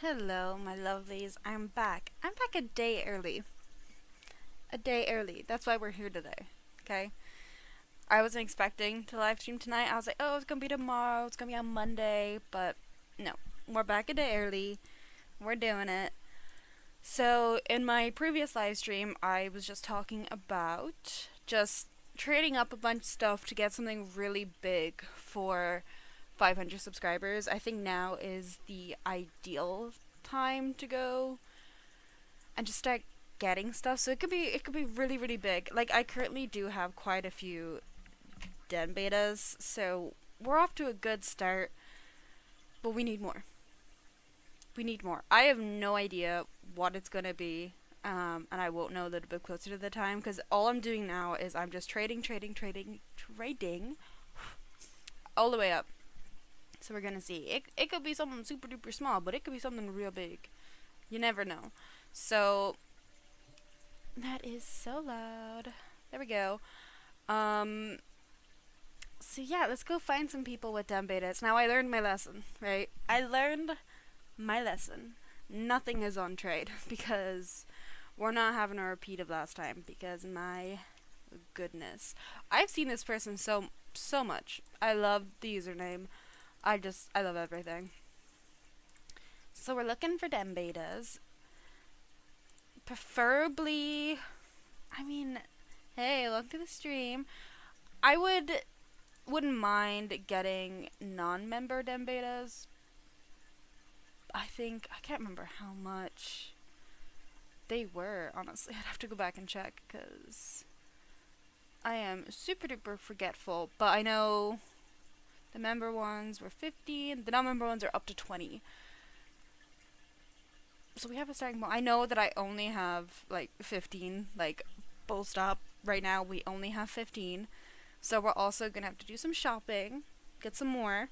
Hello, my lovelies. I'm back. I'm back a day early. A day early. That's why we're here today. Okay? I wasn't expecting to live stream tonight. I was like, oh, it's gonna be tomorrow. It's gonna be on Monday. But no. We're back a day early. We're doing it. So, in my previous live stream, I was just talking about just trading up a bunch of stuff to get something really big for 500 subscribers. I think now is the ideal time to go and just start getting stuff. So it could be really big. Like I currently do have quite a few den betas, so we're off to a good start, but we need more. We need more. I have no idea what it's gonna be. And I won't know a little bit closer to the time because all I'm doing now is I'm just trading all the way up. So we're gonna see. It could be something super duper small, but it could be something real big. You never know. So that is so loud. There we go. Um so yeah, let's go find some people with dumb betas. Now I learned my lesson, right? I learned my lesson. Nothing is on trade because we're not having a repeat of last time because my goodness. I've seen this person so much. I love the username. I love everything. So we're looking for dem betas. Preferably, I mean, hey, welcome to the stream. I wouldn't mind getting non-member dem betas. I can't remember how much they were, honestly. I'd have to go back and check because I am super duper forgetful, but I know the member ones were 50 and the non-member ones are up to 20. So we have a starting point. I know that I only have like 15, like full stop. Right now we only have 15. So we're also gonna have to do some shopping, get some more.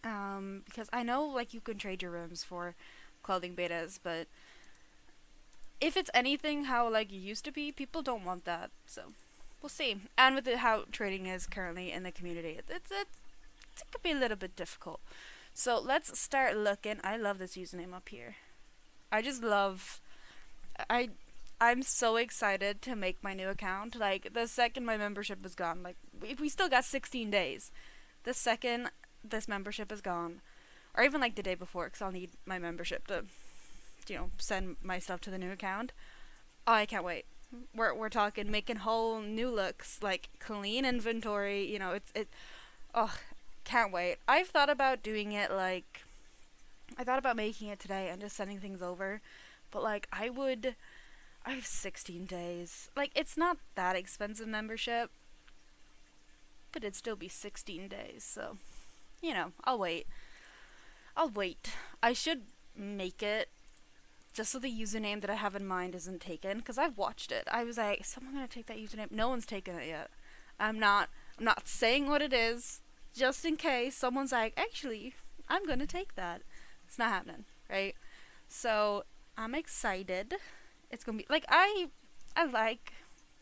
Because I know like you can trade your rooms for clothing betas, but if it's anything how like it used to be, people don't want that. So we'll see. And with how trading is currently in the community, it could be a little bit difficult. So let's start looking. I love this username up here. I just love. I'm so excited to make my new account. Like the second my membership is gone, like we still got 16 days. The second this membership is gone, or even like the day before, because I'll need my membership to, send myself to the new account. Oh, I can't wait. We're talking making whole new looks, like clean inventory. Oh, can't wait. I've thought about doing it like, I thought about making it today and just sending things over, but like I have 16 days. Like it's not that expensive membership, but it'd still be 16 days. So, I'll wait. I should make it just so the username that I have in mind isn't taken, because I've watched it. I was like, is someone gonna take that username? No one's taken it yet. I'm not saying what it is, just in case someone's like, actually, I'm gonna take that. It's not happening, right? So I'm excited. It's gonna be like I like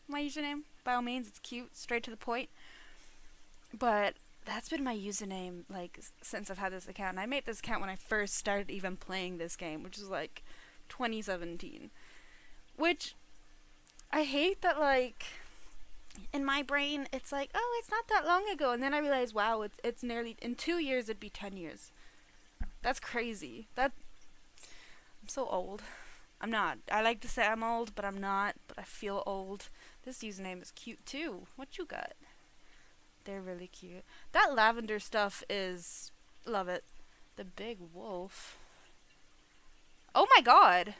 my username. By all means, it's cute, straight to the point. But that's been my username like since I've had this account. And I made this account when I first started even playing this game, which was like 2017. Which I hate that, like, in my brain it's like, oh, it's not that long ago, and then I realize, wow, it's nearly, in 2 years it'd be 10 years. That's crazy. I'm so old. I'm not. I like to say I'm old, but I'm not. But I feel old. This username is cute too. What you got? They're really cute. That lavender stuff is, love it. The big wolf. Oh my god.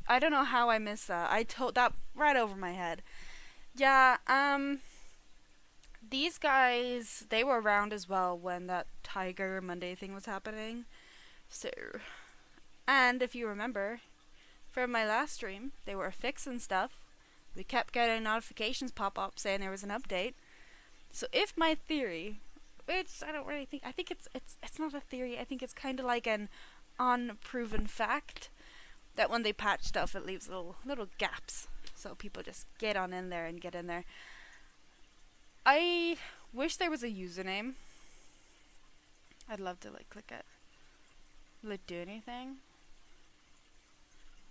I don't know how I missed that. I told that right over my head. Yeah, these guys, they were around as well when that Tiger Monday thing was happening. So, and if you remember from my last stream, they were fixing stuff. We kept getting notifications pop up saying there was an update. So if my theory, which I don't really think, I think it's not a theory. I think it's kind of like an unproven fact that when they patch stuff, it leaves little gaps. So people just get on in there and get in there. I Wish there was a username. I'd love to like click it. Will it do anything?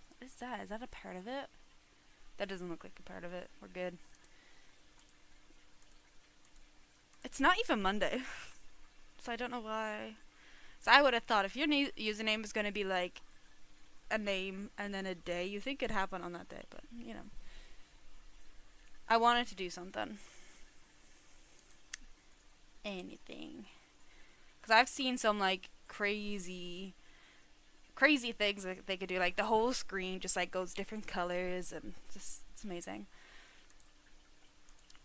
What is that? Is that a part of it? That doesn't look like a part of it. We're good. It's not even Monday. So I don't know why. So I would have thought if your username is going to be like a name and then a day, you think it'd happen on that day. But, you know. I wanted to do something. Anything. Because I've seen some like crazy things that they could do. Like the whole screen just like goes different colors and just, it's amazing.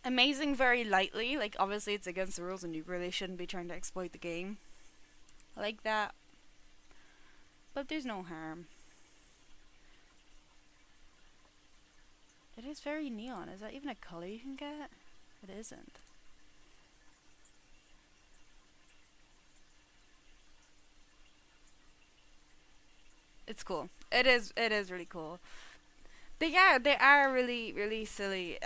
Amazing very lightly. Like obviously it's against the rules and you really shouldn't be trying to exploit the game. I like that. But there's no harm. It is very neon. Is that even a color you can get? It isn't. It's cool. It is really cool. They are really silly.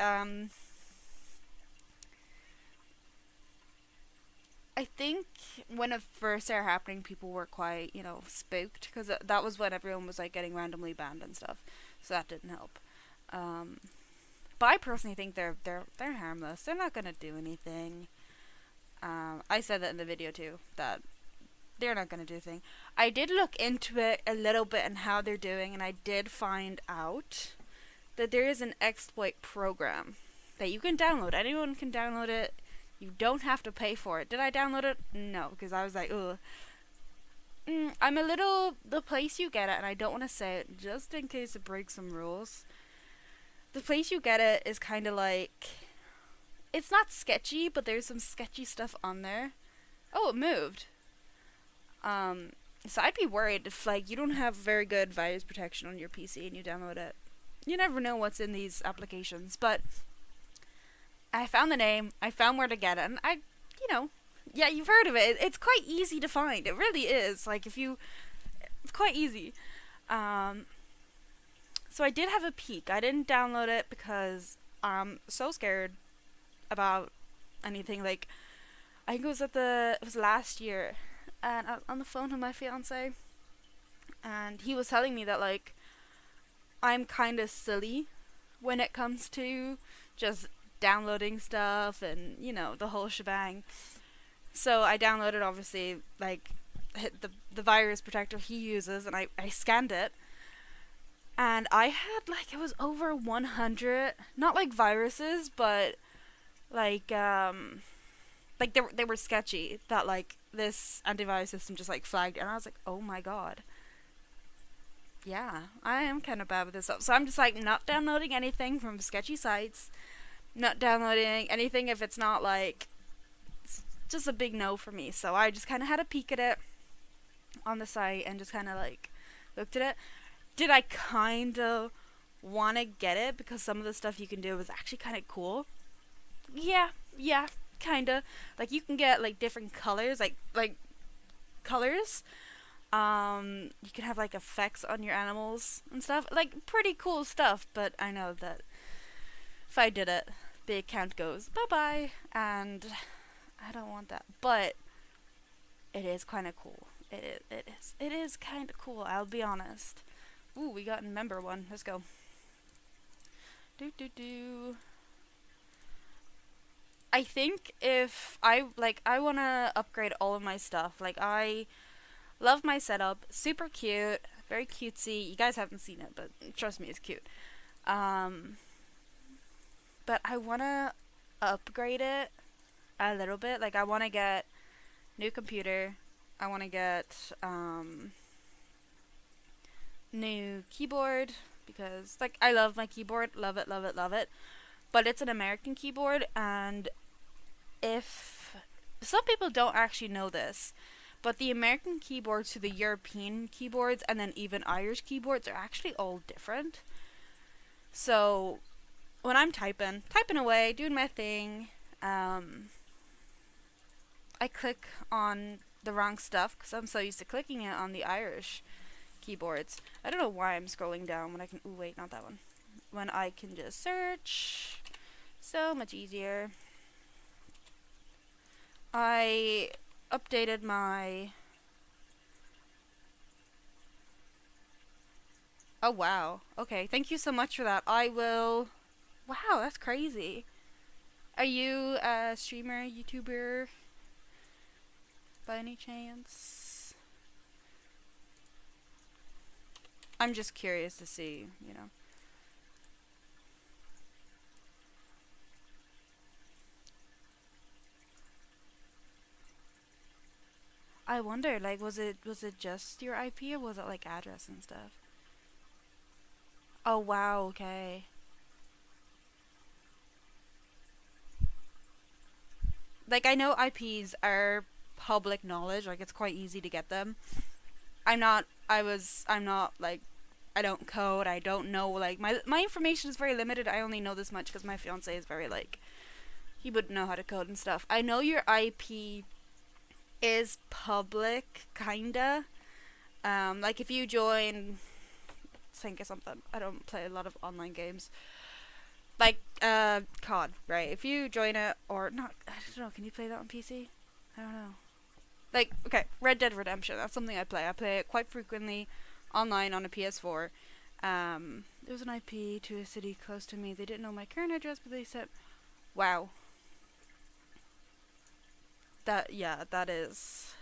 I think when it first started happening, people were quite, you know, spooked because that was when everyone was like getting randomly banned and stuff, so that didn't help. But I personally think they're harmless. They're not gonna do anything. I said that in the video too, that they're not gonna do anything. I did look into it a little bit and how they're doing, and I did find out that there is an exploit program that you can download. Anyone can download it. You don't have to pay for it. Did I download it? No, because I was like, ugh. I'm a little... The place you get it, and I don't want to say it just in case it breaks some rules. The place you get it is kind of like... It's not sketchy, but there's some sketchy stuff on there. Oh, it moved. So I'd be worried if, like, you don't have very good virus protection on your PC and you download it. You never know what's in these applications, but... I found the name, I found where to get it, and you know, yeah, you've heard of it. It's quite easy to find. It really is. Like, it's quite easy. So I did have a peek. I didn't download it because I'm so scared about anything. Like, I think it was last year, and I was on the phone with my fiance, and he was telling me that, like, I'm kind of silly when it comes to just downloading stuff and, you know, the whole shebang. So I downloaded, obviously, like, hit the virus protector he uses, and I scanned it, and I had, like, it was over 100, not like viruses, but like they were sketchy that, like, this antivirus system just, like, flagged, and I was like, oh my god. Yeah, I am kind of bad with this stuff. So I'm just, like, not downloading anything from sketchy sites. Not downloading anything if it's not, like, it's just a big no for me. So I just kind of had a peek at it on the site and just kind of, like, looked at it. Did I kind of want to get it because some of the stuff you can do was actually kind of cool? Yeah, kind of. Like, you can get, like, different colors, like colors. You can have, like, effects on your animals and stuff. Like, pretty cool stuff, but I know that if I did it, the account goes bye-bye, and I don't want that. But it is kind of cool. It is kind of cool, I'll be honest. Ooh, we got a member one. Let's go. I think if I want to upgrade all of my stuff. Like, I love my setup. Super cute. Very cutesy. You guys haven't seen it, but trust me, it's cute. But I want to upgrade it a little bit. Like, I want to get new computer. I want to get new keyboard because, like, I love my keyboard. Love it. But it's an American keyboard, and if some people don't actually know this, but the American keyboards to the European keyboards and then even Irish keyboards are actually all different. So when I'm typing away, doing my thing, I click on the wrong stuff because I'm so used to clicking it on the Irish keyboards. I don't know why I'm scrolling down when I can... Ooh, wait, not that one. When I can just search. So much easier. I updated my... Oh, wow. Okay, thank you so much for that. I will... Wow, that's crazy. Are you a streamer, YouTuber, by any chance? I'm just curious to see, you know. I wonder, like, was it just your IP or was it like address and stuff? Oh wow, okay. Like I know IPs are public knowledge, like it's quite easy to get them. I'm not like I don't code, I don't know like my information is very limited. I only know this much cuz my fiance is very like he would know how to code and stuff. I know your IP is public kinda. Like if you join think of something. I don't play a lot of online games. Like COD, right? If you join it or not, I don't know. Can you play that on PC? I don't know. Like okay, Red Dead Redemption. That's something I play. I play it quite frequently online on a PS4. It was an IP to a city close to me. They didn't know my current address, but they said, "Wow, that is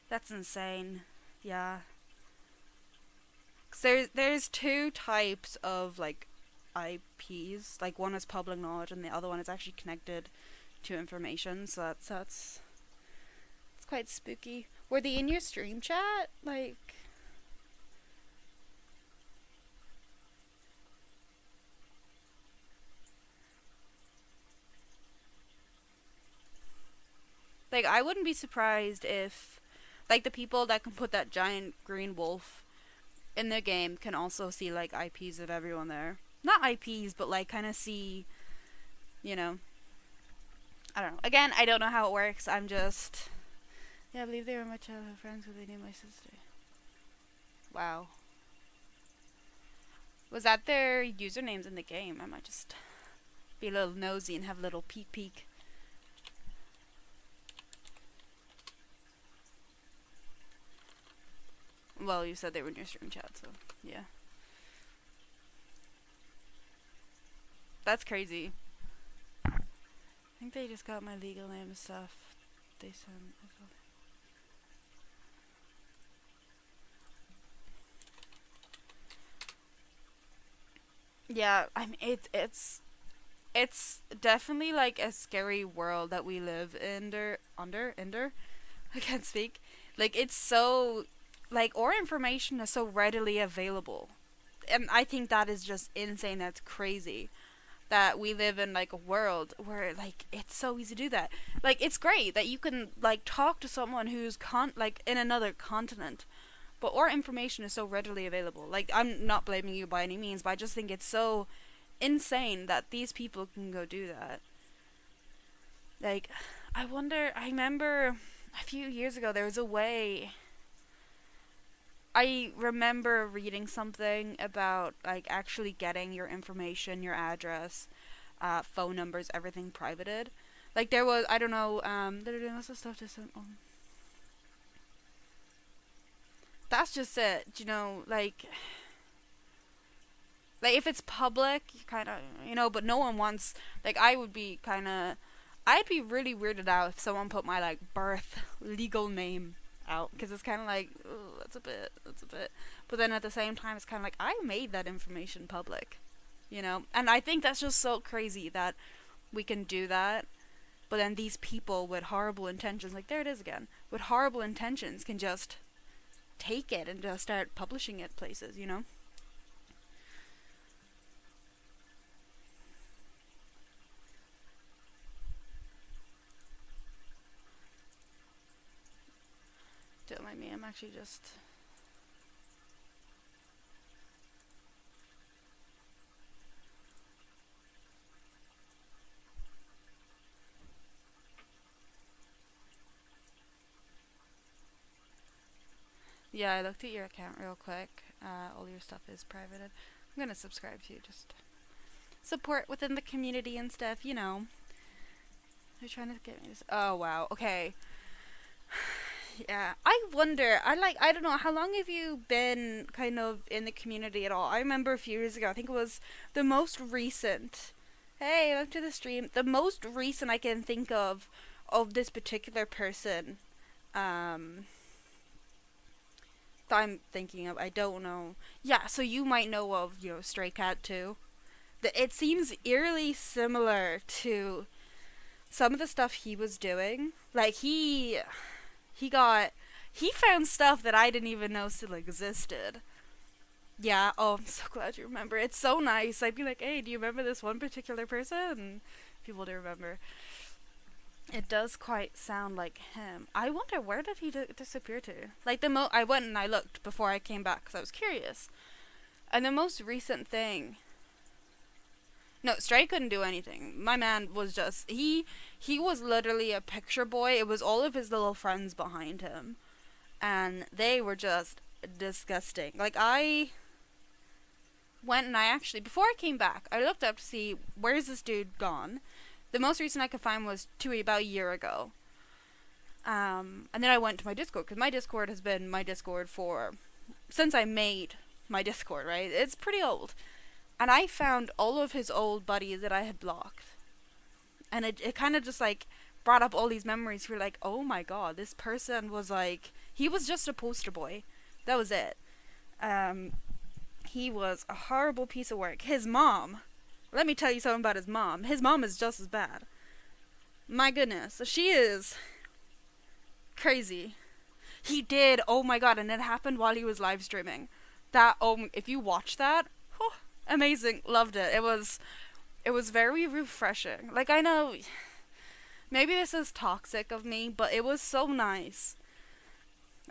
that's insane." Yeah. 'Cause there's two types of like IPs. Like one is public knowledge, and the other one is actually connected to information. So that's it's quite spooky. Were they in your stream chat? Like I wouldn't be surprised if like the people that can put that giant green wolf in the game can also see like IPs of everyone there. Not IPs, but like kind of see, you know. I don't know. Again, I don't know how it works. I'm just yeah, I believe they were my childhood friends when they knew my sister. Wow. Was that their usernames in the game? I might just be a little nosy and have a little peek peek. Well, you said they were in your stream chat, so yeah. That's crazy. I think they just got my legal name and stuff. They sent. Yeah, I mean it's definitely like a scary world that we live under. I can't speak. Like it's so like our information is so readily available. And I think that is just insane. That's crazy that we live in like a world where like it's so easy to do that. Like it's great that you can like talk to someone who's like in another continent, but our information is so readily available. Like I'm not blaming you by any means, but I just think it's so insane that these people can go do that. Like I remember a few years ago there was a way I remember reading something about like actually getting your information, your address, phone numbers, everything privated. Like there was, I don't know, they're doing lots of stuff to send. That's just it, you know, like if it's public, you kind of, you know, but no one wants. Like I would be kind of, I'd be really weirded out if someone put my like birth legal name out because it's kind of like ooh, that's a bit but then at the same time it's kind of like I made that information public, you know, and I think that's just so crazy that we can do that, but then these people with horrible intentions, like there it is again, with horrible intentions can just take it and just start publishing it places, you know. Don't mind me, I'm actually just yeah, I looked at your account real quick. All your stuff is privated. I'm gonna subscribe to you just support within the community and stuff, you know. They're trying to get me this. Oh, wow. Okay. Yeah. I wonder, I don't know, how long have you been kind of in the community at all? I remember a few years ago, I think it was the most recent. Hey, welcome to the stream. The most recent I can think of this particular person, that I'm thinking of. I don't know. Yeah, so you might know of, Stray Cat too. It seems eerily similar to some of the stuff he was doing. Like, he found stuff that I didn't even know still existed. Yeah, oh, I'm so glad you remember. It's so nice. I'd be like, hey, do you remember this one particular person? And people do remember. It does quite sound like him. I wonder, where did he disappear to? Like, I went and I looked before I came back because I was curious. And the most recent thing... No, Stray couldn't do anything. My man was just... He was literally a picture boy. It was all of his little friends behind him. And they were just disgusting. Like, I went and I actually... Before I came back, I looked up to see, where's this dude gone? The most recent I could find was about a year ago. And then I went to my Discord, because my Discord has been my Discord since I made my Discord, right? It's pretty old. And I found all of his old buddies that I had blocked. And it kind of just, like, brought up all these memories. You're like, oh my god, this person was, like... He was just a poster boy. That was it. He was a horrible piece of work. His mom... Let me tell you something about his mom. His mom is just as bad. My goodness. She is... crazy. He did. Oh my god. And it happened while he was live streaming. If you watch that... amazing. Loved it. It was very refreshing. Like, I know, maybe this is toxic of me, but it was so nice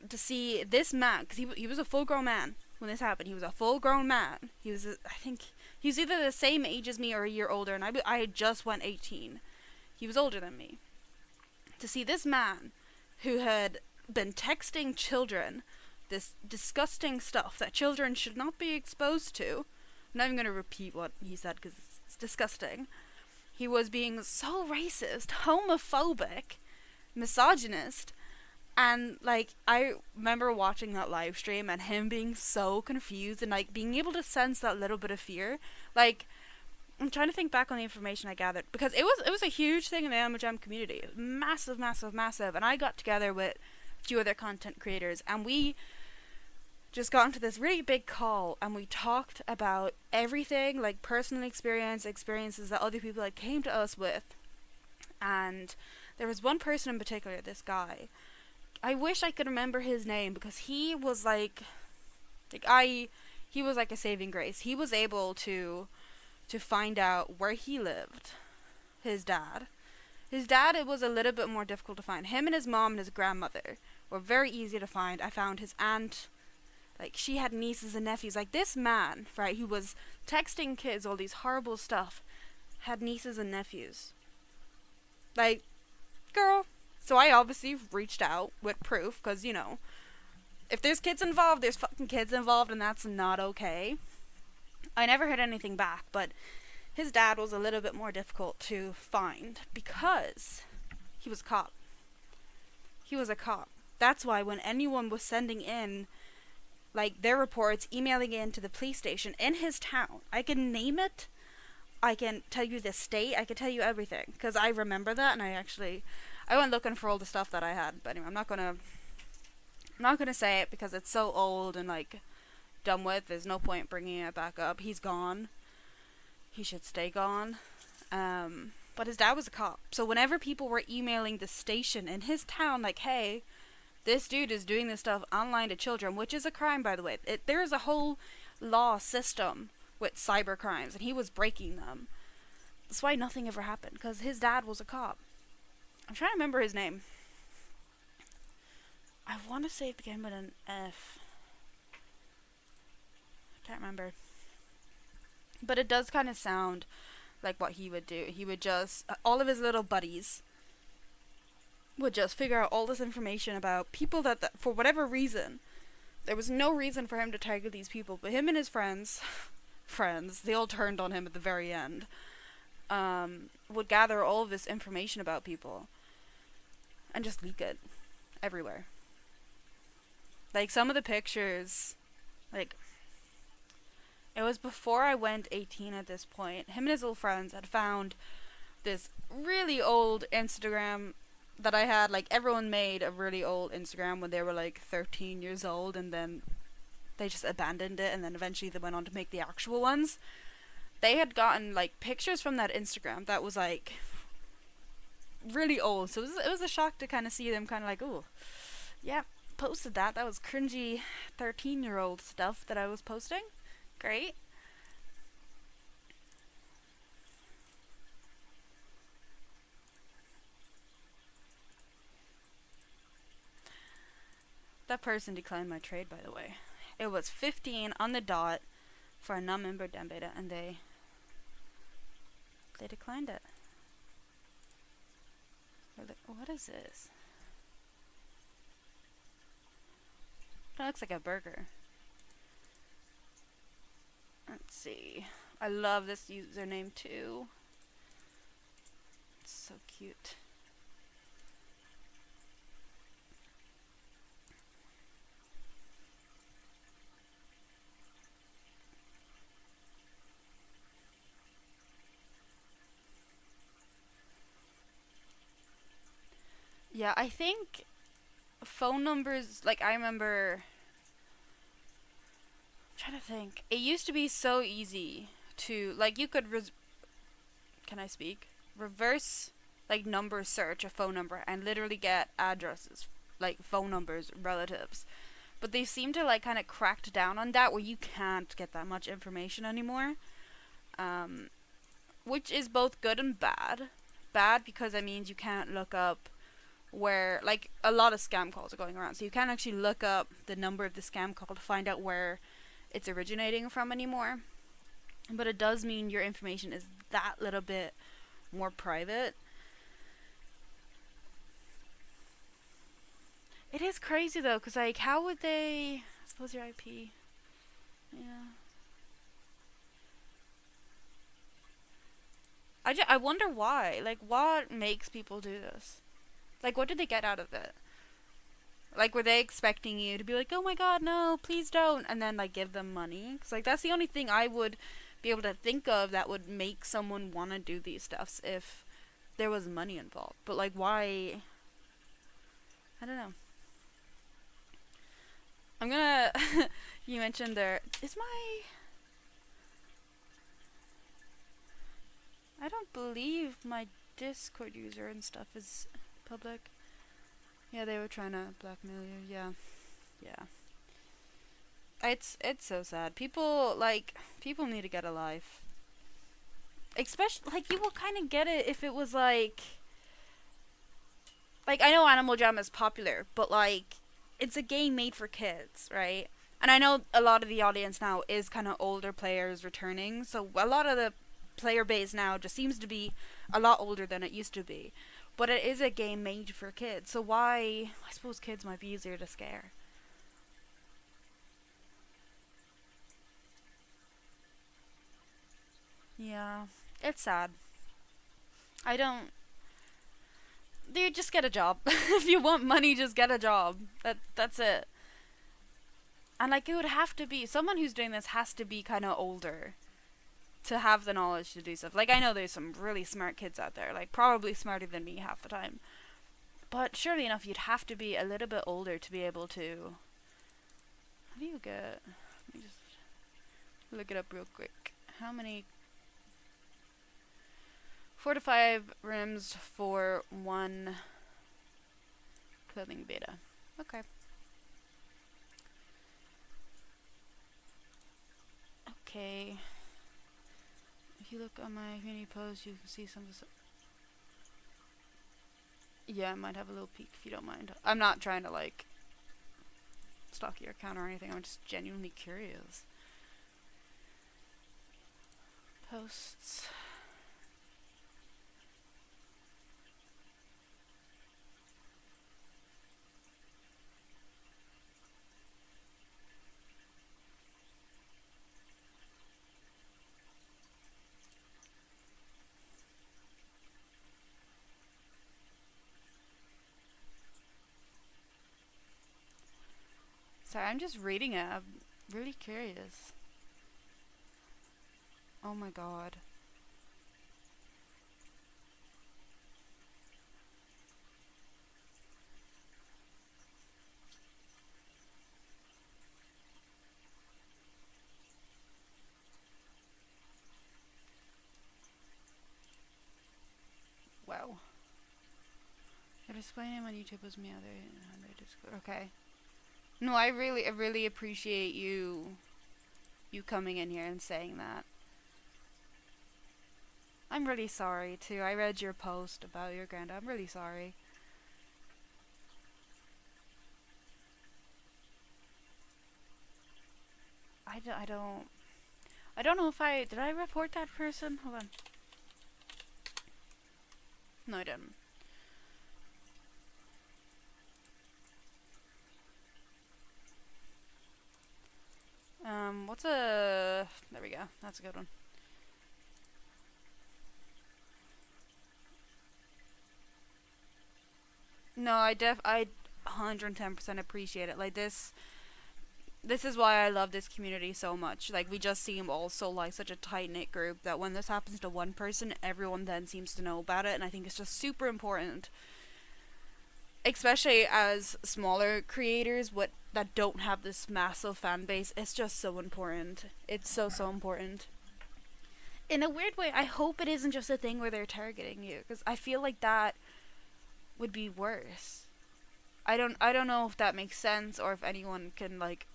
to see this man, because he was a full-grown man when this happened. He was a full-grown man. He was, I think, he was either the same age as me or a year older, and I had just went 18. He was older than me. To see this man, who had been texting children this disgusting stuff that children should not be exposed to. I'm not even going to repeat what he said because it's disgusting. He was being so racist, homophobic, misogynist, and, like, I remember watching that live stream and him being so confused and, like, being able to sense that little bit of fear. Like, I'm trying to think back on the information I gathered, because it was a huge thing in the Anime Jam community. Massive, massive, massive. And I got together with a few other content creators, and we just got into this really big call, and we talked about everything, like personal experiences that other people had came to us with. And there was one person in particular, this guy. I wish I could remember his name, because he was he was like a saving grace. He was able to find out where he lived. His dad, it was a little bit more difficult to find. Him and his mom and his grandmother were very easy to find. I found his aunt. Like, she had nieces and nephews. Like, this man, right, who was texting kids all these horrible stuff, had nieces and nephews. Like, girl. So I obviously reached out with proof, because, you know, if there's kids involved, there's fucking kids involved, and that's not okay. I never heard anything back, but his dad was a little bit more difficult to find, because he was a cop. He was a cop. That's why when anyone was sending in, like, their reports, emailing in to the police station in his town, I can name it, I can tell you the state, I can tell you everything, because I remember that, and I went looking for all the stuff that I had. But anyway, I'm not gonna say it, because it's so old and, like, done with. There's no point bringing it back up. He's gone. He should stay gone. But his dad was a cop, so whenever people were emailing the station in his town, like, hey, this dude is doing this stuff online to children, which is a crime, by the way. There is a whole law system with cyber crimes, and he was breaking them. That's why nothing ever happened, because his dad was a cop. I'm trying to remember his name. I want to say it began with an F. I can't remember. But it does kind of sound like what he would do. He would just, all of his little buddies would just figure out all this information about people that for whatever reason, there was no reason for him to target these people, but him and his friends friends, they all turned on him at the very end, would gather all of this information about people and just leak it everywhere. Like, some of the pictures, like, it was before I went 18 at this point. Him and his little friends had found this really old Instagram that I had. Like, everyone made a really old Instagram when they were like 13 years old, and then they just abandoned it, and then eventually they went on to make the actual ones. They had gotten like pictures from that Instagram that was like really old, so it was a shock to kind of see them kind of like, oh, yeah, posted that. That was cringy 13-year-old stuff that I was posting. Great. That person declined my trade, by the way. It was 15 on the dot for a non-member den beta, and they declined it. Like, what is this? That looks like a burger. Let's see. I love this username too. It's so cute. Yeah, I think phone numbers, like, I remember, I'm trying to think. It used to be so easy to, like, you could, can I speak? Reverse, like, number search a phone number and literally get addresses, like, phone numbers, relatives. But they seem to, like, kind of cracked down on that, where you can't get that much information anymore. Which is both good and bad. Bad because it means you can't look up where, like, a lot of scam calls are going around, so you can't actually look up the number of the scam call to find out where it's originating from anymore. But it does mean your information is that little bit more private. It is crazy though, because, like, how would they, I suppose your IP, yeah. I wonder why, like, what makes people do this? Like, what did they get out of it? Like, were they expecting you to be like, oh my god, no, please don't, and then, like, give them money? Because, like, that's the only thing I would be able to think of that would make someone want to do these stuffs, if there was money involved. But, like, why? I don't know. I'm gonna... You mentioned there... Is my... I don't believe my Discord user and stuff is public. Yeah, they were trying to blackmail you. Yeah. Yeah. It's so sad. People need to get a life. Especially, like, you will kind of get it if it was like, I know Animal Jam is popular, but, like, it's a game made for kids, right? And I know a lot of the audience now is kind of older players returning, so a lot of the player base now just seems to be a lot older than it used to be. But it is a game made for kids, so why? I suppose kids might be easier to scare. Yeah, it's sad. I don't... Dude, just get a job. If you want money, just get a job. That's it. And, like, it would have to be... Someone who's doing this has to be kind of older to have the knowledge to do stuff. Like, I know there's some really smart kids out there, like, probably smarter than me half the time. But surely enough, you'd have to be a little bit older to be able to... How do you get... Let me just look it up real quick. How many... 4 to 5 rims for 1 clothing beta. Okay. Okay. If you look on my community post, you can see some of the... Yeah, I might have a little peek if you don't mind. I'm not trying to, like, stalk your account or anything. I'm just genuinely curious. Posts... Sorry, I'm just reading it. I'm really curious. Oh my god. Wow. Your display name on YouTube was me other Discord. Okay. No, I really appreciate you coming in here and saying that. I'm really sorry too. I read your post about your granddad. I'm really sorry. I don't know if did I report that person? Hold on. No, I didn't. What's a... There we go. That's a good one. No, I 110% appreciate it. Like, this is why I love this community so much. Like, we just seem all so like such a tight-knit group that when this happens to one person, everyone then seems to know about it, and I think it's just super important. Especially as smaller creators that don't have this massive fan base, it's just so important. It's so important. In a weird way, I hope it isn't just a thing where they're targeting you, because I feel like that would be worse. I don't know if that makes sense or if anyone can like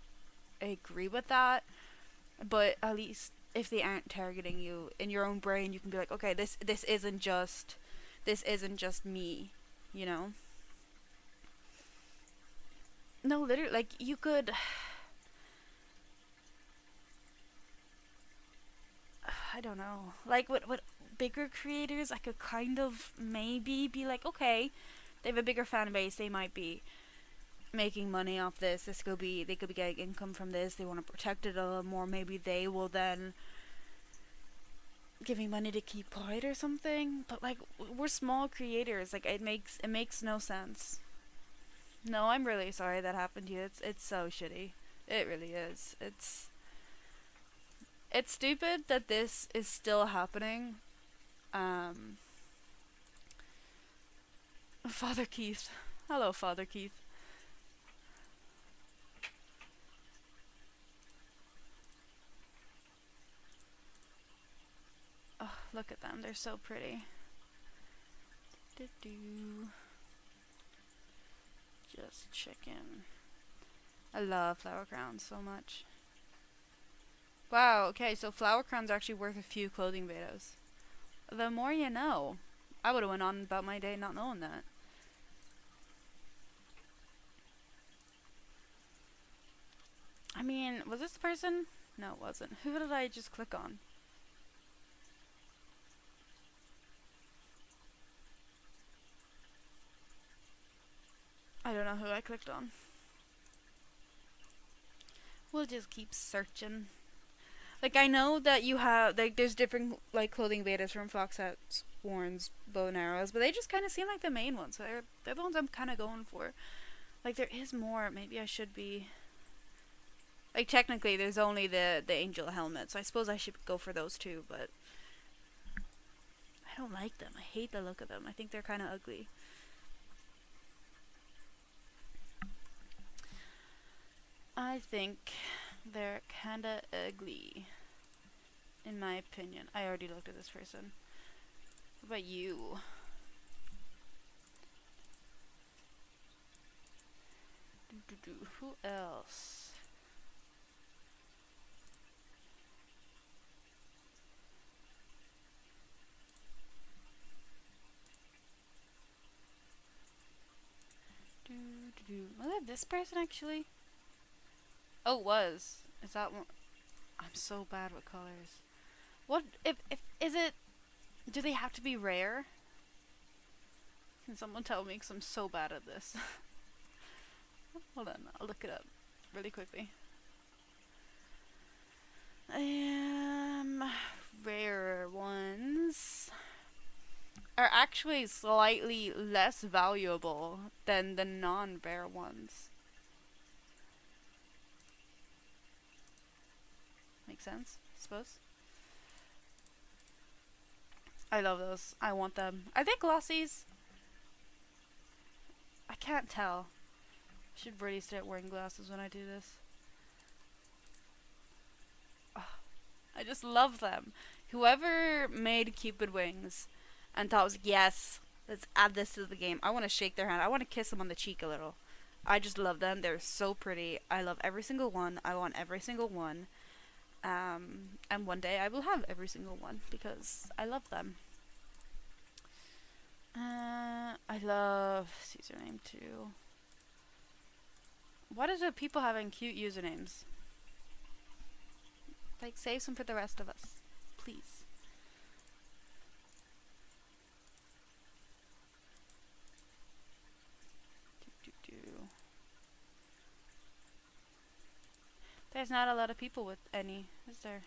agree with that, but at least if they aren't targeting you in your own brain, you can be like, okay, this isn't just me, you know? No, literally, like you could. I don't know. Like what bigger creators, I could kind of maybe be like, okay, they have a bigger fan base, they might be making money off this. They could be getting income from this. They want to protect it a little more. Maybe they will then give me money to keep quiet or something. But like we're small creators. Like it makes no sense. No, I'm really sorry that happened to you. It's so shitty. It really is. It's stupid that this is still happening. Um Father Keith. Hello, Father Keith. Oh, look at them. They're so pretty. Do-do. Just chicken. I love flower crowns so much. Wow, okay, so flower crowns are actually worth a few clothing betas. The more you know. I would have went on about my day not knowing that. I mean, was this the person? No, it wasn't. Who did I just click on? I don't know who I clicked on. We'll just keep searching. Like, I know that you have, like, there's different, like, clothing betas from Foxhat's, Warren's, Bow and Arrows, but they just kind of seem like the main ones. So they're the ones I'm kind of going for. Like, there is more. Maybe I should be... Like, technically, there's only the angel helmet, so I suppose I should go for those too, but... I don't like them. I hate the look of them. I think they're kind of ugly. I think they're kinda ugly, in my opinion. I already looked at this person. What about you? Who else? Was that this person actually? Oh, it was. Is that one? I'm so bad with colors. What if is it? Do they have to be rare? Can someone tell me? Because I'm so bad at this. Hold on, I'll look it up really quickly. Rare ones are actually slightly less valuable than the non-rare ones. makes sense, I suppose. I love those. I want them. Are they glossies? I can't tell. I should really start wearing glasses when I do this. Oh, I just love them. Whoever made Cupid wings and thought was yes, let's add this to the game. I want to shake their hand. I want to kiss them on the cheek a little. I just love them. They're so pretty. I love every single one. I want every single one. And one day I will have every single one because I love them. I love username too. What is it people having cute usernames? Like, save some for the rest of us, please. There's not a lot of people with any, is there?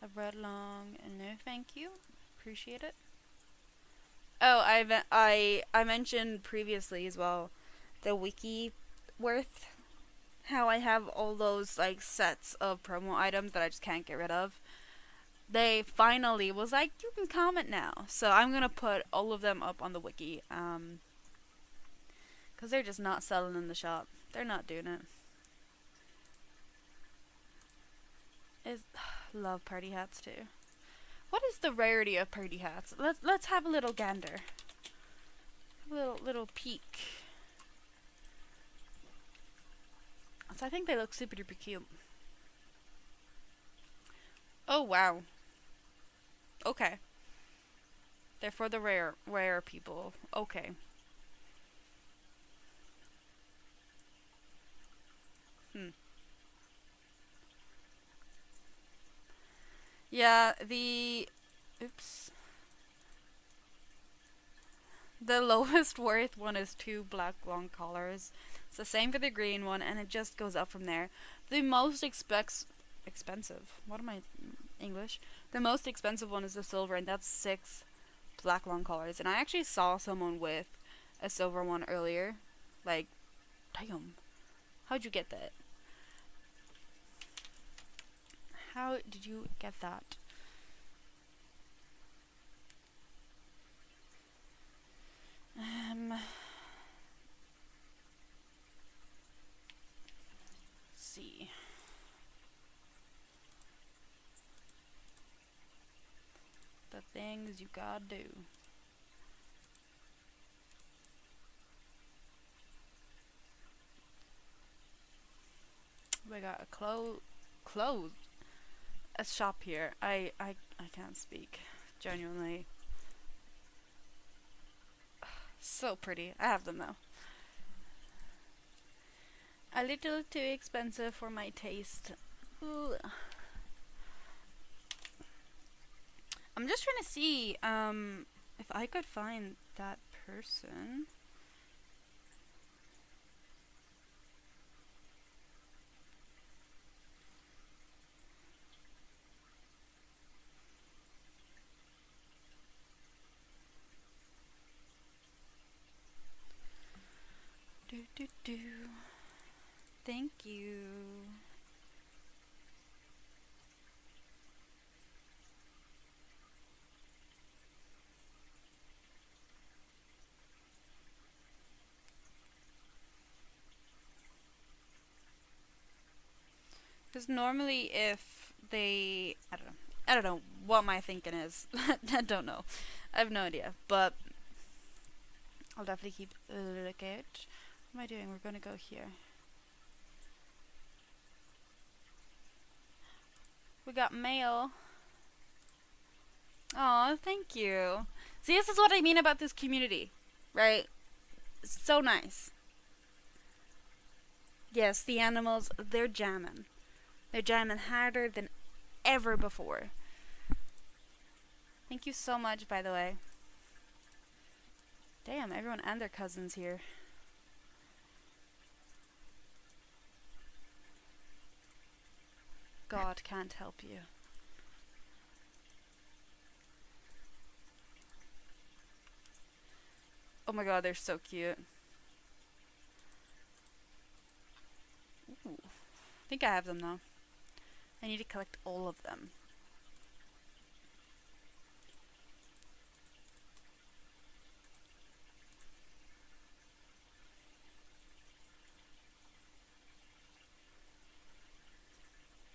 A red long and no thank you. Appreciate it. Oh, I mentioned previously as well the wiki worth. How I have all those like sets of promo items that I just can't get rid of. They finally was like, you can comment now. So I'm gonna put all of them up on the wiki. Cause they're just not selling in the shop. They're not doing it. Love party hats too. What is the rarity of party hats? Let's have a little gander. Little peek. So I think they look super duper cute. Oh wow. Okay. They're for the rare people. Okay. Yeah, oops. The lowest worth one is 2 black long collars. It's the same for the green one, and it just goes up from there. The most expensive. What am I English? The most expensive one is the silver, and that's 6 black long collars. And I actually saw someone with a silver one earlier. Like, damn. How'd you get that? How did you get that? Let's see. The things you gotta do. We got a clothes a shop here. I can't speak. Genuinely. So pretty. I have them though. A little too expensive for my taste. Ooh. I'm just trying to see if I could find that person. Thank you. Because normally if they, I don't know what my thinking is. I don't know. I have no idea. But I'll definitely keep a look out. What am I doing? We're gonna go here. We got mail. Oh, thank you. See, this is what I mean about this community, right? It's so nice. Yes, the animals, they're jamming. They're jamming harder than ever before. Thank you so much, by the way. Damn, everyone and their cousins here. God can't help you. Oh my god, they're so cute. Ooh, think I have them though. I need to collect all of them.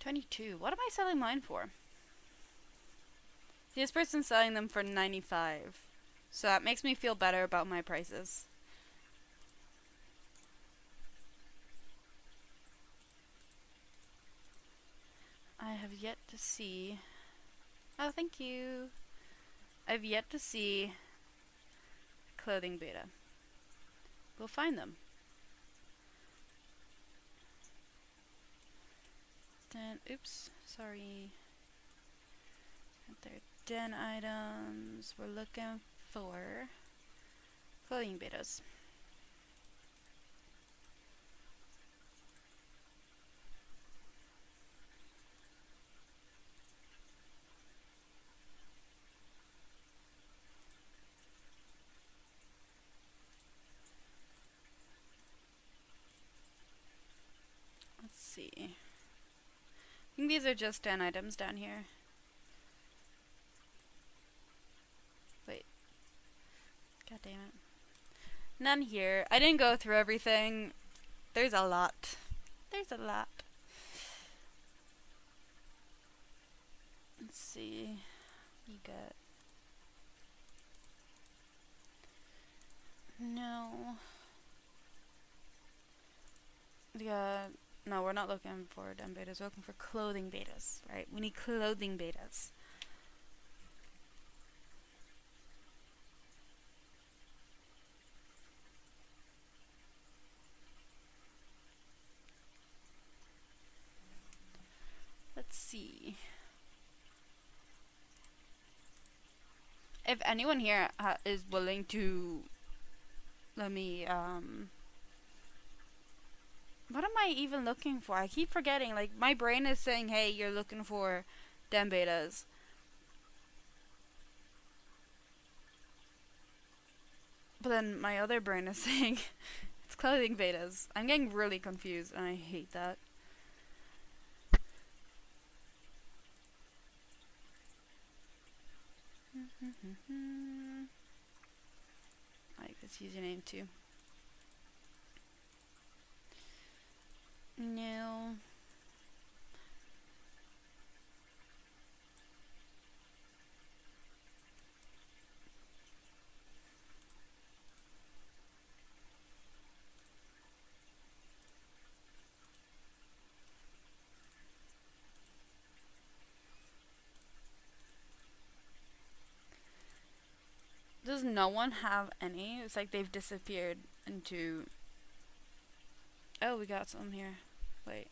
$22. What am I selling mine for? This person's selling them for $95. So that makes me feel better about my prices. I have yet to see... Oh, thank you. I've yet to see clothing beta. We'll find them. Den, oops, sorry. They're den items. We're looking for clothing betas. Let's see. I think these are just 10 items down here. Wait. God damn it. None here. I didn't go through everything. There's a lot. There's a lot. Let's see. You got... No. Yeah. No, we're not looking for den betas. We're looking for clothing betas, right? We need clothing betas. Let's see. If anyone here is willing to let me, what am I even looking for? I keep forgetting. Like, my brain is saying, hey, you're looking for den betas. But then my other brain is saying, it's clothing betas. I'm getting really confused, and I hate that. I like this username too. No. Does no one have any? It's like they've disappeared into... Oh, we got some here. Wait.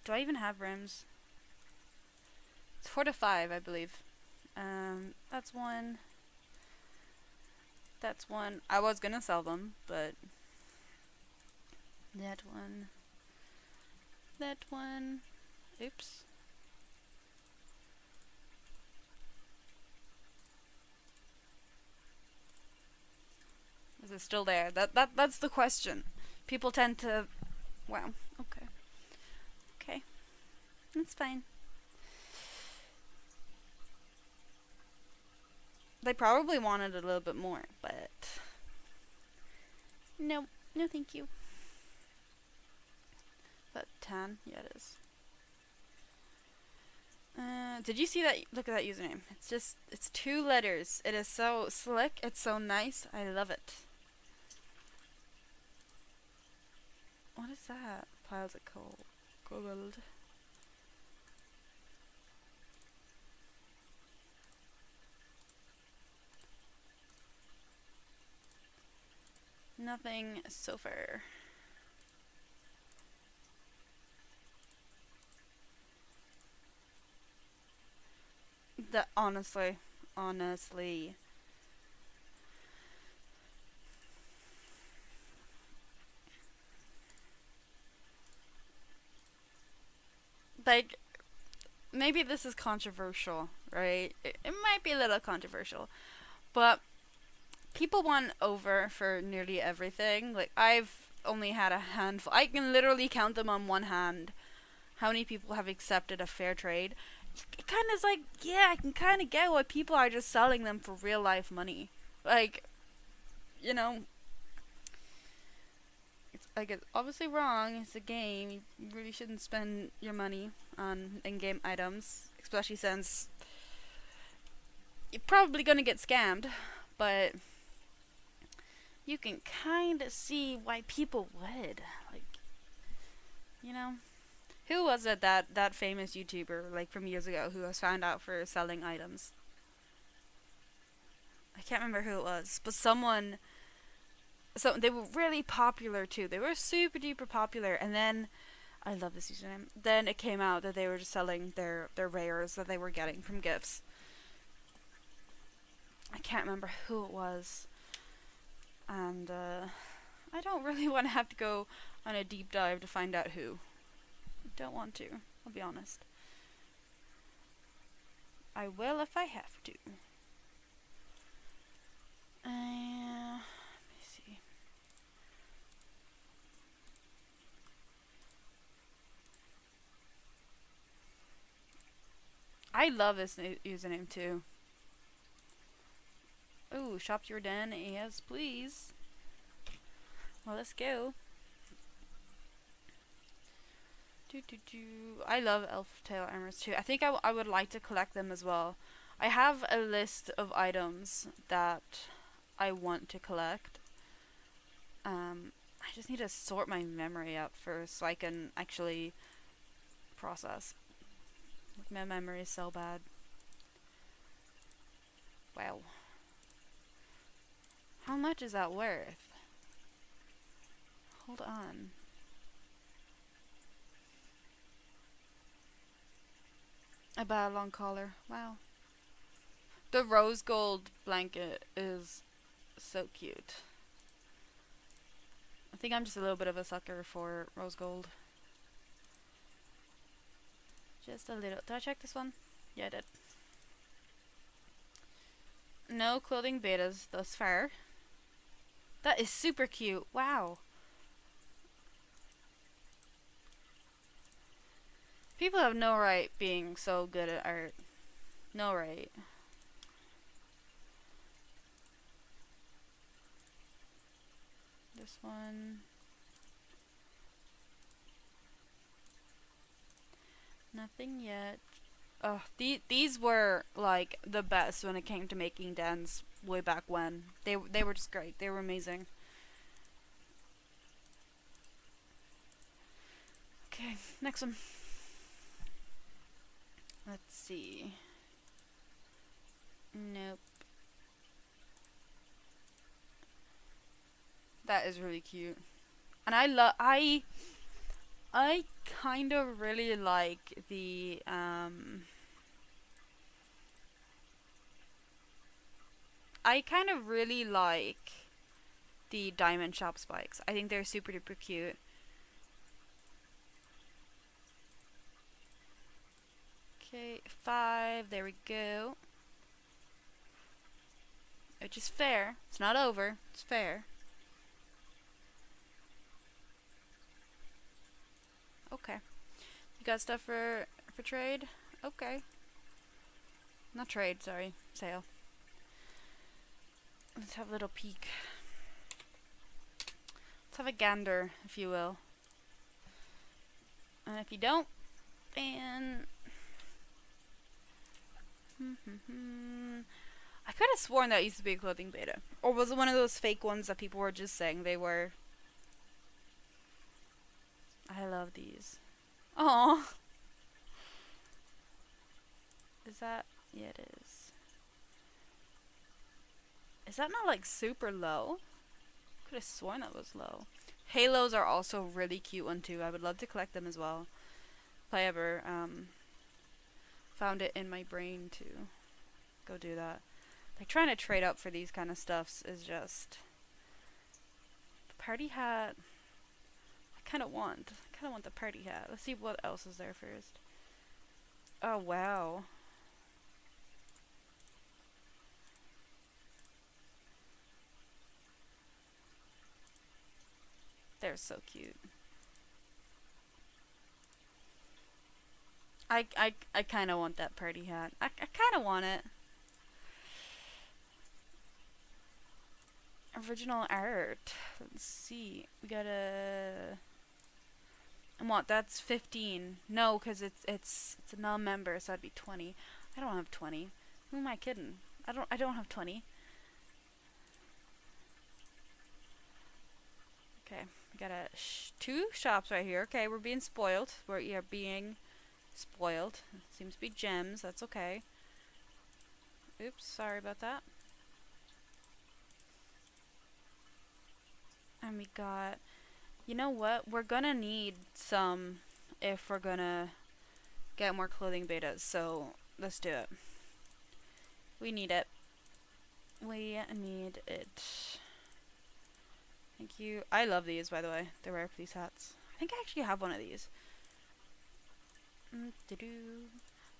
Do I even have rims? It's 4 to 5, I believe. That's one. That's one. I was gonna sell them, but... That one. That one. Oops. Is it still there? That's the question. People tend to... Wow. Okay. Okay. That's fine. They probably wanted a little bit more, but... No. No, thank you. That tan? Yeah, it is. Did you see that? Look at that username. It's just... It's 2 letters. It is so slick. It's so nice. I love it. What is that? Piles of coal. Gold. Nothing so far. That honestly. Like, maybe this is controversial, right? It might be a little controversial, but people want over for nearly everything. Like, I've only had a handful. I can literally count them on one hand how many people have accepted a fair trade, it kind of is like, yeah, I can kind of get why people are just selling them for real life money. Like, you know, it's like, it's obviously wrong. It's a game. You really shouldn't spend your money on in-game items, especially since you're probably gonna get scammed. But you can kind of see why people would. Like, you know, who was it, that famous YouTuber like from years ago who was found out for selling items? I can't remember who it was, but someone. So they were really popular too. They were super duper popular, and then I love this username. Then it came out that they were just selling their rares that they were getting from gifts. I can't remember who it was, and I don't really want to have to go on a deep dive to find out who. I don't want to. I'll be honest. I will if I have to. Let me see. I love this username too. Ooh, shop your den. Yes, please. Well, let's go. I love elf tail armors too. I think I would like to collect them as well. I have a list of items that I want to collect. I just need to sort my memory up first so I can actually process. My memory is so bad. Wow. How much is that worth? Hold on. I bought a long collar. Wow. The rose gold blanket is so cute. I think I'm just a little bit of a sucker for rose gold. Just a little. Did I check this one? Yeah, I did. No clothing betas thus far. That is super cute. Wow. People have no right being so good at art. No right. This one. Nothing yet. Oh, these were like the best when it came to making dens way back when. They were just great. They were amazing. Okay, next one. Let's see. Nope. That is really cute. And I kind of really like the I kind of really like the diamond shop spikes. I think they're super duper cute. Okay, 5. There we go. Which is fair. It's not over. It's fair. Okay. You got stuff for trade? Okay. Not trade, sorry. Sale. Let's have a little peek. Let's have a gander, if you will. And if you don't, then I could have sworn that used to be a clothing beta. Or was it one of those fake ones that people were just saying they were? I love these. Aww. Is that? Yeah, it is. Is that not like super low? Could have sworn that was low. Halos are also really cute one too. I would love to collect them as well. If I ever found it in my brain to go do that. Like trying to trade up for these kind of stuffs is just the party hat. I kind of want the party hat. Let's see what else is there first. Oh wow. They're so cute. I kind of want that party hat. I kind of want it. Original art. Let's see. We got a. And what? That's 15. No, because it's a non-member, so that'd be 20. I don't have 20. Who am I kidding? I don't have 20. Okay, we got two shops right here. Okay, we're being spoiled. We're being spoiled. Seems to be gems. That's okay. Oops, sorry about that. And we got, you know what? We're gonna need some if we're gonna get more clothing betas. So let's do it. We need it. We need it. Thank you. I love these, by the way. The rare police hats. I think I actually have one of these.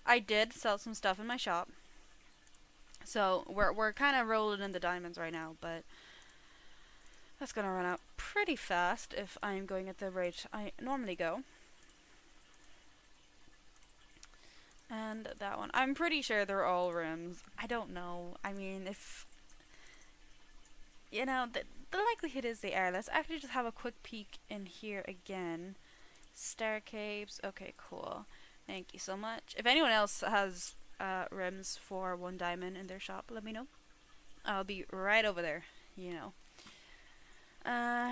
I did sell some stuff in my shop. So we're kind of rolling in the diamonds right now, but that's gonna run out pretty fast if I'm going at the rate I normally go. And that one. I'm pretty sure they're all rims. I don't know. I mean, if... You know, the likelihood is they are. Let's actually just have a quick peek in here again. Star capes. Okay, cool. Thank you so much. If anyone else has rims for 1 diamond in their shop, let me know. I'll be right over there, you know.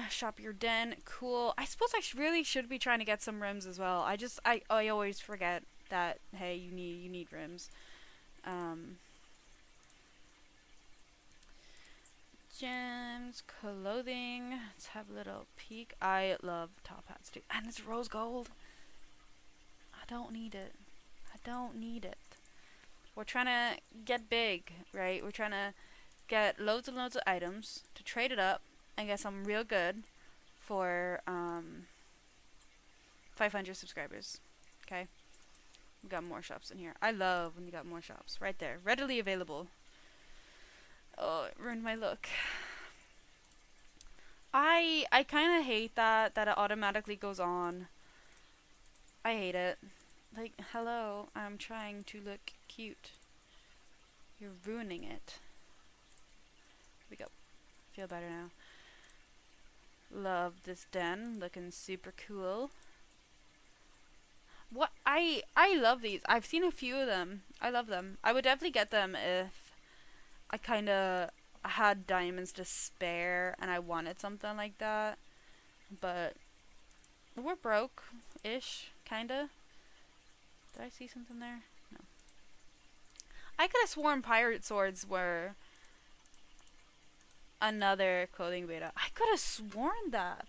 Shop your den. Cool. I suppose I really should be trying to get some rims as well. I always forget that, hey, you need rims. Gems, clothing. Let's have a little peek. I love top hats too. And it's rose gold. I don't need it. I don't need it. We're trying to get big, right? We're trying to get loads and loads of items to trade it up and get some real good for 500 subscribers. Okay? We got more shops in here. I love when you got more shops. Right there. Readily available. Oh, it ruined my look. I kind of hate that it automatically goes on. I hate it. Like, hello, I'm trying to look cute. You're ruining it. Here we go. Feel better now. Love this den. Looking super cool. What? I love these. I've seen a few of them. I love them. I would definitely get them if I kind of had diamonds to spare and I wanted something like that. But we're broke-ish, kind of. Did I see something there? No. I could have sworn pirate swords were another clothing beta. I could have sworn that.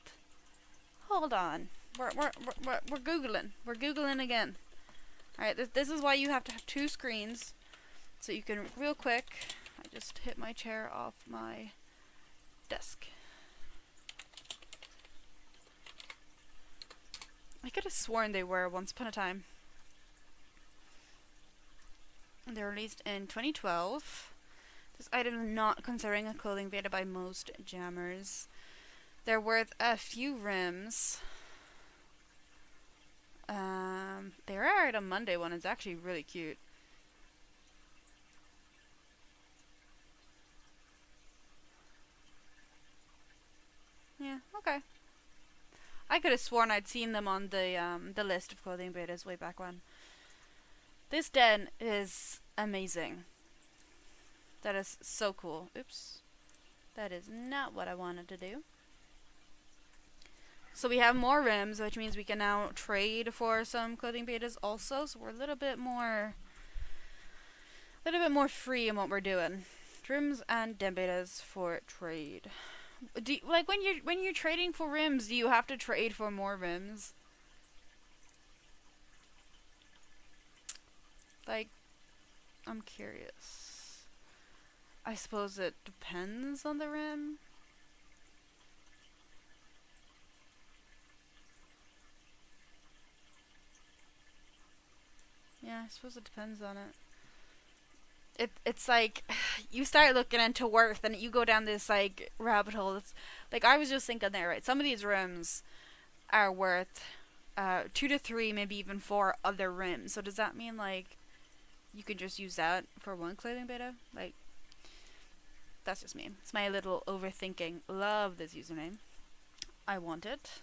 Hold on. We're googling. We're googling again. All right. This is why you have to have 2 screens, so you can real quick. I just hit my chair off my desk. I could have sworn they were once upon a time. They were released in 2012. This item is not considering a clothing beta by most jammers. They're worth a few rims. They are at a Monday one. It's actually really cute. Yeah, okay. I could have sworn I'd seen them on the list of clothing betas way back when. This den is amazing. That is so cool. Oops. That is not what I wanted to do. So we have more rims, which means we can now trade for some clothing betas also. So we're a little bit more free in what we're doing. Rims and den betas for trade. Like when you're trading for rims, do you have to trade for more rims? Like, I'm curious. I suppose it depends on the rim. Yeah, I suppose it depends on it. It's like you start looking into worth and you go down this like rabbit hole. It's like I was just thinking there, right? Some of these rims are worth 2 to 3, maybe even 4 other rims. So does that mean like you can just use that for one clothing beta? Like, that's just me. It's my little overthinking. Love this username. I want it.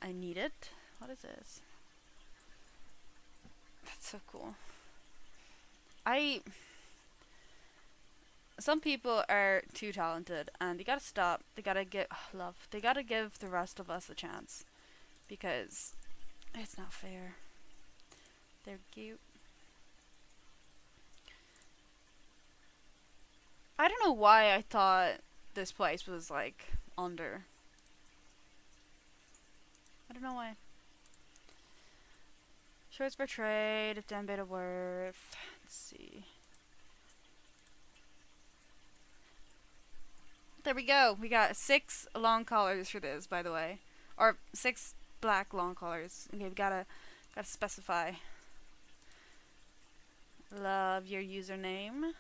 I need it. What is this? That's so cool. Some people are too talented and they gotta stop. They gotta give They gotta give the rest of us a chance. Because it's not fair. They're cute. I don't know why I thought this place was like under. I don't know why. Shorts per trade, if damn beta worth. Let's see. There we go. We got 6 long collars for this, by the way. Or 6 black long collars. Okay, we gotta specify. Love your username.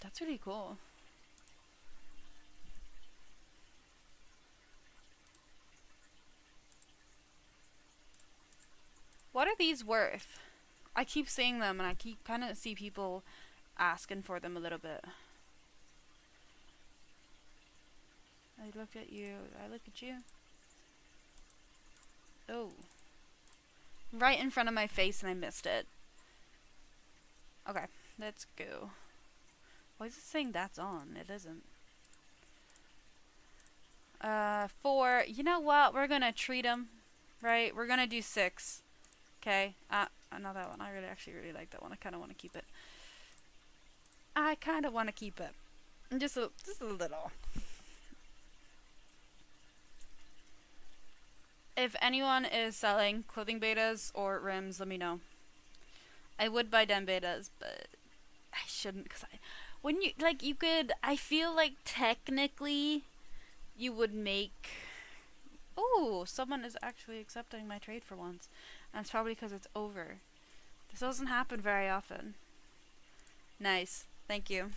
That's really cool. What are these worth? I keep seeing them and I keep kind of see people asking for them a little bit. I look at you. I look at you. Oh. Right in front of my face and I missed it. Okay, let's go. Why is it saying that's on? It isn't. 4. You know what? We're gonna treat them. Right? We're gonna do 6. Okay. Not that one. I actually really like that one. I kind of want to keep it. Just a little. If anyone is selling clothing betas or rims, let me know. I would buy dem betas, but I shouldn't, because I feel like technically you would make. Oh, someone is actually accepting my trade for once. And it's probably because it's over. This doesn't happen very often. Nice. Thank you.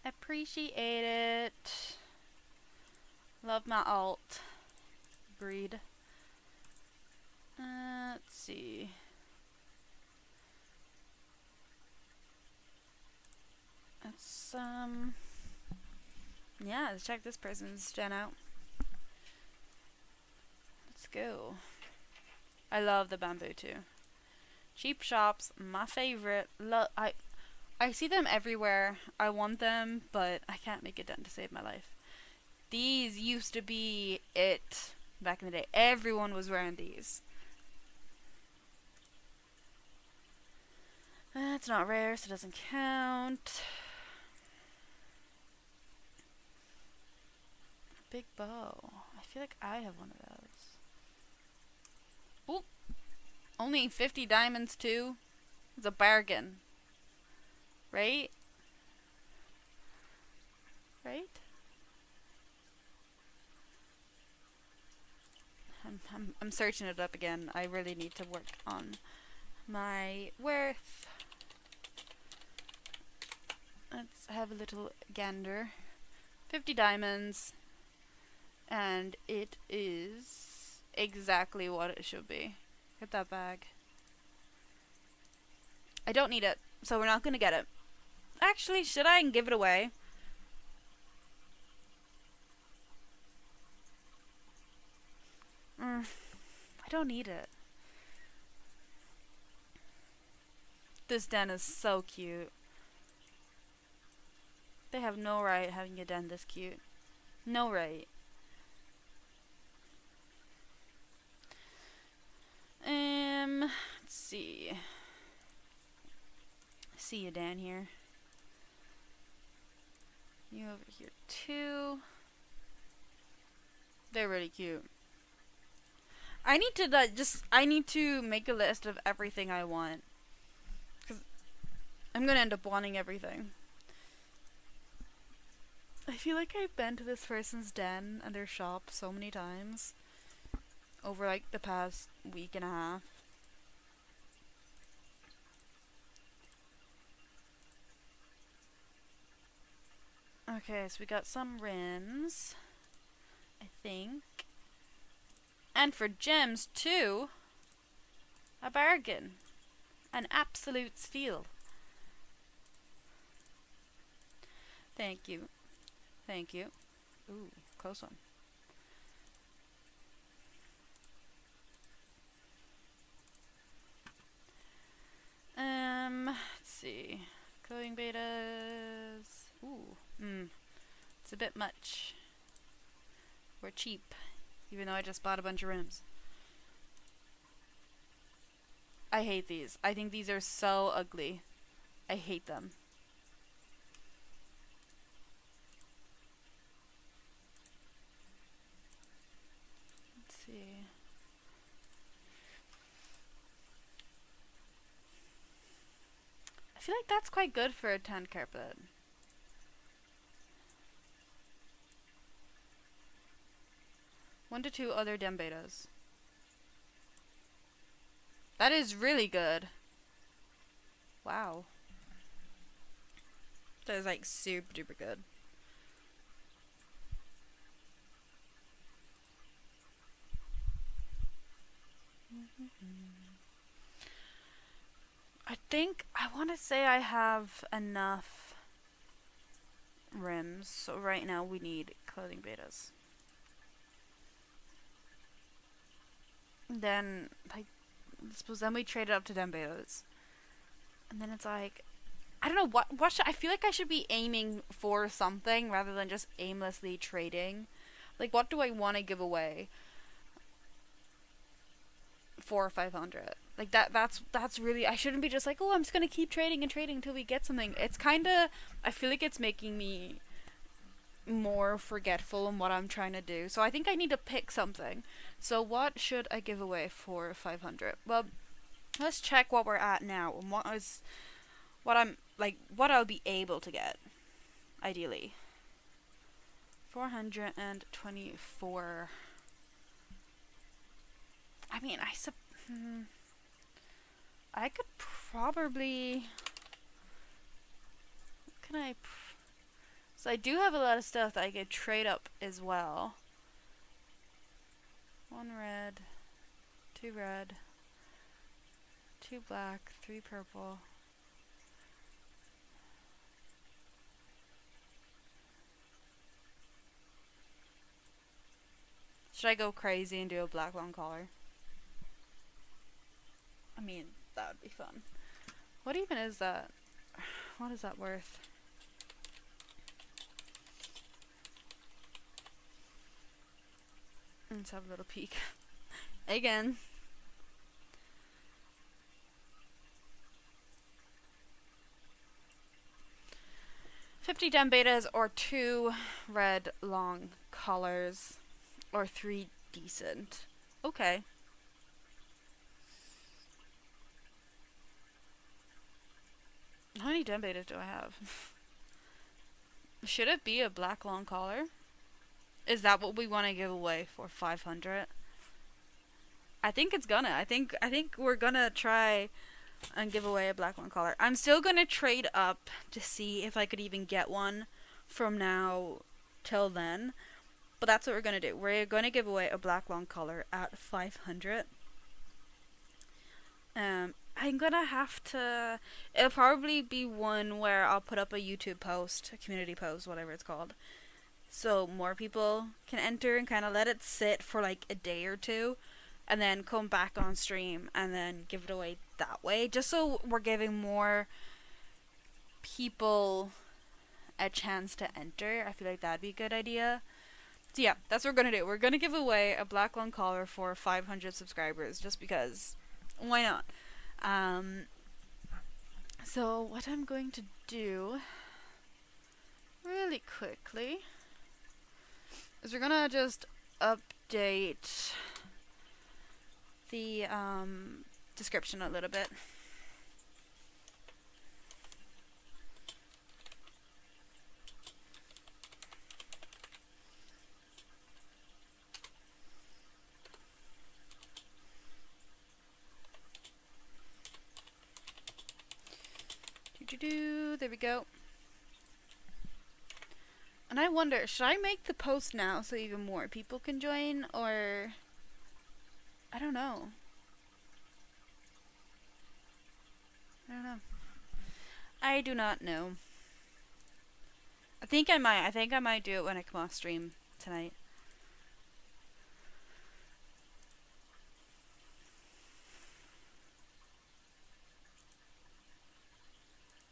Appreciate it. Love my alt. Breed. Let's see. Let's, yeah, let's check this person's gen out. Let's go. I love the bamboo too. Cheap shops, my favorite. I see them everywhere. I want them, but I can't make it done to save my life. These used to be it back in the day. Everyone was wearing these. It's not rare, so it doesn't count. Big bow. I feel like I have one of those. Oop. Only 50 diamonds too. It's a bargain. Right? Right? I'm searching it up again. I really need to work on my worth. Let's have a little gander. 50 diamonds. And it is exactly what it should be. Get that bag. I don't need it, so we're not gonna get it. Actually, should I give it away? I don't need it. This den is so cute. They have no right having a den this cute. No right. Let's see. See you down here. You over here too. They're really cute. I need to I need to make a list of everything I want. Cause I'm gonna end up wanting everything. I feel like I've been to this person's den and their shop so many times over like the past week and a half. Okay, so we got some rims, I think. And for gems too, a bargain. An absolute steal. Thank you. Thank you. Ooh, close one. Let's see. Coding betas. Ooh, it's a bit much. We're cheap, even though I just bought a bunch of rims. I hate these. I think these are so ugly. I hate them. Let's see. I feel like that's quite good for a tent carpet. One to two other dem betas. That is really good. Wow. That is like super duper good. I think I want to say I have enough rims, so right now we need clothing betas. Then, like, I suppose then we trade it up to dem betas. And then it's like, I don't know, what should, I feel like I should be aiming for something rather than just aimlessly trading. Like, what do I want to give away for 500? Like, that's really, I shouldn't be just like, oh, I'm just gonna keep trading and trading until we get something. It's kinda, I feel like it's making me more forgetful in what I'm trying to do. So I think I need to pick something. So what should I give away for 500? Well, let's check what we're at now and what I'll be able to get, ideally. 424. I mean, I could probably... So I do have a lot of stuff that I could trade up as well. 1 red, 2 red, 2 black, 3 purple. Should I go crazy and do a black long collar? I mean, that would be fun. What even is that? What is that worth? Let's have a little peek. Again. $50 dem betas or 2 red long collars or 3 decent. Okay. How many dem betas do I have? Should it be a black long collar? Is that what we want to give away for 500? I think it's gonna. I think we're gonna try and give away a black long collar. I'm still gonna trade up to see if I could even get one from now till then. But that's what we're gonna do. We're gonna give away a black long collar at 500. I'm gonna have to. It'll probably be one where I'll put up a YouTube post, a community post, whatever it's called, so more people can enter and kind of let it sit for like a day or two, and then come back on stream and then give it away that way. Just so we're giving more people a chance to enter. I feel like that'd be a good idea. So yeah, that's what we're gonna do. We're gonna give away a black long collar for 500 subscribers, just because. Why not? So what I'm going to do really quickly is we're gonna just update the description a little bit. There we go. And I wonder, should I make the post now so even more people can join, or I don't know. I don't know. I do not know. I think I might. I think I might do it when I come off stream tonight.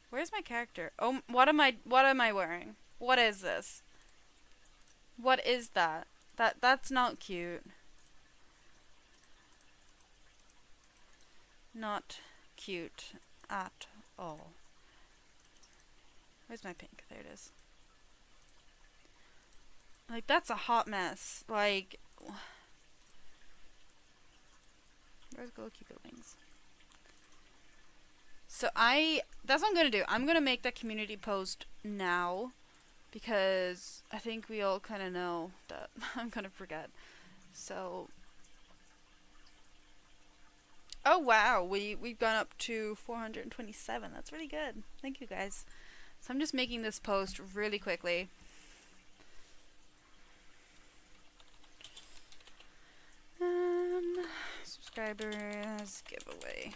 Where's my character? Oh, what am I wearing? What is this? What is that? That's not cute. Not cute at all. Where's my pink? There it is. Like, that's a hot mess. Like, where's goalkeeper wings? So that's what I'm gonna do. I'm gonna make that community post now, because I think we all kind of know that I'm gonna forget. So, oh wow, we've gone up to 427. That's really good. Thank you guys. So I'm just making this post really quickly. Subscribers giveaway.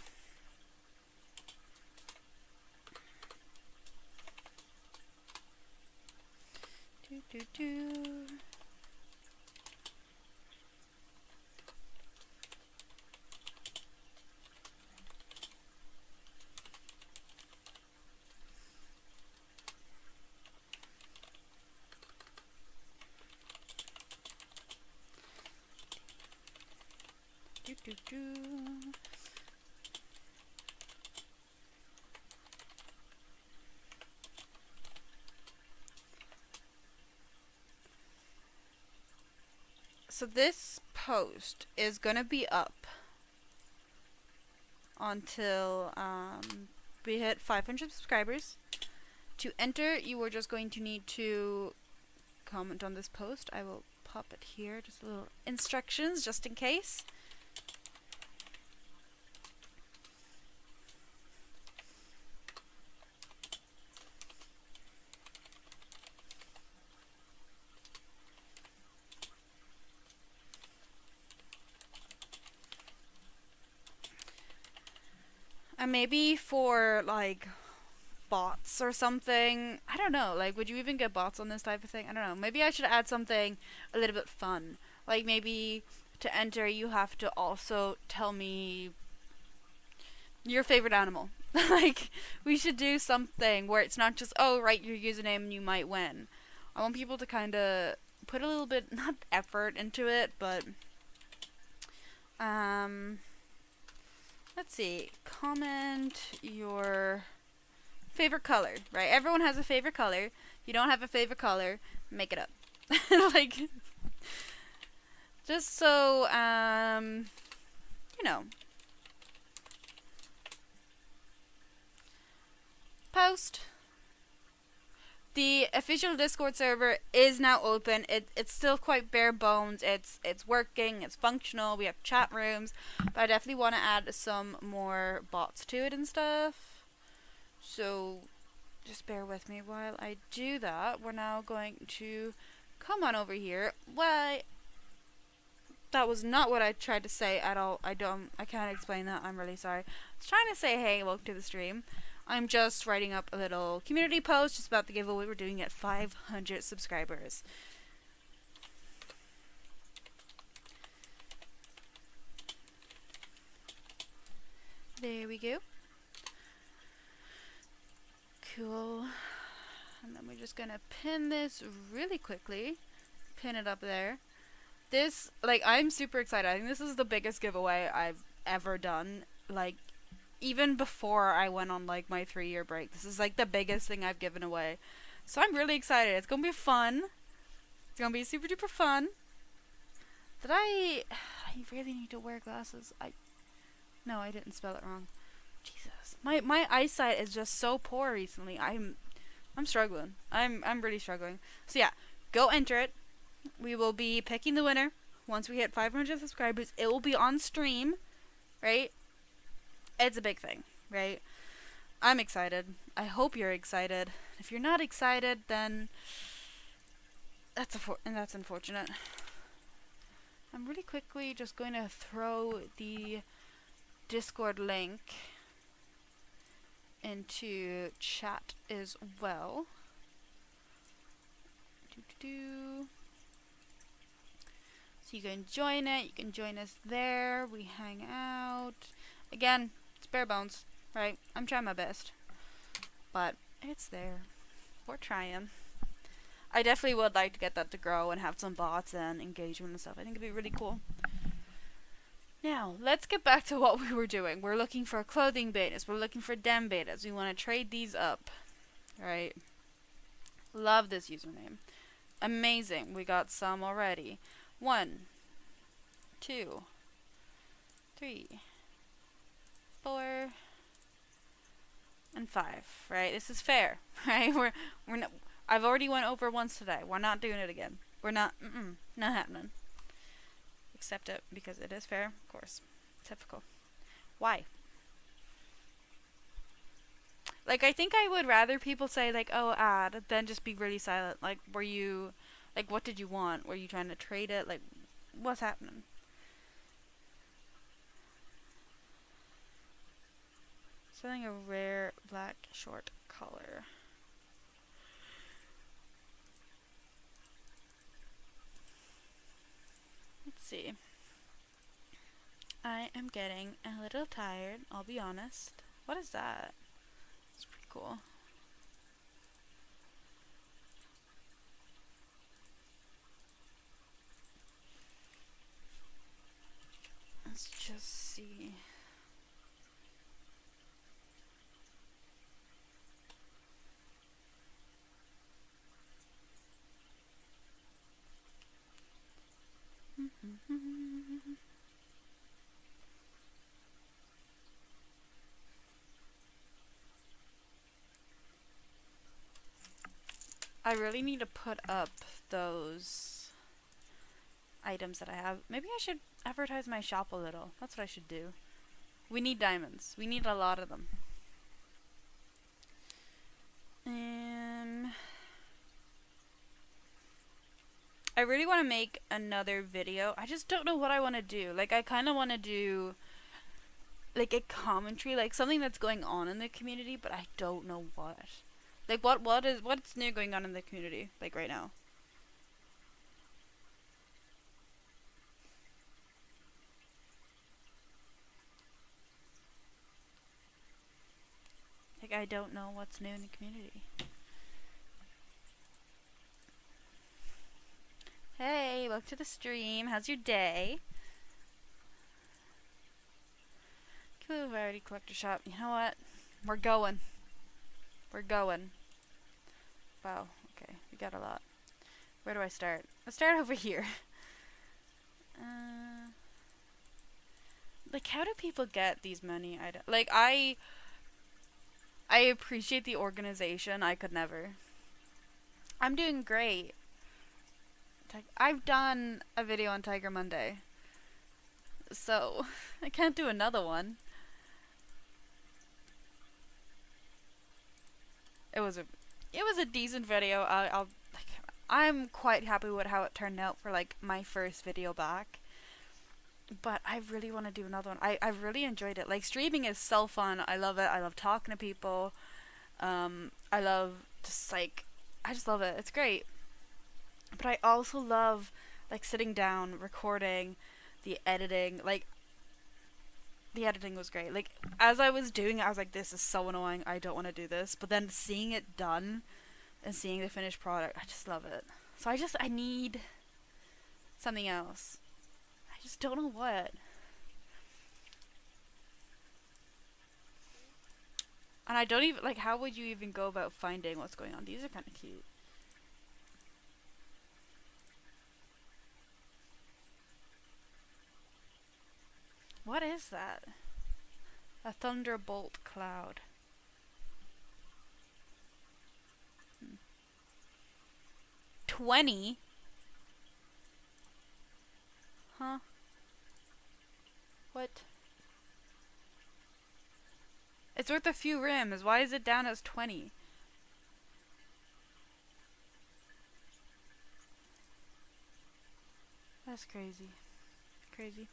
So this post is gonna be up until we hit 500 subscribers. To enter, you are just going to need to comment on this post. I will pop it here, just a little instructions just in case. And maybe for like bots or something, I don't know, like would you even get bots on this type of thing? I don't know. Maybe I should add something a little bit fun. Like maybe to enter you have to also tell me your favorite animal. Like we should do something where it's not just, oh, write your username and you might win. I want people to kind of put a little bit, not effort into it, but let's see, comment your favorite color, right? Everyone has a favorite color. If you don't have a favorite color, make it up. Like, just so, you know. Post. The official Discord server is now open. It's still quite bare bones. It's working. It's functional. We have chat rooms, but I definitely want to add some more bots to it and stuff. So just bear with me while I do that. We're now going to come on over here. Why? That was not what I tried to say at all. I can't explain that. I'm really sorry. I was trying to say, hey, welcome to the stream. I'm just writing up a little community post just about the giveaway we're doing at 500 subscribers. There we go. Cool. And then we're just gonna pin this really quickly. Pin it up there. This, like, I'm super excited. I think this is the biggest giveaway I've ever done. Like, even before I went on like my 3-year break, this is like the biggest thing I've given away. So I'm really excited. It's gonna be fun. It's gonna be super duper fun. I really need to wear glasses. No, I didn't spell it wrong. Jesus, my eyesight is just so poor recently. I'm struggling. I'm really struggling. So yeah, go enter it. We will be picking the winner once we hit 500 subscribers. It will be on stream, right? It's a big thing, right? I'm excited. I hope you're excited. If you're not excited, then that's unfortunate. I'm really quickly just going to throw the Discord link into chat as well. So you can join it, you can join us there, we hang out. Again, it's bare bones, right? I'm trying my best. But it's there. We're trying. I definitely would like to get that to grow and have some bots and engagement and stuff. I think it'd be really cool. Now, let's get back to what we were doing. We're looking for clothing betas. We're looking for dem betas. We want to trade these up. Right? Love this username. Amazing. We got some already. 1, 2, 3, 4, and 5. Right? This is fair. Right? We're not. I've already went over once today. We're not doing it again. We're not. Not happening. Accept it because it is fair, of course. Typical. Why? Like, I think I would rather people say, like, oh, ad, than just be really silent. Like, were you, like, what did you want? Were you trying to trade it? Like, what's happening? Selling a rare black short collar. Let's see. I am getting a little tired, I'll be honest. What is that? It's pretty cool. Let's just see. I really need to put up those items that I have. Maybe I should advertise my shop a little. That's what I should do. We need diamonds. We need a lot of them. I really want to make another video. I just don't know what I want to do. Like, I kind of want to do like a commentary, like something that's going on in the community, but I don't know what. Like, what's new going on in the community, like, right now? Like, I don't know what's new in the community. Hey, welcome to the stream. How's your day? Cool Variety Collector Shop. You know what? We're going. We're going. Wow, okay, we got a lot. Where do I start? Let's start over here. Like, how do people get these many items? Like, I appreciate the organization. I could never. I'm doing great. I've done a video on Tiger Monday, so I can't do another one. It was a decent video. I'm quite happy with how it turned out for, like, my first video back. But I really want to do another one. I really enjoyed it. Like, streaming is so fun. I love it. I love talking to people. I love just, like, I just love it. It's great. But I also love, like, sitting down, recording, the editing. Like, the editing was great. Like, as I was doing it, I was like, this is so annoying. I don't want to do this. But then seeing it done and seeing the finished product, I just love it. So I need something else. I just don't know what. And I don't even, like, how would you even go about finding what's going on? These are kind of cute. What is that? A thunderbolt cloud. 20? Huh? What? It's worth a few rims. Why is it down as 20? That's crazy. Crazy.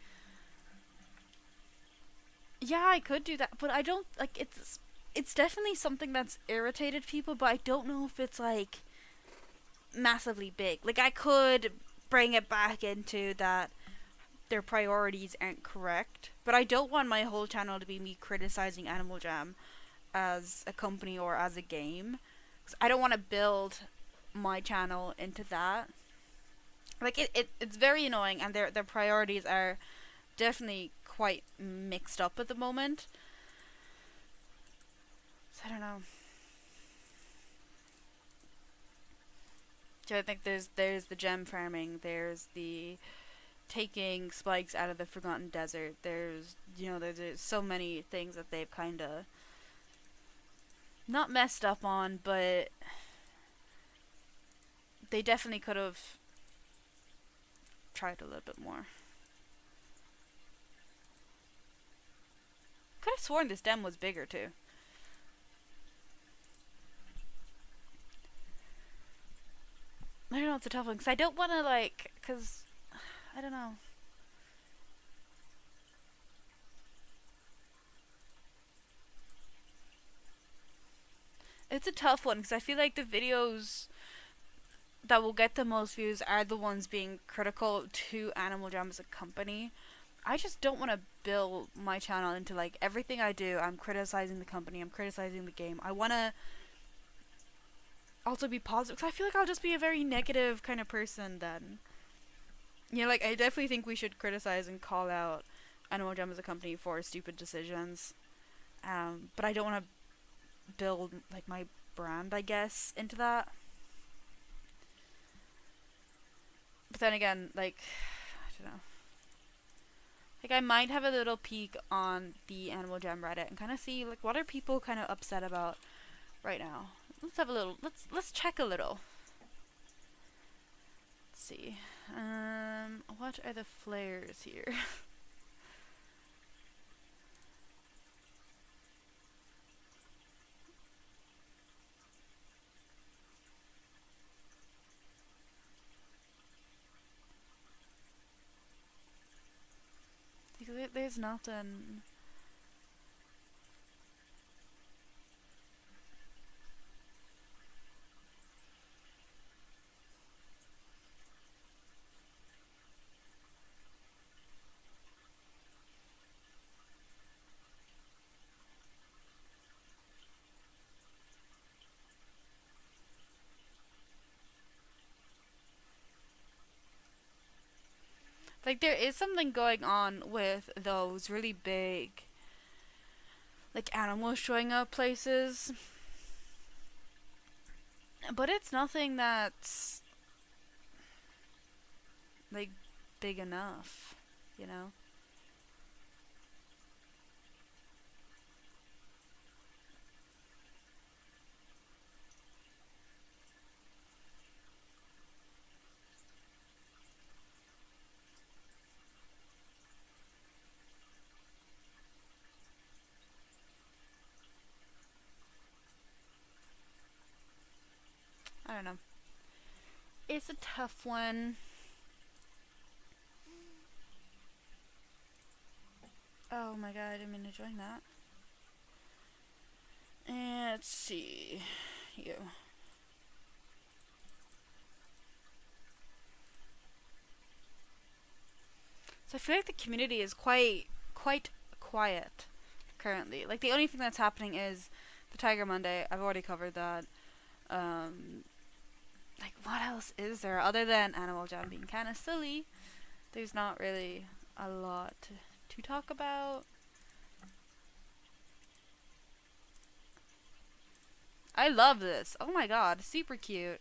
Yeah, I could do that, but I don't like it's definitely something that's irritated people, but I don't know if it's like massively big. Like I could bring it back into that their priorities aren't correct, but I don't want my whole channel to be me criticizing Animal Jam as a company or as a game. 'Cause I don't want to build my channel into that. Like it's very annoying, and their priorities are definitely quite mixed up at the moment. So I don't know. So I think there's the gem farming, there's the taking spikes out of the Forgotten Desert. There's there's so many things that they've kind of not messed up on, but they definitely could have tried a little bit more. Could have sworn this dem was bigger too. I don't know, it's a tough one because I don't want to because I don't know. It's a tough one because I feel like the videos that will get the most views are the ones being critical to Animal Jam as a company. I just don't want to build my channel into like everything I do. I'm criticizing the company. I'm criticizing the game. I want to also be positive because I feel like I'll just be a very negative kind of person then. Like I definitely think we should criticize and call out Animal Jam as a company for stupid decisions. But I don't want to build like my brand, I guess, into that. But then again, like I don't know. Like I might have a little peek on the Animal Jam Reddit and kind of see like what are people kind of upset about right now. Let's have a little. Let's check a little. Let's see. What are the flares here? There's nothing. Like there is something going on with those really big like animals showing up places. But it's nothing that's like big enough, you know? I don't know. It's a tough one. Oh my god, I didn't mean to join that. And let's see. You. So I feel like the community is quite quiet currently. Like the only thing that's happening is the Tiger Monday. I've already covered that. Like what else is there other than Animal Jam being kind of silly? There's not really a lot to talk about. I love this. Oh my god, super cute.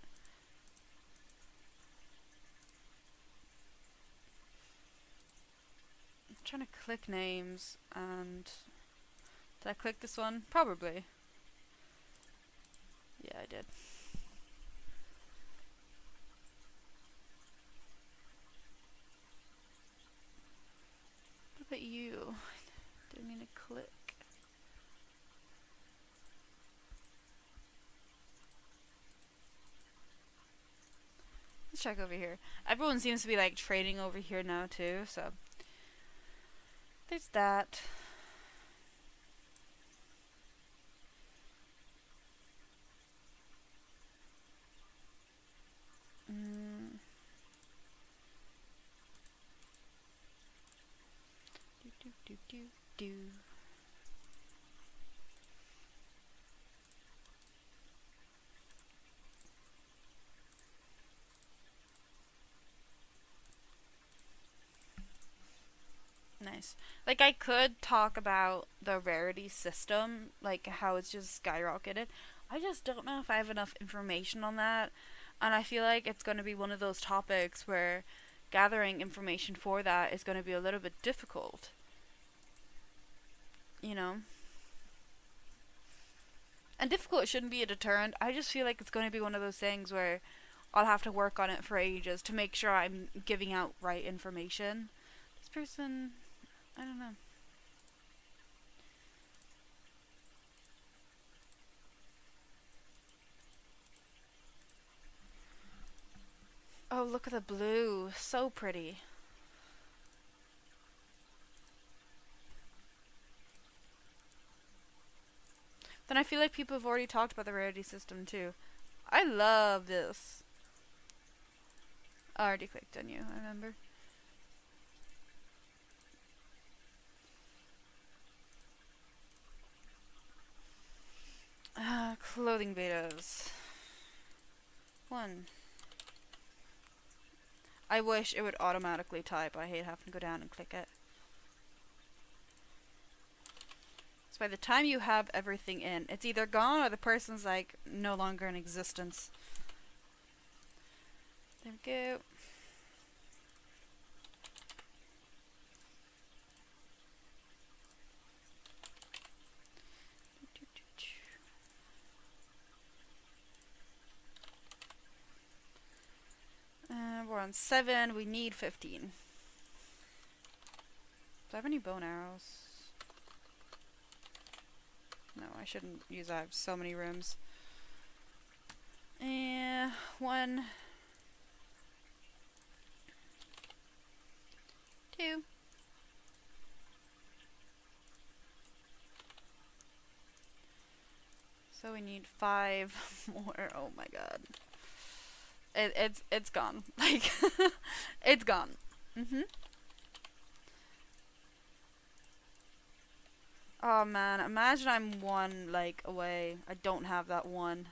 I'm trying to click names and did I click this one? Probably. Yeah, I did. What about you? Didn't mean to click. Let's check over here. Everyone seems to be like trading over here now too, so there's that. Mm. Do do do do do. Nice. Like, I could talk about the rarity system, like how it's just skyrocketed. I just don't know if I have enough information on that. And I feel like it's going to be one of those topics where gathering information for that is going to be a little bit difficult. You know? And difficult shouldn't be a deterrent. I just feel like it's going to be one of those things where I'll have to work on it for ages to make sure I'm giving out right information. This person, I don't know. Oh, look at the blue. So pretty. Then I feel like people have already talked about the rarity system too. I love this. I already clicked on you, I remember. Clothing betas. 1. I wish it would automatically type. I hate having to go down and click it. So by the time you have everything in, it's either gone or the person's like no longer in existence. There we go. We're on 7. We need 15. Do I have any bone arrows? No, I shouldn't use that. I have so many rooms. And 1, 2. So we need 5 more. Oh my god. It's gone. Like, it's gone. Oh man, imagine I'm 1 like away. I don't have that 1.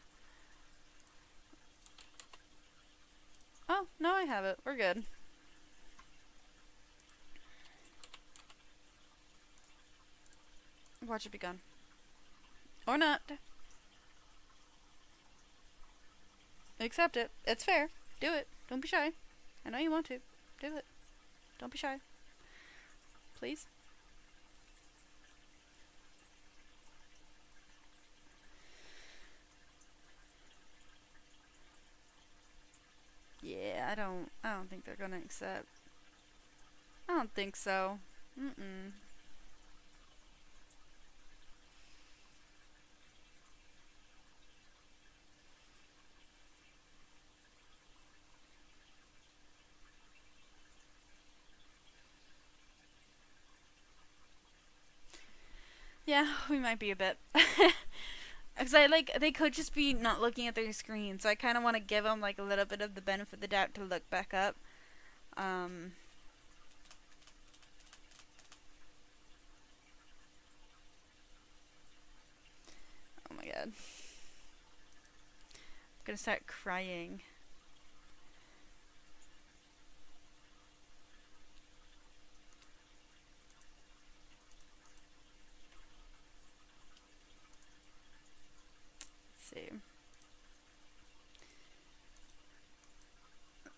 Oh, no, I have it. We're good. Watch it be gone. Or not. Accept it. It's fair. Do it. Don't be shy. I know you want to. Do it. Don't be shy. Please. Yeah, I don't think they're gonna accept. I don't think so. Mm-mm. Yeah, we might be a bit. Because they could just be not looking at their screen, so I kind of want to give them like a little bit of the benefit of the doubt to look back up. Oh my god. I'm gonna start crying.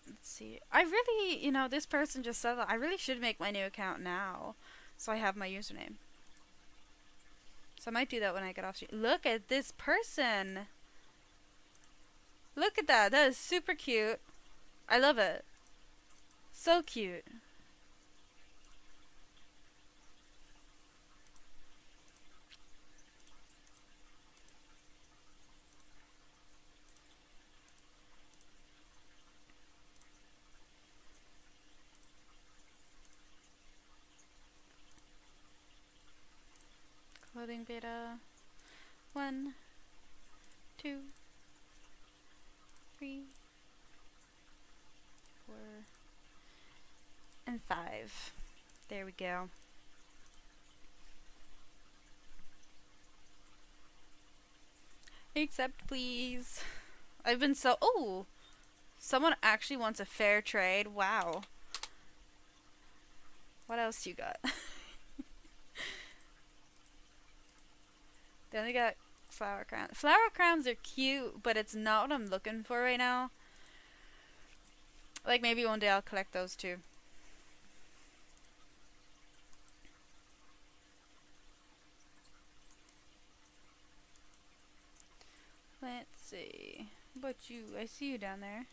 Let's see. I really, this person just said that I really should make my new account now, so I have my username. So I might do that when I get off stream. Look at this person. Look at that. That is super cute. I love it. So cute. clothing beta. 1, 2, 3, 4, and 5. There we go. Accept, please. I've been so. Oh! Someone actually wants a fair trade. Wow. What else you got? They only got flower crowns. Flower crowns are cute, but it's not what I'm looking for right now. Like, maybe one day I'll collect those too. Let's see. What about you? I see you down there.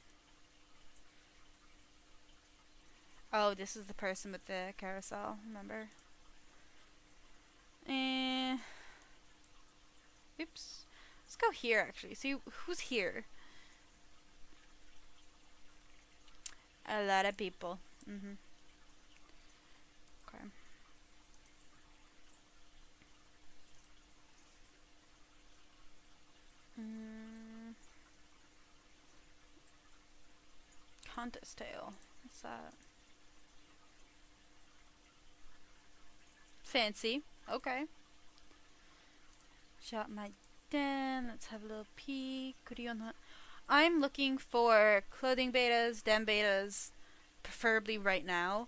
Oh, this is the person with the carousel, remember? Oops. Let's go here, actually. See who's here. A lot of people. Okay. Contest tail. What's that? Fancy. Okay. Shot my den. Let's have a little peek. I'm looking for clothing betas, den betas, preferably right now.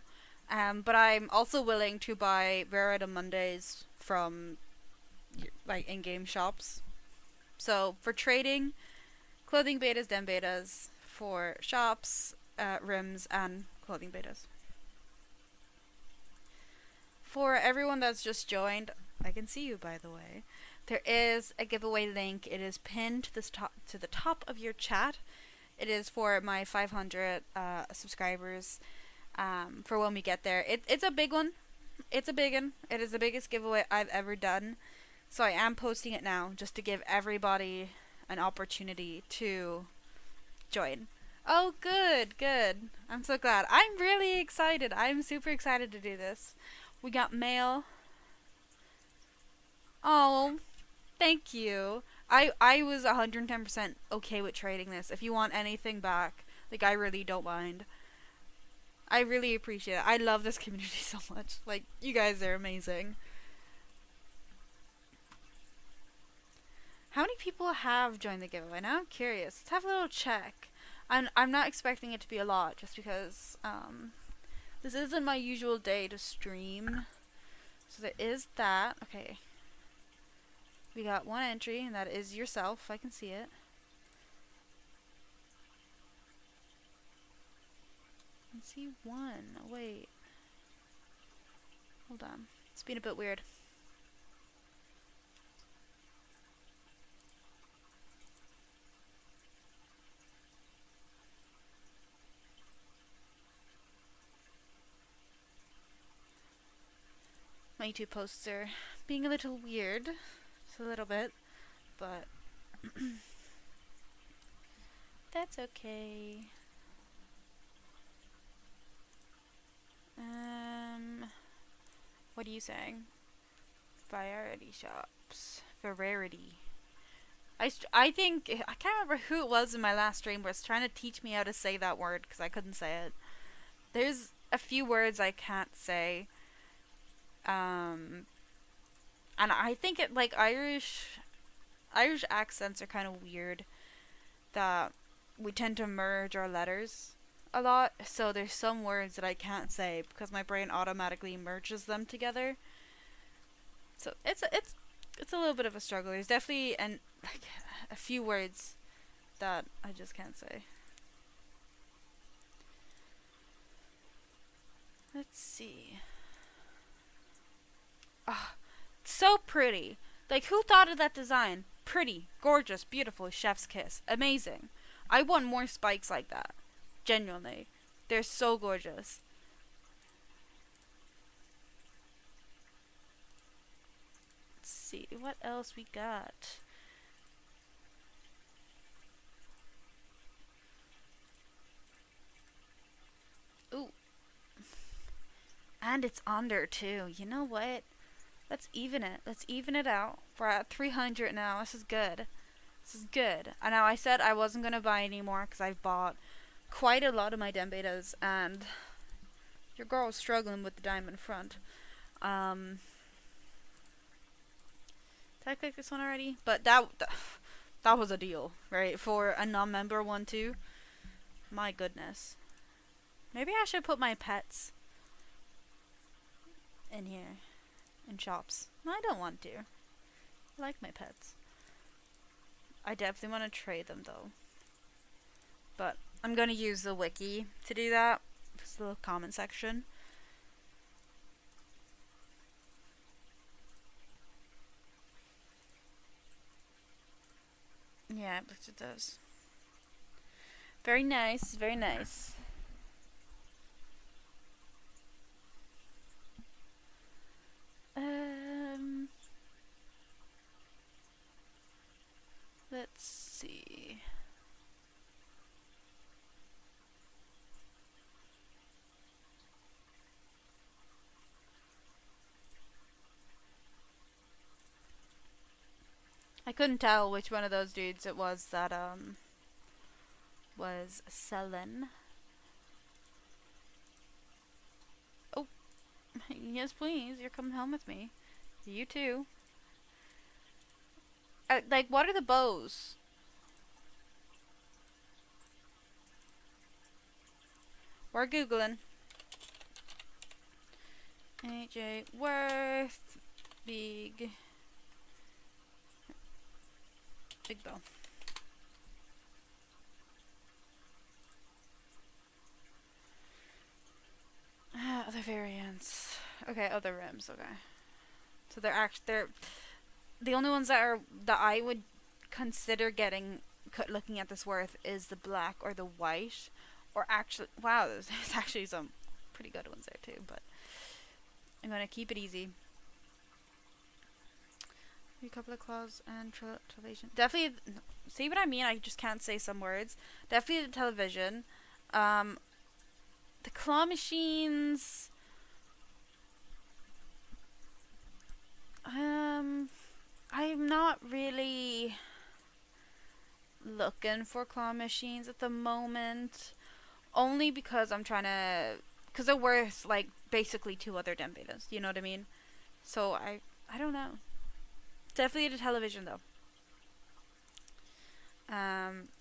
But I'm also willing to buy rare item Mondays from like in-game shops. So for trading, clothing betas, den betas. For shops, rims, and clothing betas. For everyone that's just joined, I can see you, by the way. There is a giveaway link. It is pinned to the top of your chat. It is for my 500 subscribers. For when we get there, it's a big one. It's a big one. It is the biggest giveaway I've ever done. So I am posting it now just to give everybody an opportunity to join. Oh, good. I'm so glad. I'm really excited. I'm super excited to do this. We got mail. Oh, thank you. I was 110% okay with trading this. If you want anything back, like, I really don't mind. I really appreciate it. I love this community so much. Like, you guys are amazing. How many people have joined the giveaway? Now I'm curious. Let's have a little check. I'm not expecting it to be a lot, just because this isn't my usual day to stream. So there is that. Okay. We got one entry, and that is yourself. I can see it. I can see one. Wait. Hold on. It's been a bit weird. My YouTube posts are being a little weird. Just a little bit. But that's okay. What are you saying? Variety shops. Variety. I think, I can't remember who it was in my last stream who was trying to teach me how to say that word because I couldn't say it. There's a few words I can't say. And I think it, like, Irish accents are kind of weird, that we tend to merge our letters a lot, so there's some words that I can't say because my brain automatically merges them together. So it's a little bit of a struggle. There's definitely a few words that I just can't say. Let's see. Ah, so pretty. Like, who thought of that design? Pretty, gorgeous, beautiful, chef's kiss. Amazing. I want more spikes like that. Genuinely. They're so gorgeous. Let's see, what else we got? Ooh. And it's under too. You know what? Let's even it. Let's even it out. We're at 300 now. This is good. This is good. I know I said I wasn't going to buy any more because I've bought quite a lot of my dem betas, and your girl's struggling with the diamond front. Did I click this one already? But that was a deal, right? For a non-member one too. My goodness. Maybe I should put my pets in here. In shops. No, I don't want to. I like my pets. I definitely want to trade them though. But I'm going to use the wiki to do that. It's the little comment section. Yeah, but it does. Very nice, very nice. Let's see. I couldn't tell which one of those dudes it was that was selling. Oh, yes please, you're coming home with me. You too. Like, what are the bows? We're googling. AJ Worth big bow. Other variants. Okay, other rims. Okay, so they're the only ones that I would consider getting. Looking at this worth is the black or the white, or actually, wow, there's actually some pretty good ones there too. But I'm gonna keep it easy. A couple of claws and television. Definitely, see what I mean? I just can't say some words. Definitely the television. The claw machines. I'm not really looking for claw machines at the moment. Only because I'm trying to... Because they're worth, like, basically 2 other dem betas. You know what I mean? So, I don't know. Definitely the television, though.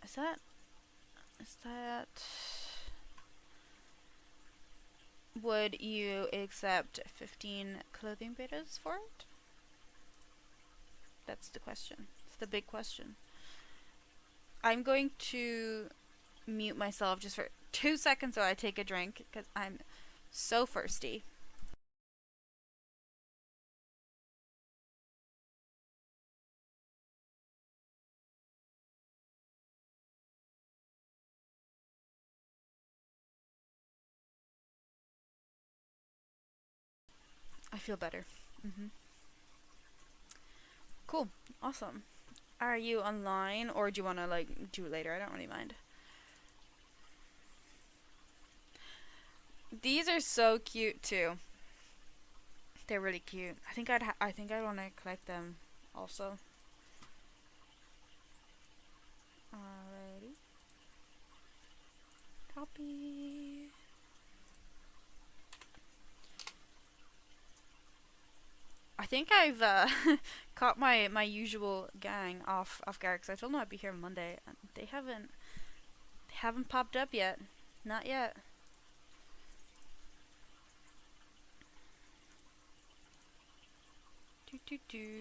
Is that... Would you accept 15 clothing betas for it? That's the question. It's the big question. I'm going to mute myself just for 2 seconds so I take a drink because I'm so thirsty. I feel better. Cool. Awesome. Are you online or do you want to like do it later? I don't really mind. These are so cute too. They're really cute. I think I'd want to collect them also. Alrighty. Copy. I think I've caught my usual gang off guard because I told them I'd be here Monday and they haven't popped up yet. Not yet.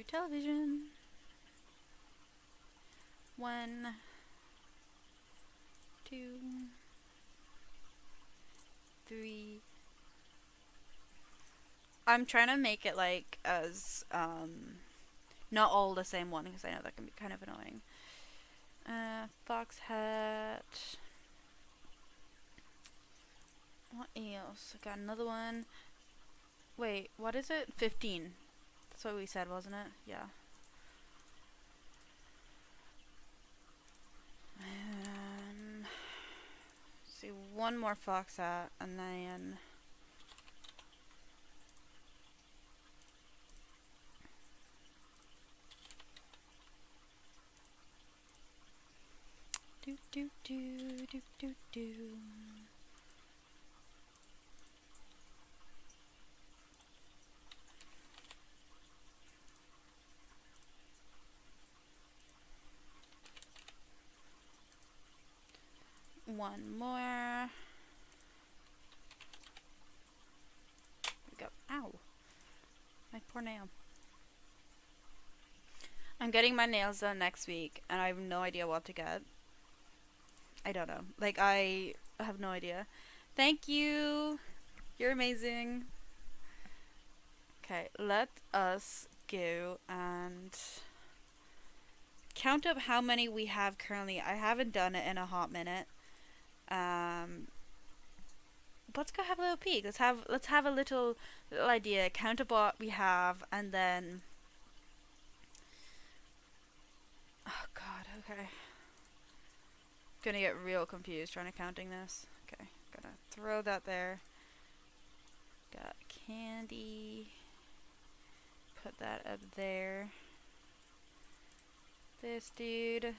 Television. 1, 2, 3. I'm trying to make it like as not all the same one because I know that can be kind of annoying. Fox hat. What else? I got another one. Wait, what is it? 15. That's what we said, wasn't it? Yeah. See, one more fox hat, and then Do do do do do. One more. There we go. Ow. My poor nail. I'm getting my nails done next week, and I have no idea what to get. I don't know. Like, I have no idea. Thank you. You're amazing. Okay, let us go and count up how many we have currently. I haven't done it in a hot minute. Let's go have a little peek. Let's have a little idea. Count up what we have, and then. Oh God. Okay. Gonna get real confused trying to counting this. Okay, gonna throw that there. Got candy. Put that up there. This dude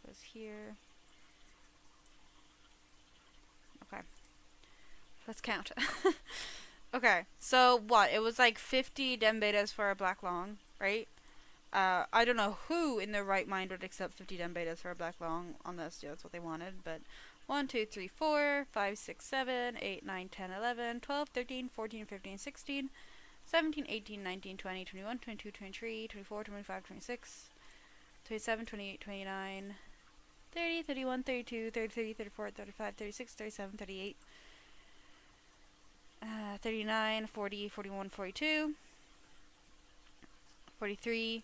goes here. Okay. Let's count. Okay, so what? It was like 50 dem betas for a black long, right? I don't know who in their right mind would accept 50 dem betas for a black long unless that's what they wanted, but 1, 2, 3, 4, 5, 6, 7, 8, 9, 10, 11, 12, 13, 14, 15, 16, 17, 18, 19, 20, 21, 22, 23, 24, 25, 26, 27, 28, 29, 30, 31, 32, 33, 34, 35, 36, 37, 38, 39, 40, 41, 42, 43,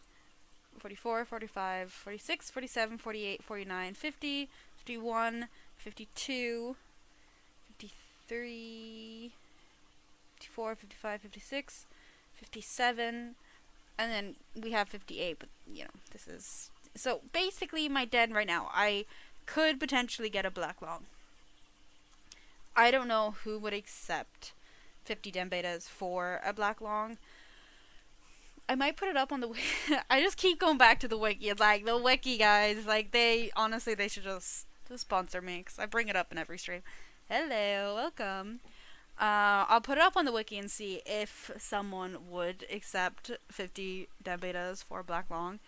44, 45, 46, 47, 48, 49, 50, 51, 52, 53, 54, 55, 56, 57, and then we have 58, but, you know, this is... So, basically, my den right now, I could potentially get a black long. I don't know who would accept 50 dem betas for a black long. I might put it up on the wiki. I just keep going back to the wiki. It's like, the wiki guys, like, they, honestly, they should just sponsor me, because I bring it up in every stream. Hello, welcome. I'll put it up on the wiki and see if someone would accept 50 dem betas for black long.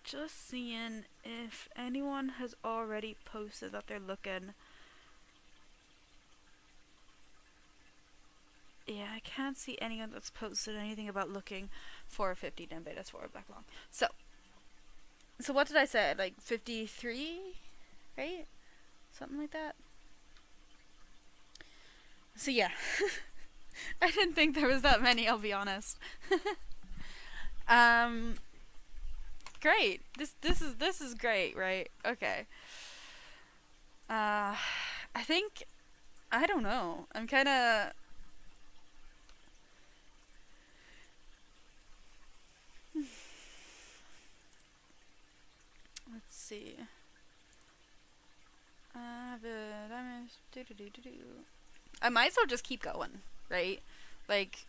Just seeing if anyone has already posted that they're looking. Yeah, I can't see anyone that's posted anything about looking for 50 dem betas for a black long. So what did I say? Like 53, right? Something like that. So yeah, I didn't think there was that many. I'll be honest. Great. This is great, right? Okay. I think, I don't know. I'm kind of. Let's see. I might as well just keep going, right? Like,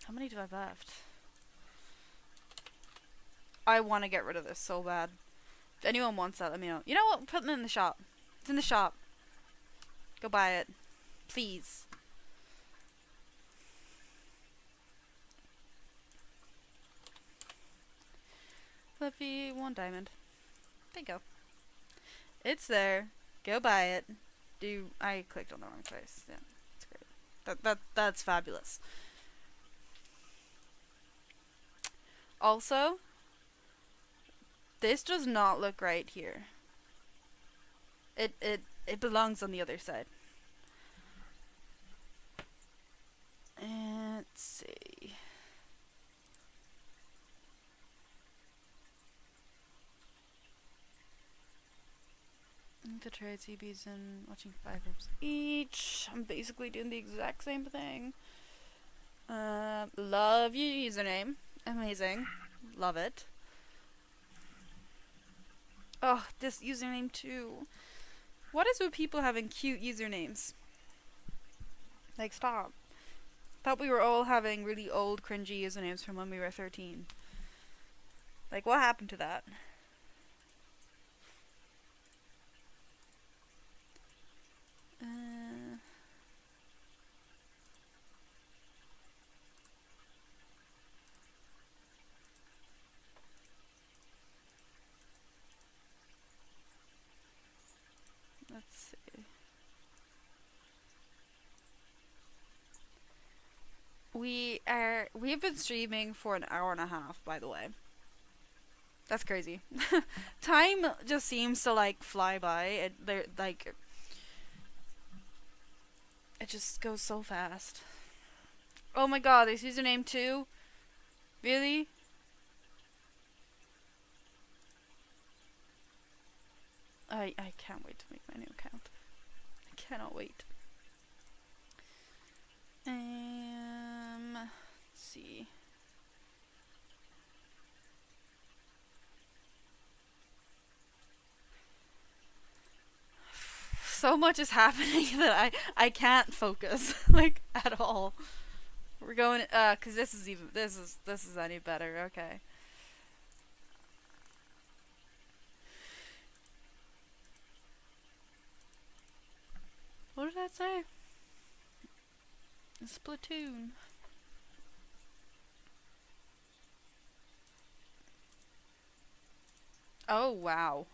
how many do I have left? I want to get rid of this so bad. If anyone wants that, let me know. You know what? Put them in the shop. It's in the shop. Go buy it. Please. Fluffy, 1 diamond. There you go. It's there. Go buy it. I clicked on the wrong place. Yeah, that's great. That's fabulous. Also, this does not look right here. It belongs on the other side. And let's see. The trade CBs and watching 5 reps each. I'm basically doing the exact same thing. Love your username. Amazing. Love it. Oh, this username too. What is with people having cute usernames? Like, stop. Thought we were all having really old, cringy usernames from when we were 13. Like, what happened to that? Let's see. We've been streaming for an hour and a half, by the way. That's crazy. Time just seems to like fly by. It just goes so fast. Oh my god, there's username too? Really? I can't wait to make my new account. I cannot wait. Let's see. So much is happening that I can't focus like at all. We're going cuz this is any better. Okay. What did that say? Splatoon. Oh wow.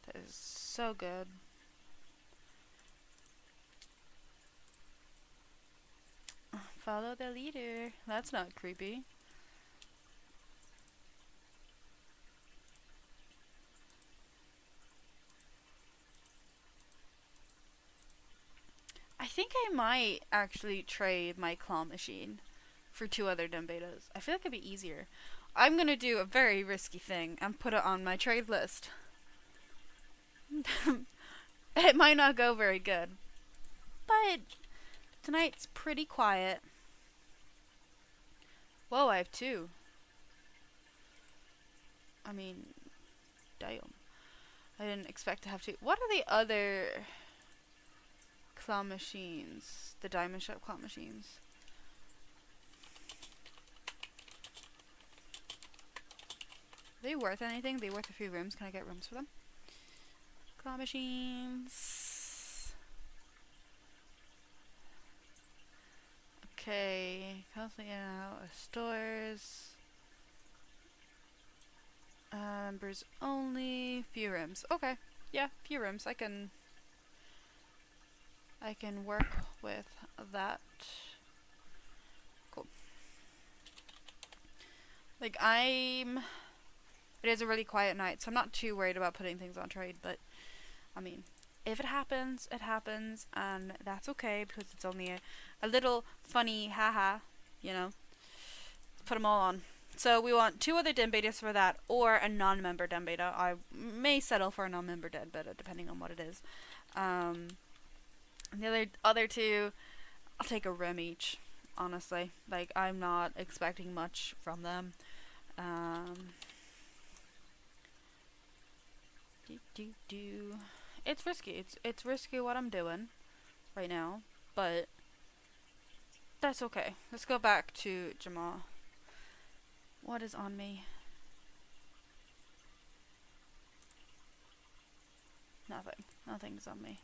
That is so good. Follow the leader. That's not creepy. I think I might actually trade my claw machine for 2 other dumb betas. I feel like it'd be easier. I'm gonna do a very risky thing and put it on my trade list. It might not go very good. But tonight's pretty quiet. Whoa, I have 2. I mean, damn. I didn't expect to have 2. What are the other claw machines? The diamond shop claw machines. Are they worth anything? Are they worth a few rooms? Can I get rooms for them? Claw machines. Okay, constantly in and out of stores. Members only. Few rooms. Okay, yeah, few rooms. I can work with that. Cool. Like it is a really quiet night, so I'm not too worried about putting things on trade, but I mean, if it happens, it happens, and that's okay because it's only a little funny haha, you know. Put them all on. So we want 2 other den betas for that, or a non-member den beta. I may settle for a non-member den beta depending on what it is. The other 2, I'll take a room each. Honestly, like I'm not expecting much from them. It's risky. It's risky what I'm doing right now, but that's okay. Let's go back to Jamal. What is on me? Nothing. Nothing's on me.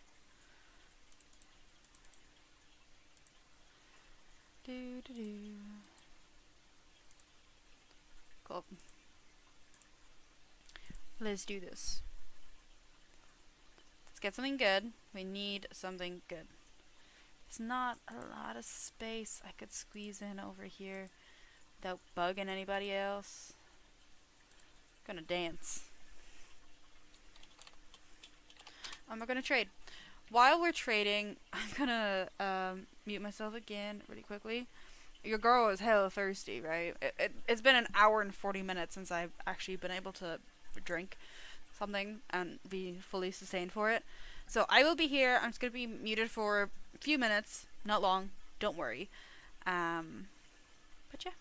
Cool. Let's do this. Let's get something good. We need something good. There's not a lot of space I could squeeze in over here without bugging anybody else. I'm gonna dance. And we're gonna trade. While we're trading, I'm gonna mute myself again really quickly. Your girl is hella thirsty, right? It's been an hour and 40 minutes since I've actually been able to drink something and be fully sustained for it. So I will be here. I'm just gonna be muted for a few minutes, not long. Don't worry. But yeah.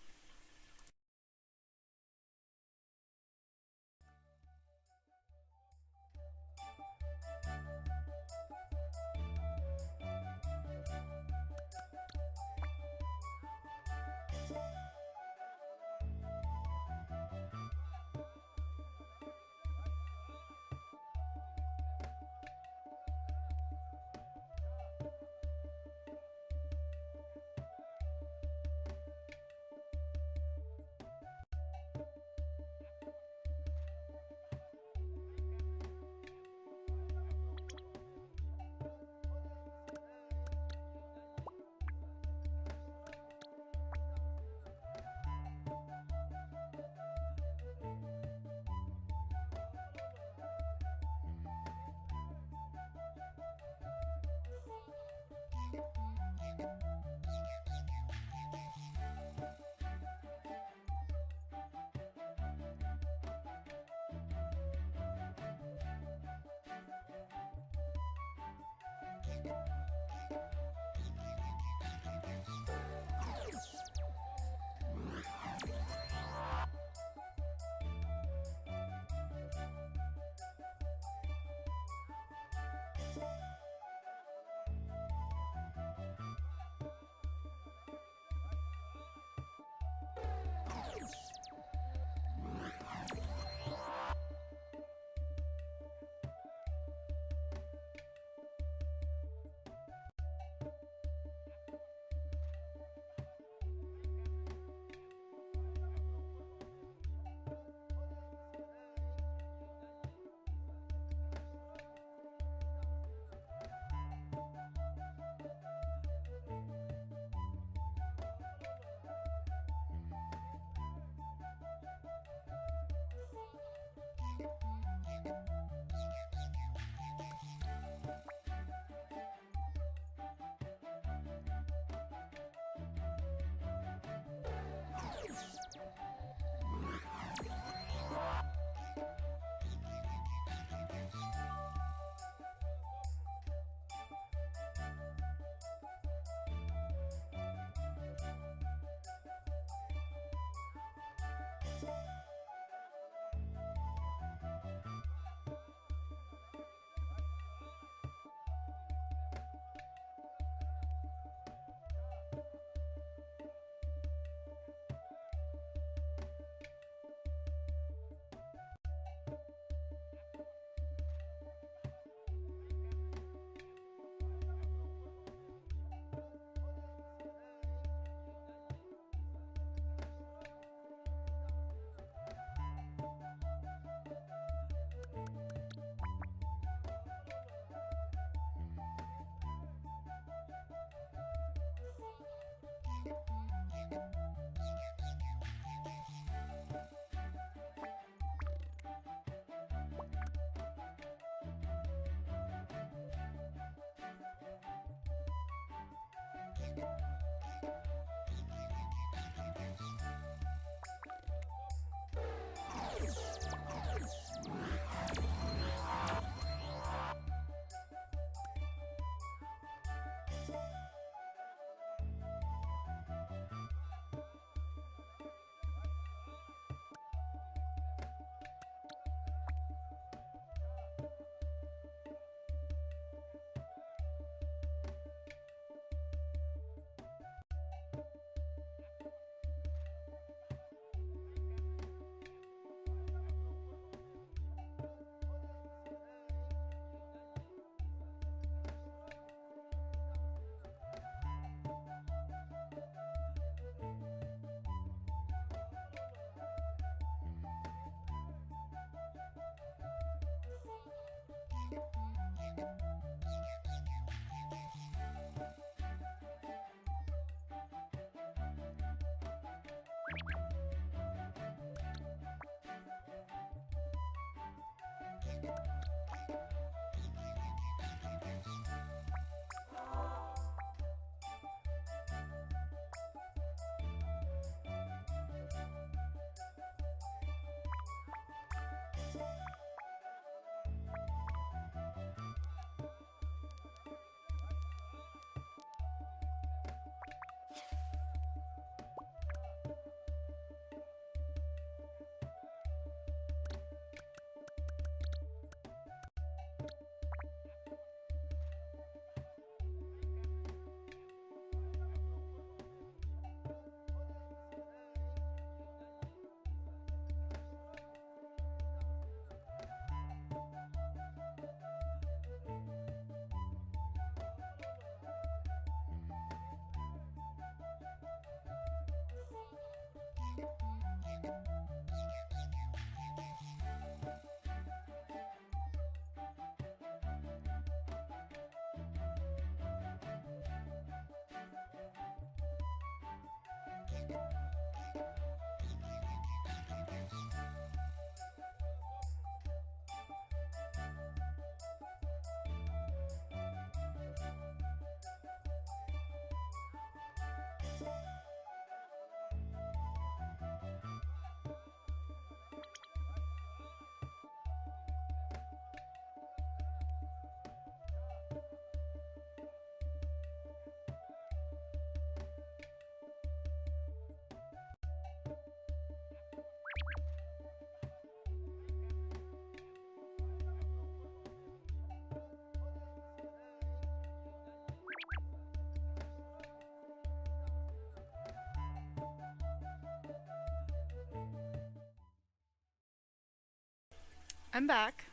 I'm back.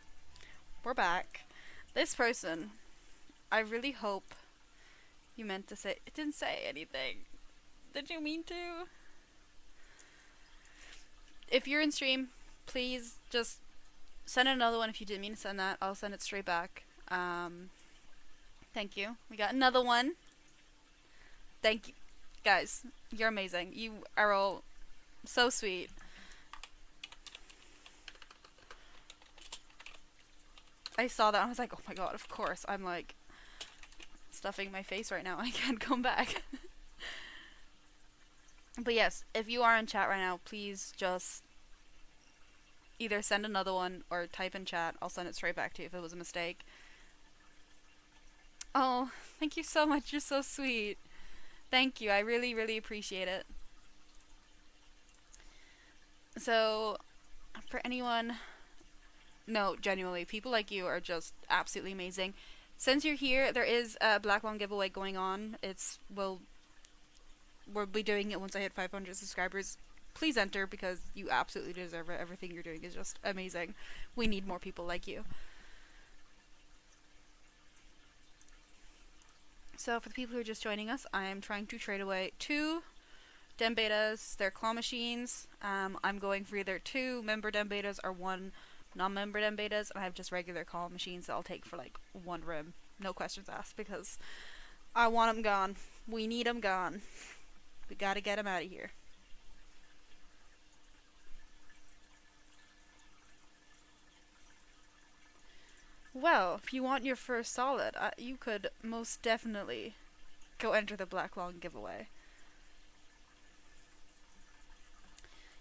We're back. This person, I really hope you meant to say. It didn't say anything. Did you mean to? If you're in stream, please just send another one if you didn't mean to send that. I'll send it straight back. Thank you. We got another one. Thank you. Guys, you're amazing. You are all so sweet. I saw that and I was like, oh my god, of course. I'm like stuffing my face right now. I can't come back. But yes, if you are in chat right now, please just either send another one or type in chat. I'll send it straight back to you if it was a mistake. Oh, thank you so much. You're so sweet. Thank you. I really, really appreciate it. So, for anyone... No, genuinely, people like you are just absolutely amazing. Since you're here, there is a Black One giveaway going on. We'll be doing it once I hit 500 subscribers. Please enter because you absolutely deserve it. Everything you're doing is just amazing. We need more people like you. So for the people who are just joining us, I am trying to trade away 2 Dem Betas. They're claw machines. I'm going for either 2 member Dem Betas or 1 non-member Dem Betas, and I have just regular claw machines that I'll take for like 1 rim. No questions asked because I want them gone. We need them gone. gotta get him out of here. Well, if you want your first solid, you could most definitely go enter the Black Long giveaway.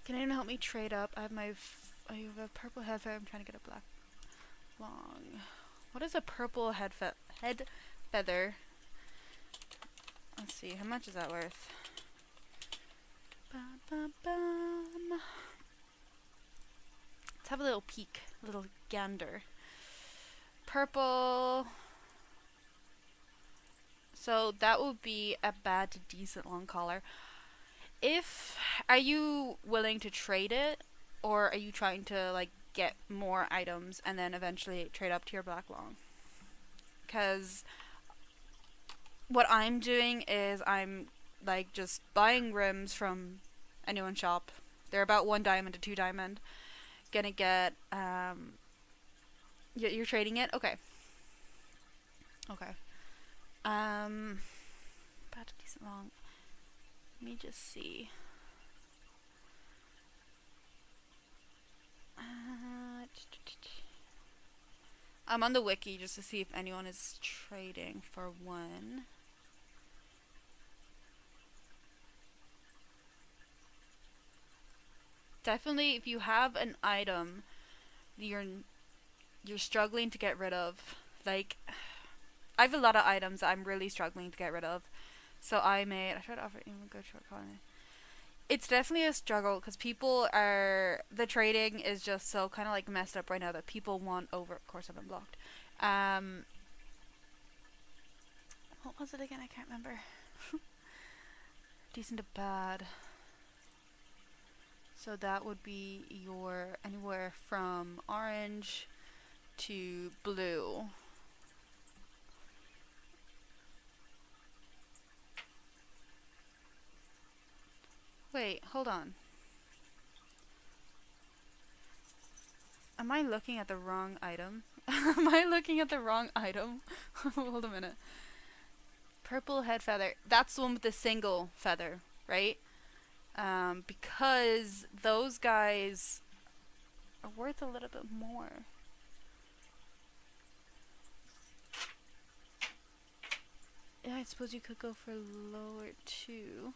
Can anyone help me trade up? I have have a purple head feather. I'm trying to get a Black Long. What is a purple head feather? Let's see, how much is that worth? Bum, bum, bum. Let's have a little peek, a little gander. Purple. So that would be a bad to decent long collar. Are you willing to trade it, or are you trying to like get more items and then eventually trade up to your Black Long? Because what I'm doing is I'm like just buying rims from anyone's shop. They're about 1 diamond to 2 diamond. Gonna get you're trading it? Okay. Okay. About a decent long. Let me just see. I'm on the wiki just to see if anyone is trading for one. Definitely, if you have an item you're struggling to get rid of, like I have a lot of items that I'm really struggling to get rid of. So I tried to offer even good short calling. It's definitely a struggle because the trading is just so kind of like messed up right now that people want over. Of course, I've been blocked. What was it again? I can't remember. Decent to bad. So that would be your anywhere from orange to blue. Wait, hold on. Am I looking at the wrong item? Am I looking at the wrong item? Hold a minute. Purple head feather. That's the one with the single feather, right? Because those guys are worth a little bit more. Yeah, I suppose you could go for lower too.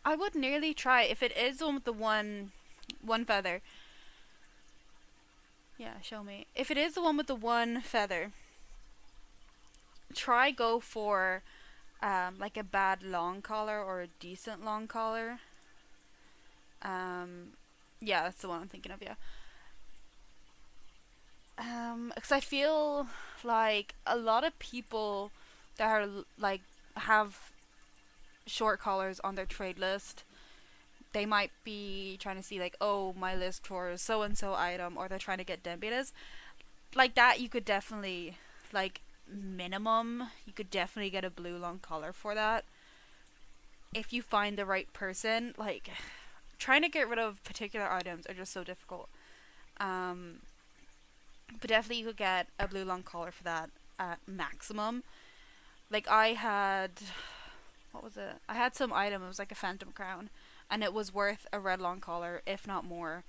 I would nearly try if it is the one with the one feather. Yeah, show me. If it is the one with the one feather, try go for like a bad long collar or a decent long collar. Yeah, that's the one I'm thinking of, yeah. Because I feel like a lot of people that are like have short collars on their trade list, they might be trying to see like, oh, my list for so and so item, or they're trying to get den betas like that. You could definitely, like, minimum, you could definitely get a blue long collar for that if you find the right person. Like, trying to get rid of particular items are just so difficult. But definitely you could get a blue long collar for that at maximum. Like, I had, what was it? I had some item, it was like a phantom crown, and it was worth a red long collar, if not more.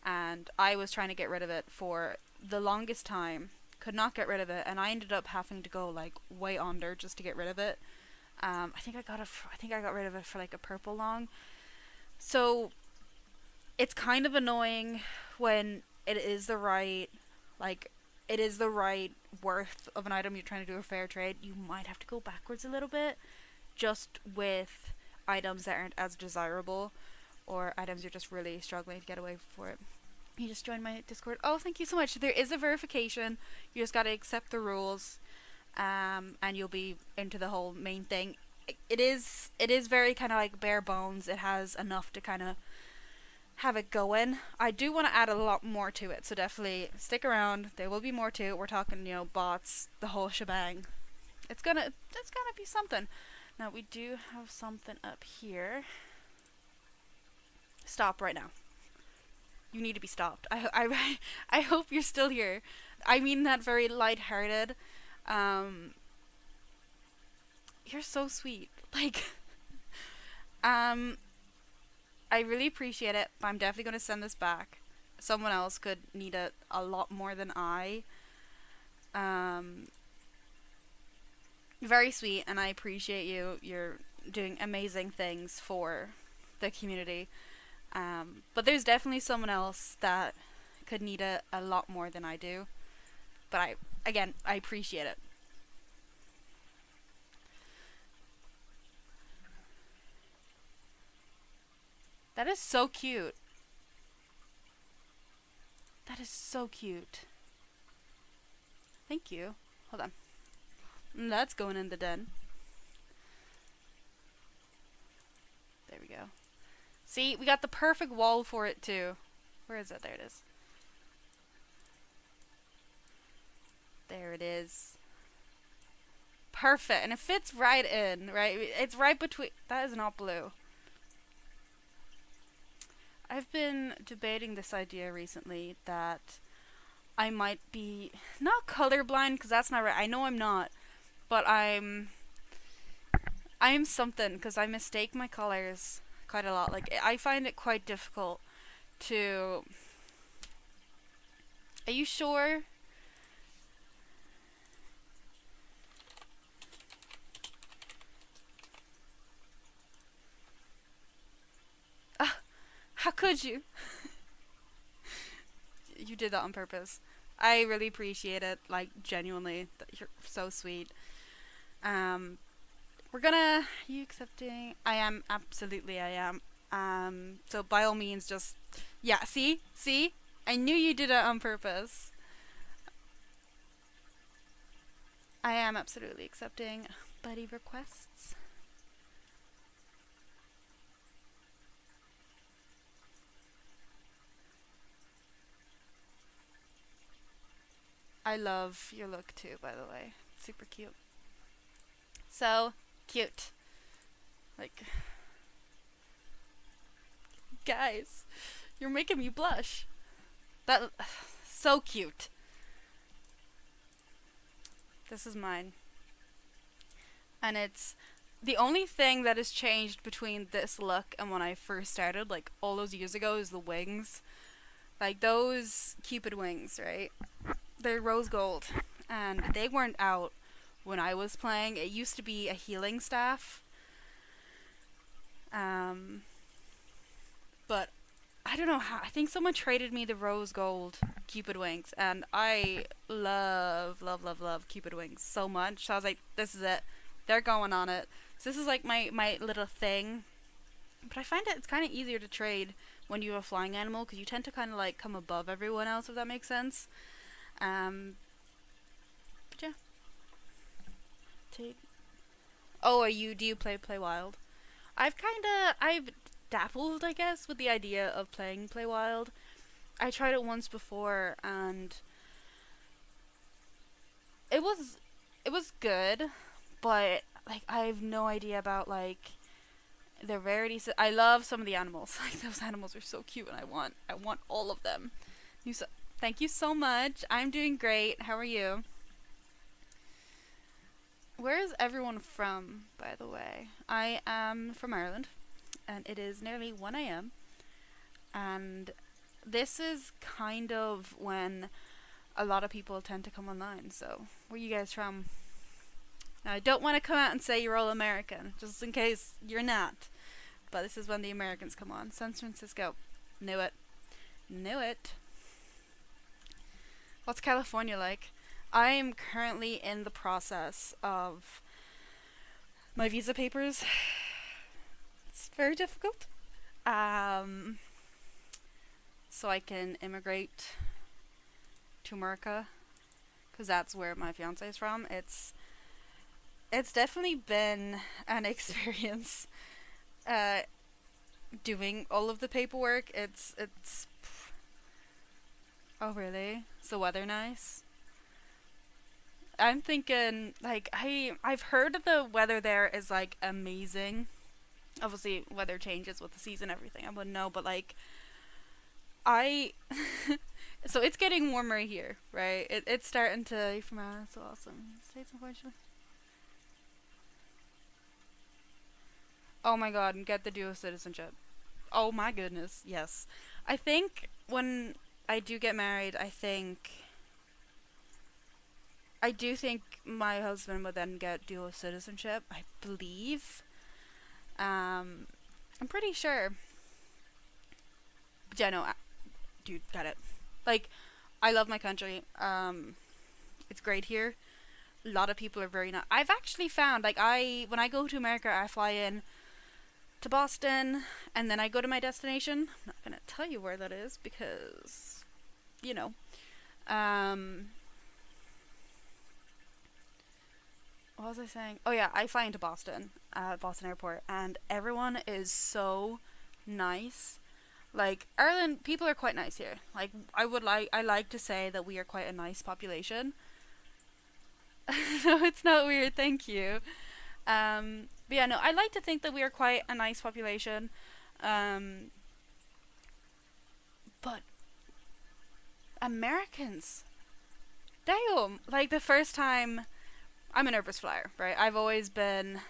And I was trying to get rid of it for the longest time, could not get rid of it, and I ended up having to go like way under just to get rid of it. I think I got rid of it for like a purple long. So it's kind of annoying when it is the right, like, it is the right worth of an item you're trying to do a fair trade. You might have to go backwards a little bit just with items that aren't as desirable, or items you're just really struggling to get away for it. You just joined my Discord. Oh, thank you so much. There is a verification. You just gotta accept the rules, and you'll be into the whole main thing. It is very kind of like bare bones. It has enough to kind of have it going. I do want to add a lot more to it, so definitely stick around. There will be more to it. We're talking, bots, the whole shebang. It's gonna be something. Now we do have something up here. Stop right now. You need to be stopped. I hope you're still here. I mean that very lighthearted. Um, you're so sweet. Like, um, I really appreciate it, but I'm definitely going to send this back. Someone else could need it a lot more than I. Um, very sweet, and I appreciate you. You're doing amazing things for the community. But there's definitely someone else that could need it a lot more than I do. But again, I appreciate it. That is so cute. That is so cute. Thank you. Hold on. That's going in the den. There we go. See, we got the perfect wall for it too. Where is it? There it is. There it is. Perfect. And it fits right in, right? It's right between. That is not blue. I've been debating this idea recently that I might be not colorblind, because that's not right. I know I'm not, but I am something, because I mistake my colors quite a lot. Like, I find it quite difficult to. Are you sure? How could you? You did that on purpose. I really appreciate it, like, genuinely. You're so sweet. Um, we're gonna. You accepting? I am, absolutely, I am. So by all means, just. Yeah, see? I knew you did it on purpose. I am absolutely accepting buddy requests. I love your look too, by the way. Super cute. So cute. Like, guys, you're making me blush. That so cute. This is mine. And it's the only thing that has changed between this look and when I first started, like all those years ago, is the wings. Like those Cupid wings, right? They're rose gold, and they weren't out when I was playing. It used to be a healing staff. But I don't know how. I think someone traded me the rose gold Cupid wings, and I love Cupid wings so much. So I was like, this is it. They're going on it. So this is like my little thing. But I find it's kind of easier to trade when you have a flying animal, because you tend to kind of like come above everyone else, if that makes sense. But yeah. Take. Oh, do you play Wild? I've dabbled, I guess, with the idea of playing Play Wild. I tried it once before, and it was good, but like I have no idea about like the rarities. I love some of the animals. Like those animals are so cute, and I want all of them. Thank you so much. I'm doing great. How are you? Where is everyone from, by the way? I am from Ireland, and it is nearly 1 a.m. And this is kind of when a lot of people tend to come online. So, where are you guys from? Now, I don't want to come out and say you're all American, just in case you're not. But this is when the Americans come on. San Francisco. Knew it. Knew it. What's California like? I am currently in the process of my visa papers. It's very difficult. So I can immigrate to America, because that's where my fiance is from. It's definitely been an experience doing all of the paperwork. It's Oh really? Is the weather nice? I'm thinking like I've heard that the weather there is like amazing. Obviously weather changes with the season and everything. I wouldn't know, but like I so it's getting warmer here, right? It's starting to from it's awesome. States unfortunately. Oh my god, and get the dual citizenship. Oh my goodness, yes. I think when I do get married, I do think my husband would then get dual citizenship. I believe. Um, I'm pretty sure. But yeah, no, dude, got it. Like, I love my country. It's great here. A lot of people are very nice. I've actually found like when I go to America, I fly in to Boston, and then I go to my destination. I'm not gonna tell you where that is because, you know. Um, what was I saying? Oh yeah, I fly into Boston, Boston Airport, and everyone is so nice. Like Ireland, people are quite nice here. Like I like to say that we are quite a nice population. No, it's not weird. Thank you. But yeah, no, I like to think that we are quite a nice population. Um, but Americans, damn! Like the first time, I'm a nervous flyer, right? I've always been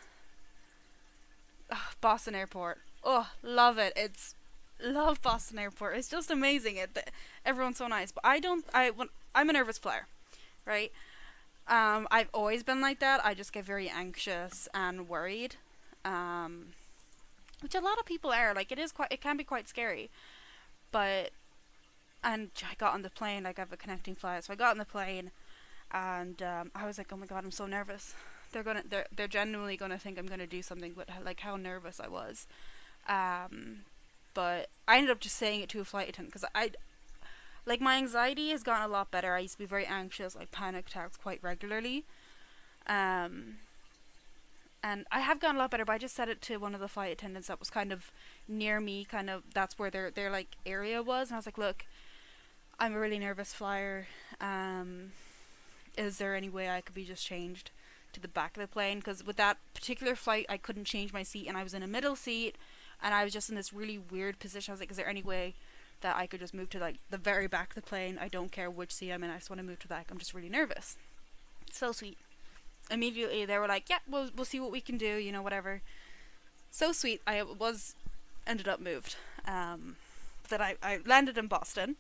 Boston Airport. Oh, love it. It's love Boston Airport. It's just amazing. Everyone's so nice. But I don't. I'm a nervous flyer, right? I've always been like that. I just get very anxious and worried, um, which a lot of people are. Like it can be quite scary. But and I got on the plane. Like I have a connecting flight, so I got on the plane, and I was like, oh my god, I'm so nervous. They're genuinely gonna think I'm gonna do something. But like how nervous I was. Um, but I ended up just saying it to a flight attendant because I like my anxiety has gotten a lot better. I used to be very anxious, like panic attacks quite regularly. Um, and I have gotten a lot better, but I just said it to one of the flight attendants that was kind of near me, kind of that's where their like area was, and I was like, look, I'm a really nervous flyer. Is there any way I could be just changed to the back of the plane? Because with that particular flight, I couldn't change my seat, and I was in a middle seat, and I was just in this really weird position. I was like, is there any way that I could just move to like the very back of the plane? I don't care which seat I'm in. I just want to move to the back. I'm just really nervous. So sweet. Immediately they were like, yeah, we'll see what we can do. You know, whatever. So sweet. I was ended up moved. That I landed in Boston,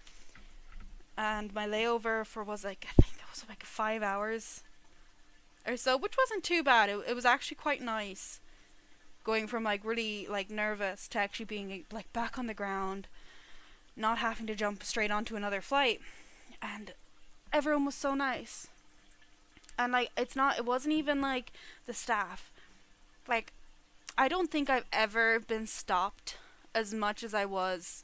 and my layover for was like I think it was like 5 hours or so, which wasn't too bad. It was actually quite nice, going from like really like nervous to actually being like back on the ground, not having to jump straight onto another flight, and everyone was so nice. And like it wasn't even like the staff. Like I don't think I've ever been stopped as much as I was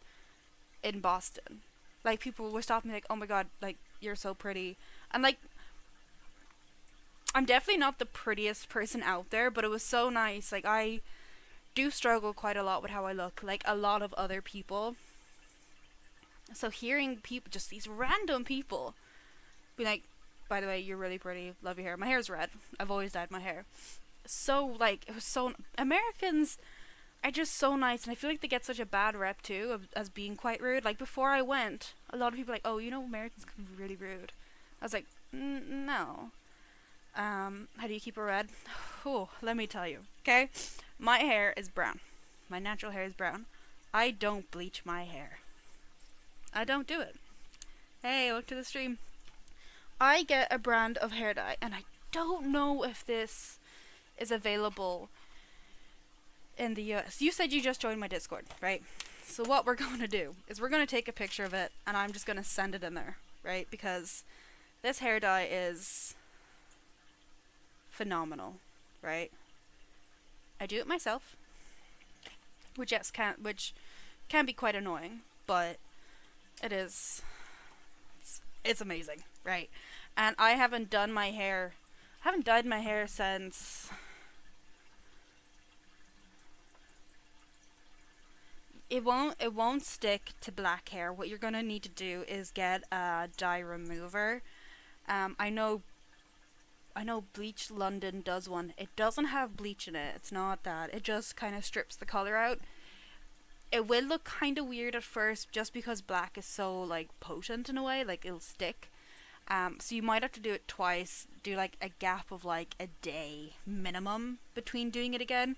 in Boston. Like people were stopping me like, "Oh my god, like you're so pretty." And like I'm definitely not the prettiest person out there, but it was so nice. Like I do struggle quite a lot with how I look, like a lot of other people. So hearing people, just these random people, be like, by the way, you're really pretty, love your hair. My hair's red. I've always dyed my hair. So, like, it was so... Americans are just so nice, and I feel like they get such a bad rep, too, as being quite rude. Like, before I went, a lot of people were like, oh, you know, Americans can be really rude. I was like, no. How do you keep it red? Oh, let me tell you, okay? My hair is brown. My natural hair is brown. I don't bleach my hair. I don't do it. Hey, look to the stream. I get a brand of hair dye, and I don't know if this is available in the US. You said you just joined my Discord, right? So what we're going to do is we're going to take a picture of it, and I'm just going to send it in there, right? Because this hair dye is phenomenal, right? I do it myself, which can be quite annoying, but it's amazing, right? And I haven't dyed my hair since it won't stick to black hair. What you're gonna need to do is get a dye remover. I know Bleach London does one. It doesn't have bleach in it. It's not that. It just kind of strips the color out. It will look kind of weird at first just because black is so like potent in a way, like it'll stick. So you might have to do it twice, do like a gap of like a day minimum between doing it again.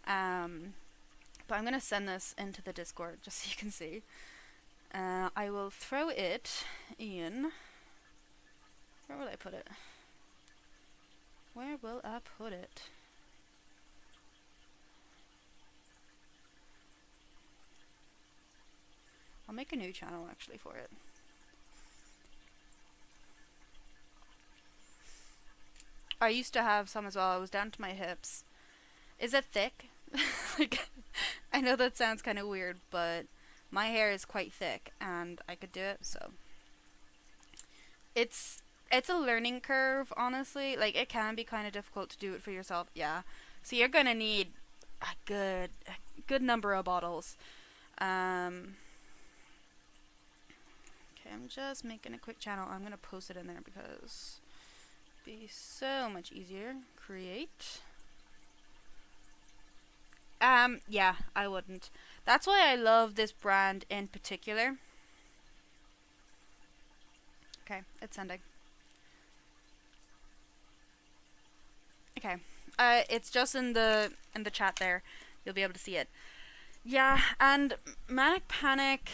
But I'm gonna send this into the Discord just so you can see. I will throw it in. Where will I put it? Where will I put it? I'll make a new channel actually for it. I used to have some as well. I was down to my hips. Is it thick? Like, I know that sounds kind of weird, but my hair is quite thick and I could do it, so it's a learning curve, honestly. Like, it can be kind of difficult to do it for yourself, yeah. So you're gonna need a good number of bottles. Okay, I'm just making a quick channel. I'm gonna post it in there because it'd be so much easier. Create. Yeah, I wouldn't. That's why I love this brand in particular. Okay, it's sending. Okay, it's just in the chat there. You'll be able to see it. Yeah, and Manic Panic,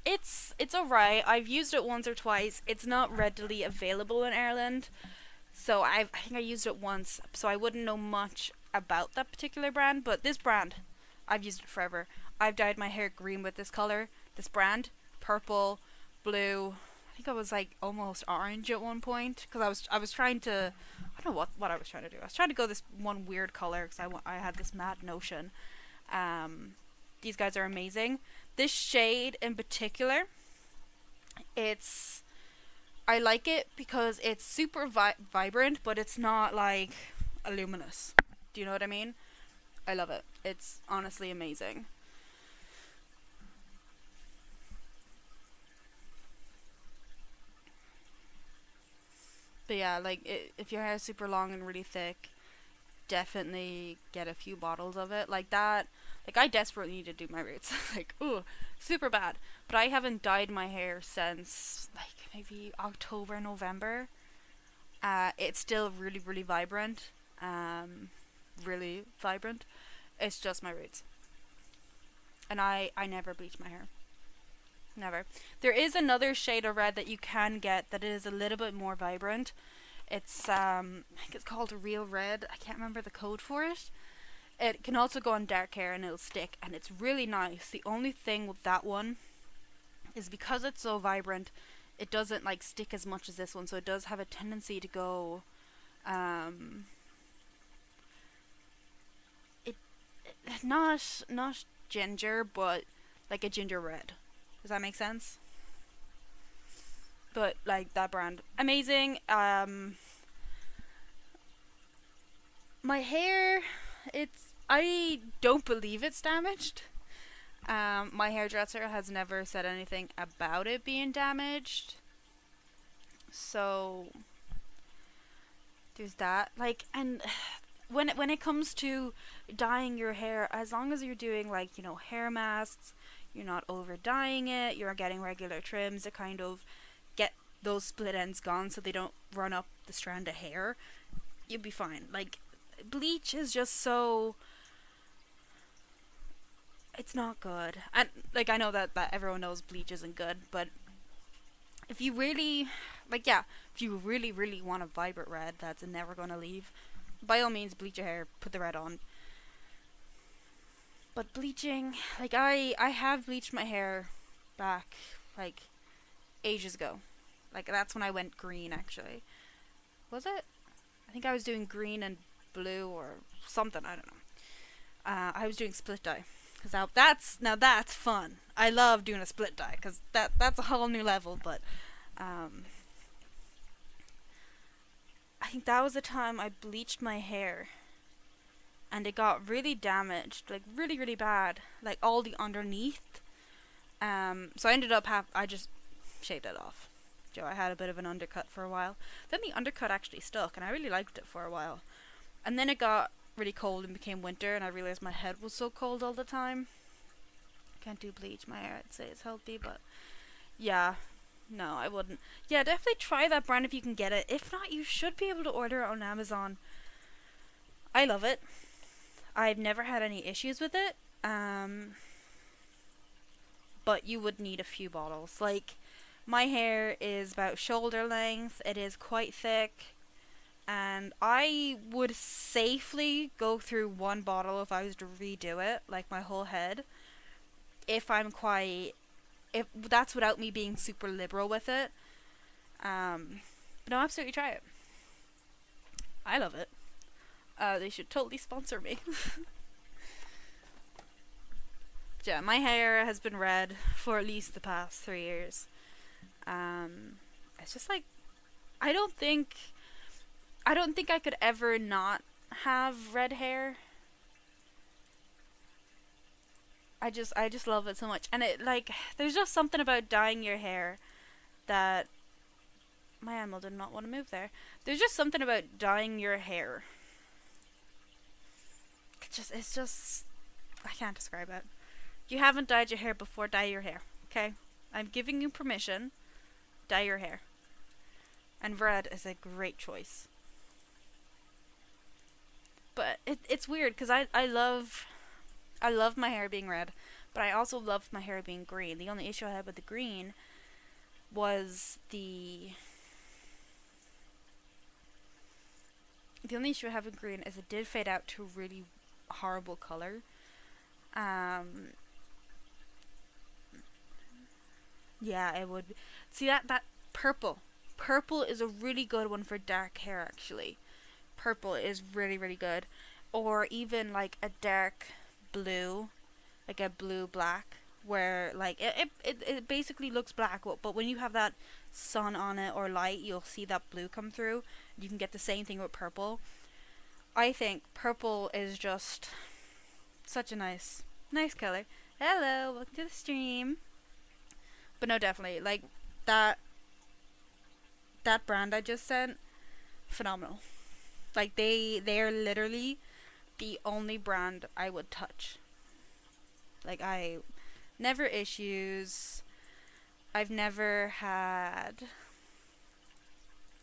it's alright. I've used it once or twice. It's not readily available in Ireland, so I think I used it once, so I wouldn't know much about that particular brand. But this brand, I've used it forever. I've dyed my hair green with this color. This brand, purple, blue. I think I was like almost orange at one point because I was trying to, I don't know what I was trying to do. I was trying to go this one weird color because I had this mad notion. These guys are amazing. This shade in particular, I like it because it's super vibrant, but it's not like luminous. Do you know what I mean? I love it. It's honestly amazing. But yeah, like if your hair is super long and really thick, definitely get a few bottles of it. Like that, like I desperately need to do my roots. Like, ooh, super bad. But I haven't dyed my hair since like maybe October, November. It's still really, really vibrant. Really vibrant. It's just my roots. And I never bleach my hair. Never. There is another shade of red that you can get that is a little bit more vibrant. It's I think it's called Real Red. I can't remember the code for it. It can also go on dark hair and it'll stick, and it's really nice. The only thing with that one is because it's so vibrant, it doesn't like stick as much as this one, so it does have a tendency to go not ginger, but like a ginger red. Does that make sense? But like that brand, amazing. My hair, I don't believe it's damaged. My hairdresser has never said anything about it being damaged. So there's that. Like, and when it comes to dyeing your hair, as long as you're doing like, you know, hair masks, you're not over dyeing it, you're getting regular trims to kind of get those split ends gone so they don't run up the strand of hair, you'll be fine. Like, bleach is just so, it's not good. And like, I know that everyone knows bleach isn't good, but if you really, like, yeah, if you really, really want a vibrant red that's never gonna leave, by all means bleach your hair, put the red on. But bleaching, like, I have bleached my hair back, like, ages ago. Like, that's when I went green, actually. Was it? I think I was doing green and blue or something, I don't know. I was doing split dye. Because that's fun. I love doing a split dye, because that's a whole new level, but, I think that was the time I bleached my hair. And it got really damaged, like really, really bad, like all the underneath. So I ended up I just shaved it off. Joe, I had a bit of an undercut for a while. Then the undercut actually stuck, and I really liked it for a while. And then it got really cold and became winter, and I realized my head was so cold all the time. Can't do bleach my hair. I'd say it's healthy, but yeah, no, I wouldn't. Yeah, definitely try that brand if you can get it. If not, you should be able to order it on Amazon. I love it. I've never had any issues with it. But you would need a few bottles. Like, my hair is about shoulder length. It is quite thick. And I would safely go through one bottle if I was to redo it, like my whole head. If that's without me being super liberal with it. But no, absolutely try it. I love it. They should totally sponsor me. Yeah, my hair has been red for at least the past 3 years. It's just like, I don't think I could ever not have red hair. I just love it so much. And it, like, there's just something about dyeing your hair that my animal did not want to move there. There's just something about dyeing your hair. It's just I can't describe it. You haven't dyed your hair before, dye your hair. Okay? I'm giving you permission. Dye your hair. And red is a great choice. But it's weird because I love my hair being red, but I also love my hair being green. The only issue I had with the green was the only issue I have with green is it did fade out to a really horrible color. Yeah, it would be. See that purple. Purple is a really good one for dark hair, actually. Purple is really, really good. Or even like a dark blue, like a blue-black, where like it basically looks black, but when you have that sun on it or light, you'll see that blue come through. You can get the same thing with purple. I think purple is just such a nice color. Hello, welcome to the stream. But no, definitely, like, that brand I just sent, phenomenal. Like, they are literally the only brand I would touch. Like, I never issues. I've never had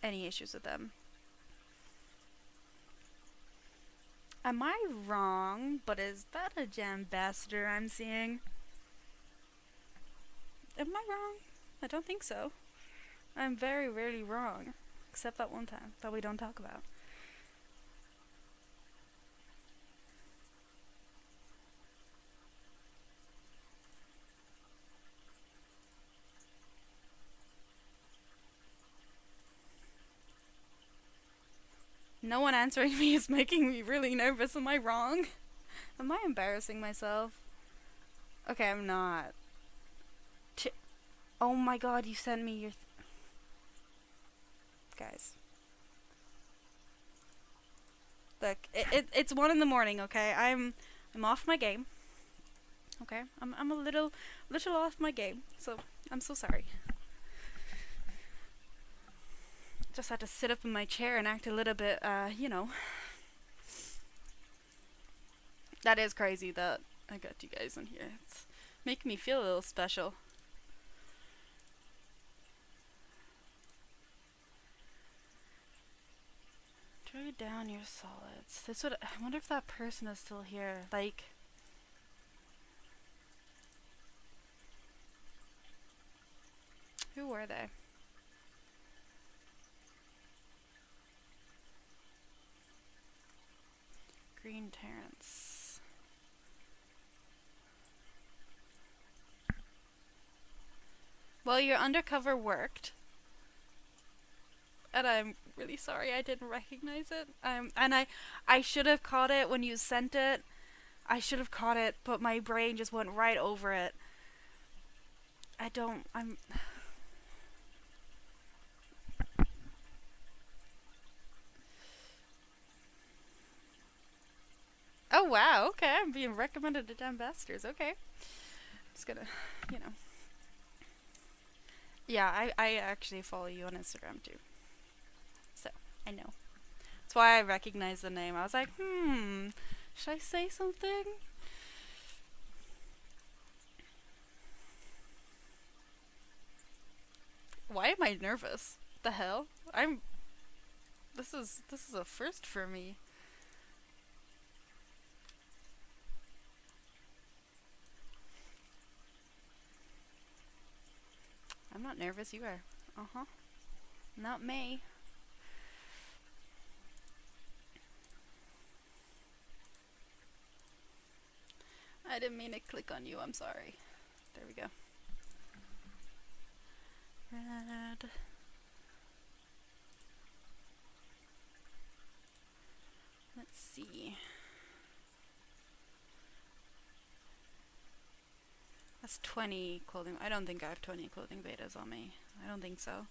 any issues with them. Am I wrong? But is that a Jambassador I'm seeing? Am I wrong? I don't think so. I'm very rarely wrong. Except that one time that we don't talk about. No one answering me is making me really nervous. Am I wrong? Am I embarrassing myself? Okay, I'm not. Oh my god, you sent me your... Guys. Look, it's 1 in the morning, okay? I'm off my game. Okay? I'm a little off my game. So, I'm so sorry. Just had to sit up in my chair and act a little bit, you know. That is crazy that I got you guys in here. It's making me feel a little special. Dry down your solids. This would. I wonder if that person is still here. Like. Who were they? Green Terrence. Well, your undercover worked. And I'm really sorry I didn't recognize it. And I should have caught it when you sent it. I should have caught it, but my brain just went right over it. I'm... Oh wow, okay, I'm being recommended to Ambassadors, okay. Just gonna, you know. Yeah, I actually follow you on Instagram too. So, I know. That's why I recognize the name. I was like, should I say something? Why am I nervous? The hell? I'm. This is a first for me. I'm not nervous. You are. Uh huh. Not me. I didn't mean to click on you. I'm sorry. There we go. Red. Let's see. That's 20 clothing. I don't think I have 20 clothing betas on me. I don't think so.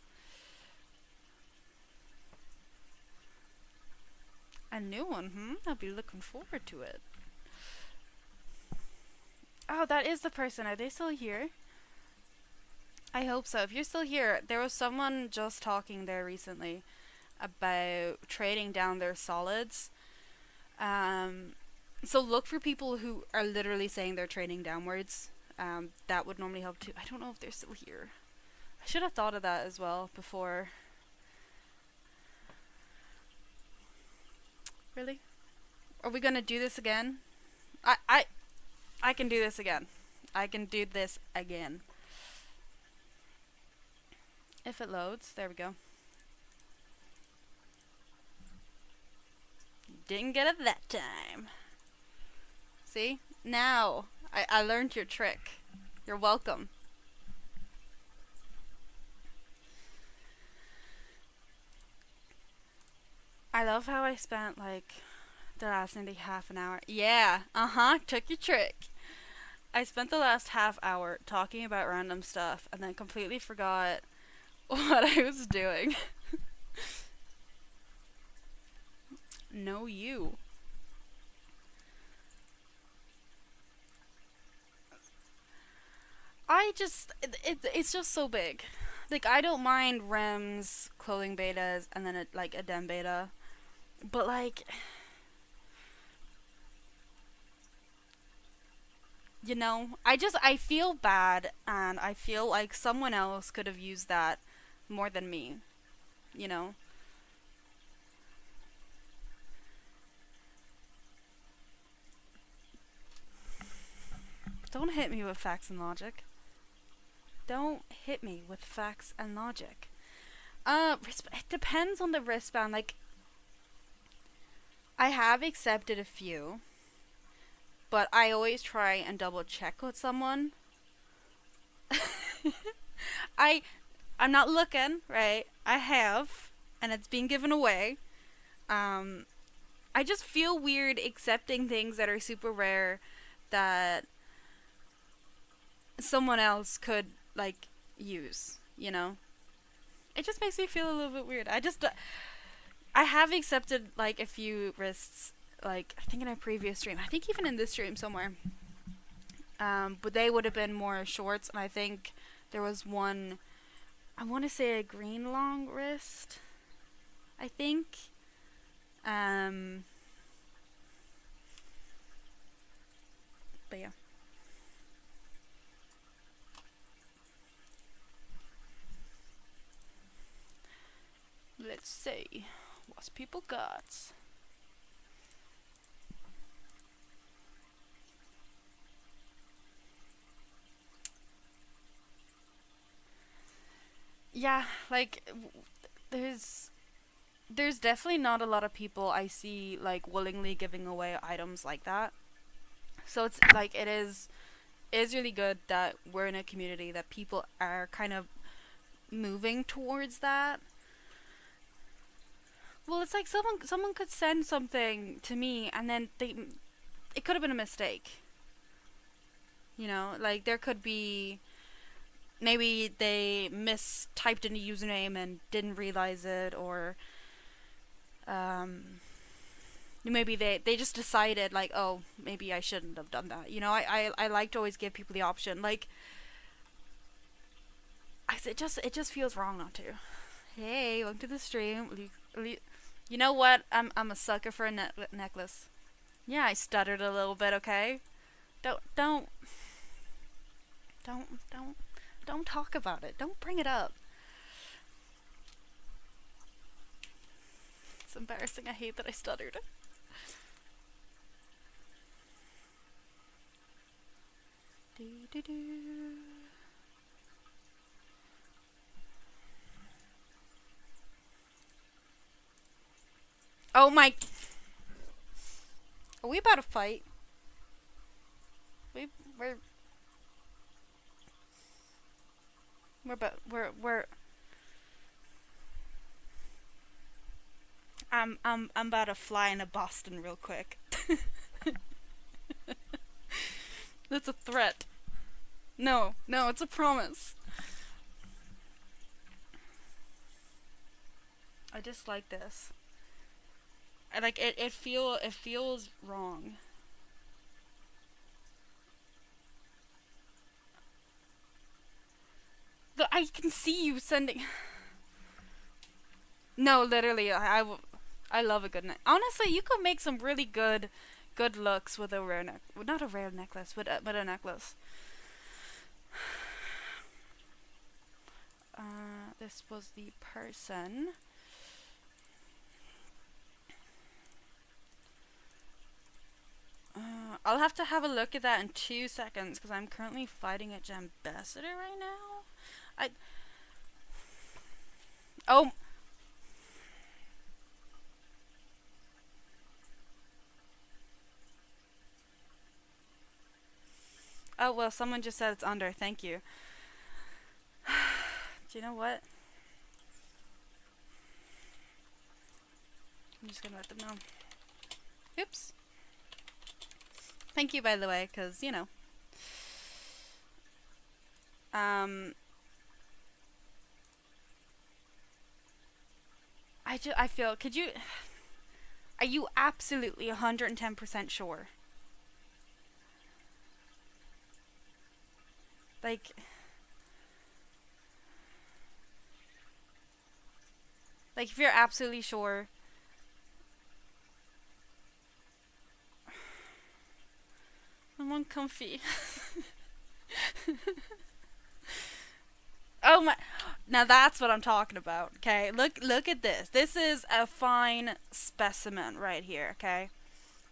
A new one, I'll be looking forward to it. Oh, that is the person. Are they still here? I hope so. If you're still here, there was someone just talking there recently about trading down their solids. So look for people who are literally saying they're trading downwards. That would normally help too. I don't know if they're still here. I should have thought of that as well before. Really? Are we gonna do this again? I can do this again. I can do this again. If it loads, there we go. Didn't get it that time. See? Now, I learned your trick. You're welcome. I love how I spent like the last nearly half an hour. Yeah, took your trick. I spent the last half hour talking about random stuff and then completely forgot what I was doing. No, you. It's just so big. Like, I don't mind Rem's clothing betas and then a dem beta. But, like, I feel bad and I feel like someone else could have used that more than me, you know? Don't hit me with facts and logic. Don't hit me with facts and logic. It depends on the wristband. Like, I have accepted a few, but I always try and double check with someone. I'm not looking, right? I have, and it's being given away. I just feel weird accepting things that are super rare that someone else could like use, you know? It just makes me feel a little bit weird. I have accepted like a few wrists, like I think in a previous stream. I think even in this stream somewhere. But they would have been more shorts, and I think there was one, I want to say a green long wrist, I think. But yeah. Let's see what people got. Yeah, like there's definitely not a lot of people I see like willingly giving away items like that. So it's like it is really good that we're in a community that people are kind of moving towards that. Well, it's like someone could send something to me and then it could have been a mistake. You know, like there could be, maybe they mistyped in a username and didn't realize it, or maybe they just decided like, oh, maybe I shouldn't have done that. You know, I like to always give people the option. Like, it just feels wrong not to. Hey, welcome to the stream. You know what? I'm a sucker for a necklace. Yeah, I stuttered a little bit. Okay, don't talk about it. Don't bring it up. It's embarrassing. I hate that I stuttered. Do, do, do. Oh my... Are we about to fight? We're I'm about to fly into Boston real quick. That's a threat. No, it's a promise. I dislike this. I like it. It feels wrong. I can see you sending. No, literally, I love a good neck. Honestly, you could make some really good looks with a rare not a rare necklace, but a necklace. This was the person. I'll have to have a look at that in 2 seconds because I'm currently fighting a Ambassador right now. Oh. Oh, well, someone just said it's under. Thank you. Do you know what? I'm just gonna let them know. Oops. Thank you, by the way, because, you know. I feel, are you absolutely 110% sure? Like, if you're absolutely sure. I'm uncomfy. Oh my, now that's what I'm talking about, okay? Look at this. This is a fine specimen right here, okay?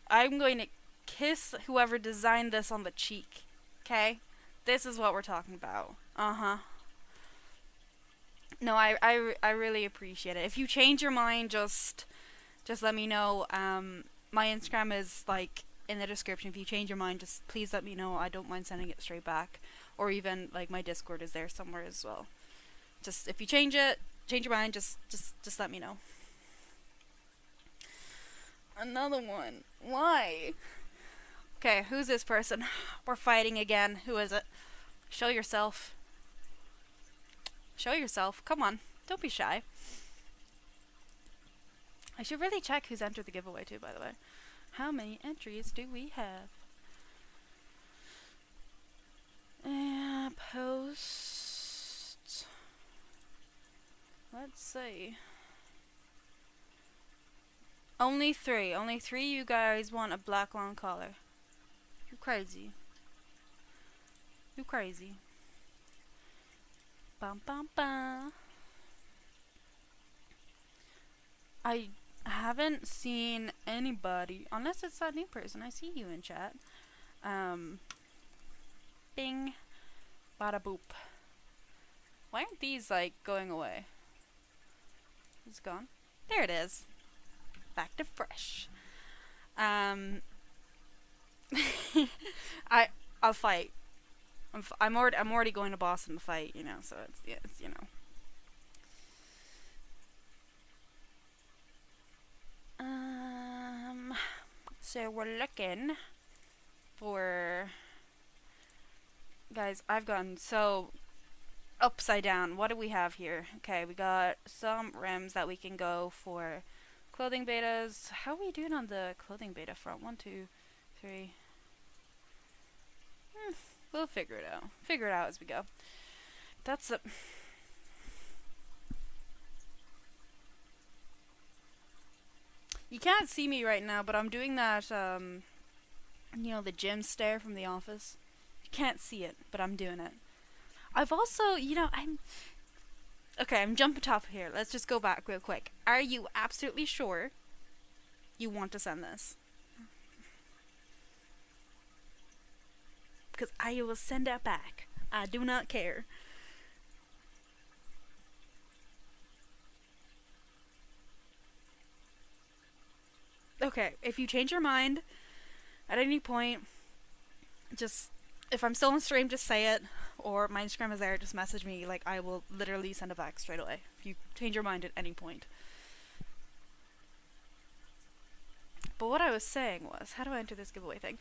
I'm going to kiss whoever designed this on the cheek, okay? This is what we're talking about. Uh-huh. No, I really appreciate it. If you change your mind, just let me know. My Instagram is, like, in the description. If you change your mind, just please let me know. I don't mind sending it straight back. Or even, like, my Discord is there somewhere as well. Just, if you change your mind, just let me know. Another one. Why? Okay, who's this person? We're fighting again. Who is it? Show yourself. Show yourself. Come on. Don't be shy. I should really check who's entered the giveaway too, by the way. How many entries do we have? Posts. Let's see. Only 3. Only 3 you guys want a black long collar. You crazy. You crazy. Bum bum bum. I haven't seen anybody, unless it's that new person. I see you in chat. Bing. Bada boop. Why aren't these, like, going away? It's gone. There it is. Back to fresh. I'll fight. I'm already going to Boston to fight, you know, so it's you know. So we're looking for, guys, I've gone so upside down. What do we have here? Okay, we got some rims that we can go for clothing betas. How are we doing on the clothing beta front? 1, 2, 3. We'll figure it out. Figure it out as we go. That's the... You can't see me right now, but I'm doing that, you know, the gym stare from The Office. You can't see it, but I'm doing it. I've also, you know, Okay, I'm jumping top here. Let's just go back real quick. Are you absolutely sure you want to send this? Because I will send it back. I do not care. Okay, if you change your mind at any point, just, if I'm still on stream, just say it, or my Instagram is there, just message me. Like, I will literally send it back straight away if you change your mind at any point. But what I was saying was, how do I enter this giveaway thing?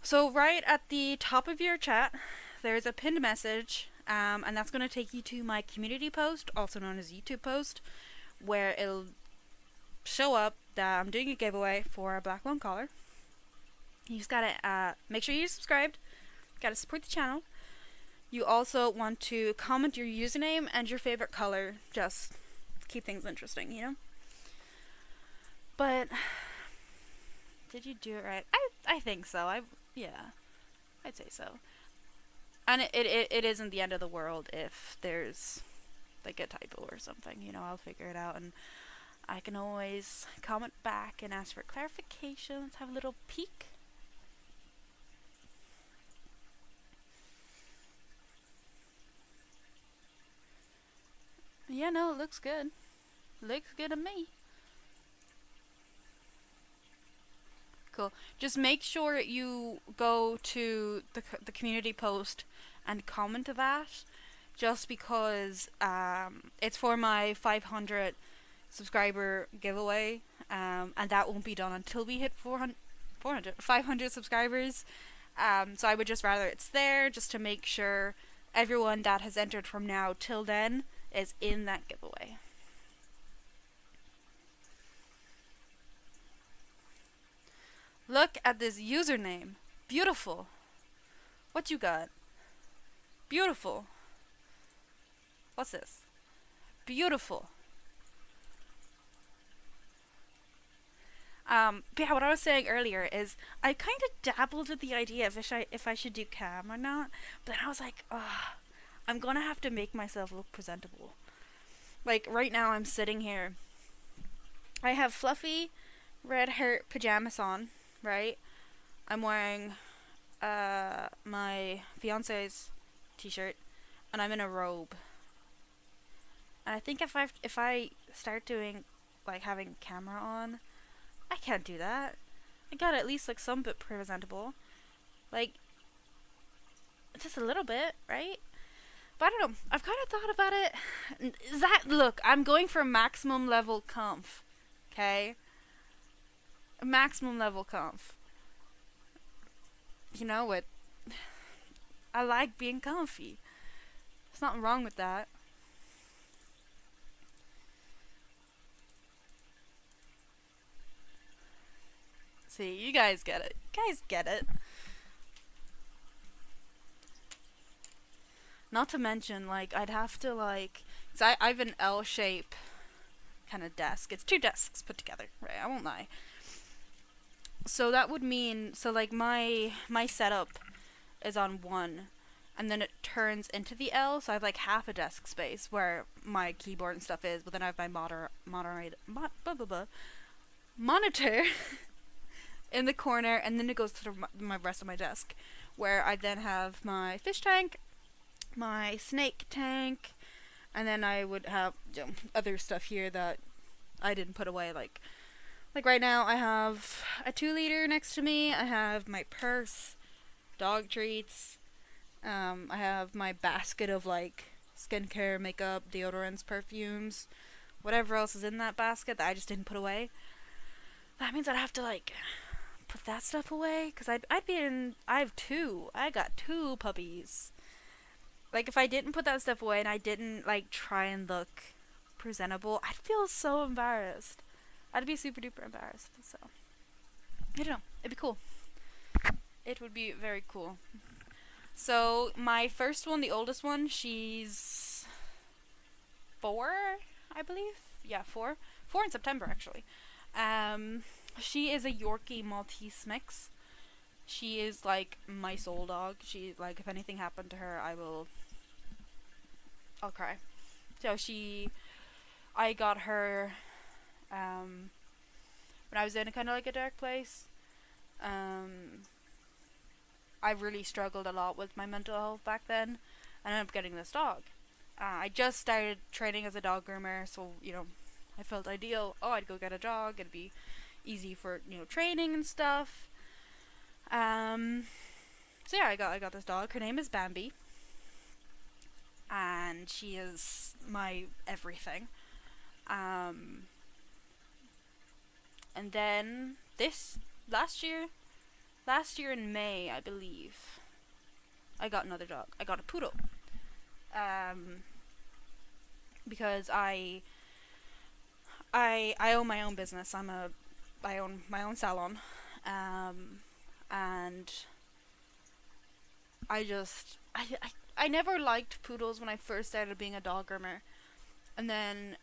So right at the top of your chat, there's a pinned message, and that's going to take you to my community post, also known as YouTube post, where it'll show up that I'm doing a giveaway for a black long collar. You just gotta make sure you're subscribed. Gotta support the channel. You also want to comment your username and your favorite color. Just keep things interesting, you know? But did you do it right? I think so. Yeah, I'd say so. And it isn't the end of the world if there's like a typo or something, you know. I'll figure it out, and I can always comment back and ask for clarification. Let's have a little peek. Yeah, no, it looks good. Looks good to me. Cool. Just make sure you go to the community post and comment to that, just because it's for my 500 subscriber giveaway, and that won't be done until we hit 500 subscribers. So I would just rather it's there, just to make sure everyone that has entered from now till then is in that giveaway. Look at this username. Beautiful. What you got? Beautiful. What's this? Beautiful. But yeah, what I was saying earlier is I kind of dabbled with the idea of if I should do cam or not, but then I was like, ugh, I'm gonna have to make myself look presentable. Like, right now I'm sitting here. I have fluffy red hair pajamas on, right? I'm wearing my fiance's t-shirt, and I'm in a robe. And I think if I start doing, like, having camera on, I can't do that. I gotta at least look some bit presentable. Like, just a little bit, right? But I don't know. I've kind of thought about it. Look, I'm going for maximum level comf. Okay? Maximum level comf. You know what? I like being comfy. There's nothing wrong with that. See, you guys get it. You guys get it. Not to mention, like, I'd have to, like, cause I have an L shape kind of desk. It's two desks put together, right? I won't lie. So that would mean, so like my setup is on one, and then it turns into the L, so I have like half a desk space where my keyboard and stuff is, but then I have my monitor in the corner, and then it goes to my rest of my desk, where I then have my fish tank, my snake tank, and then I would have, you know, other stuff here that I didn't put away, like right now I have a 2-liter next to me, I have my purse, dog treats, I have my basket of like skincare, makeup, deodorants, perfumes, whatever else is in that basket that I just didn't put away. That means I'd have to like put that stuff away, because I'd be in, I got 2 puppies. Like, if I didn't put that stuff away and I didn't like try and look presentable, I'd feel so embarrassed. I'd be super duper embarrassed. So I don't know. It'd be cool. It would be very cool. So my first one, the oldest one, she's 4, I believe. Yeah, 4. 4 in September, actually. She is a Yorkie Maltese mix. She is like my soul dog. She, like, if anything happened to her, I'll cry. So I got her when I was in a kind of like a dark place. Um, I really struggled a lot with my mental health back then. I ended up getting this dog. I just started training as a dog groomer, so I felt ideal. Oh, I'd go get a dog. It'd be easy for training and stuff. So yeah, I got this dog. Her name is Bambi, and she is my everything. And then this last year in May, I believe, I got another dog. I got a poodle. Because I own my own business. I own my own salon. And I never liked poodles when I first started being a dog groomer. And then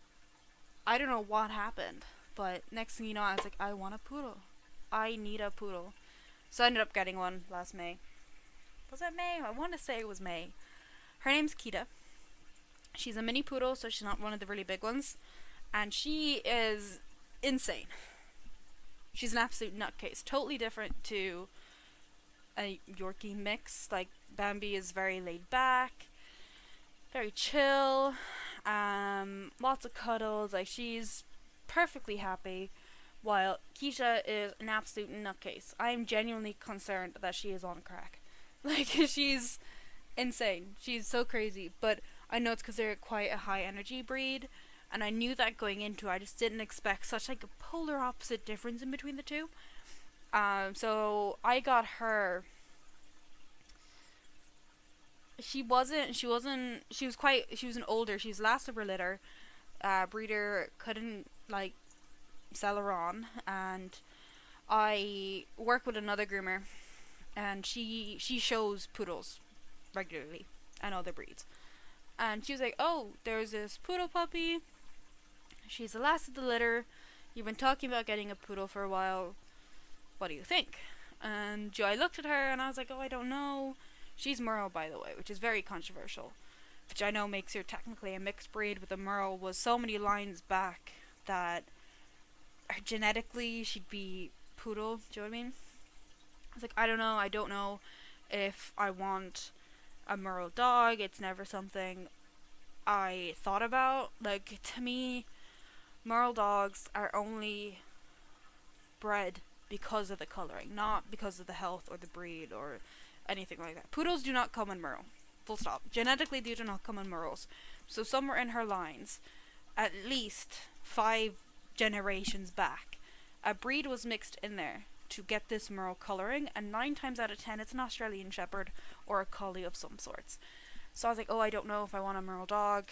I don't know what happened, but next thing you know, I was like, I want a poodle. I need a poodle. So I ended up getting one last May. Was it May? I want to say it was May. Her name's Kita. She's a mini poodle, so she's not one of the really big ones. And she is insane. She's an absolute nutcase. Totally different to a Yorkie mix. Like, Bambi is very laid back, very chill, lots of cuddles. Like, she's perfectly happy, while Keisha is an absolute nutcase. I'm genuinely concerned that she is on crack. Like, she's insane. She's so crazy. But I know it's because they're quite a high energy breed, and I knew that going into it. I just didn't expect such like a polar opposite difference in between the two. So I got her. She was an older. She was last of her litter. Breeder couldn't like sell her on, and I work with another groomer, and she shows poodles regularly and other breeds. And she was like, "Oh, there's this poodle puppy. She's the last of the litter. You've been talking about getting a poodle for a while. What do you think?" And I looked at her and I was like, "Oh, I don't know." She's Merle, by the way, which is very controversial. Which I know makes her technically a mixed breed, but the Merle was so many lines back that genetically she'd be poodle. Do you know what I mean? I was like, I don't know if I want a Merle dog. It's never something I thought about. Like, to me, Merle dogs are only bred because of the coloring, not because of the health or the breed or anything like that. Poodles do not come in Merle. Full stop. Genetically, they do not come in Merles. So somewhere in her lines, at least 5 generations back, a breed was mixed in there to get this Merle coloring, and 9 times out of 10 it's an Australian Shepherd or a Collie of some sorts. So I was like, oh, I don't know if I want a Merle dog.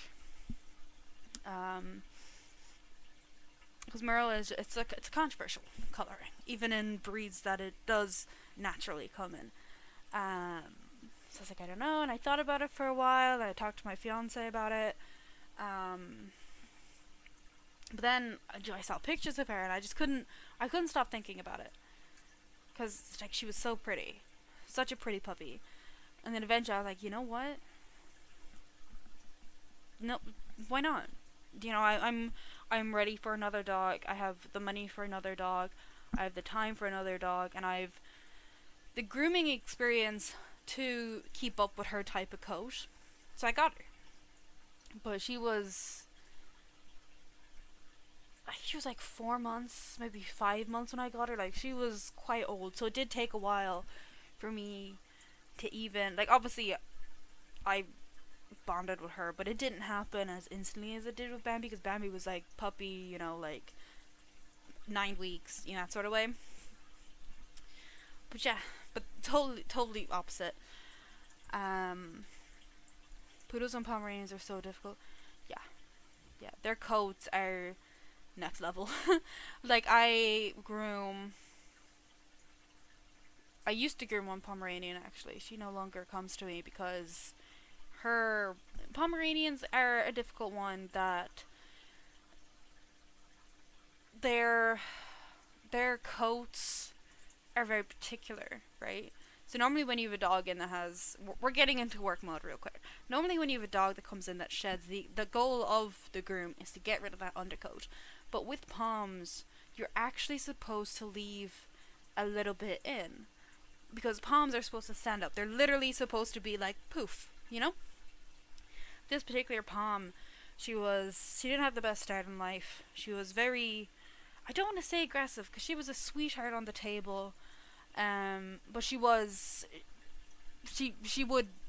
Because Merle it's a controversial coloring, even in breeds that it does naturally come in. So I was like, I don't know, and I thought about it for a while, and I talked to my fiance about it. But then I saw pictures of her, and I couldn't stop thinking about it. Because, like, she was so pretty. Such a pretty puppy. And then eventually I was like, you know what? No, why not? I'm ready for another dog. I have the money for another dog. I have the time for another dog, and I've the grooming experience to keep up with her type of coat. So I got her. But she was like 4 months, maybe 5 months when I got her. Like, she was quite old, so it did take a while for me to even, like, obviously I bonded with her, but it didn't happen as instantly as it did with Bambi, because Bambi was like puppy, like 9 weeks, that sort of way. But yeah, but totally opposite. Poodles and Pomeranians are so difficult. Yeah, their coats are next level. Like, I used to groom one Pomeranian, actually. She no longer comes to me because her Pomeranians are a difficult one, that their coats are very particular, right? So normally when you have a dog in that has, we're getting into work mode real quick. Normally when you have a dog that comes in that sheds, the goal of the groom is to get rid of that undercoat. But with Poms, you're actually supposed to leave a little bit in. Because Poms are supposed to stand up. They're literally supposed to be like poof, you know? This particular Pom, she didn't have the best start in life. She was very, I don't want to say aggressive, because she was a sweetheart on the table. But she would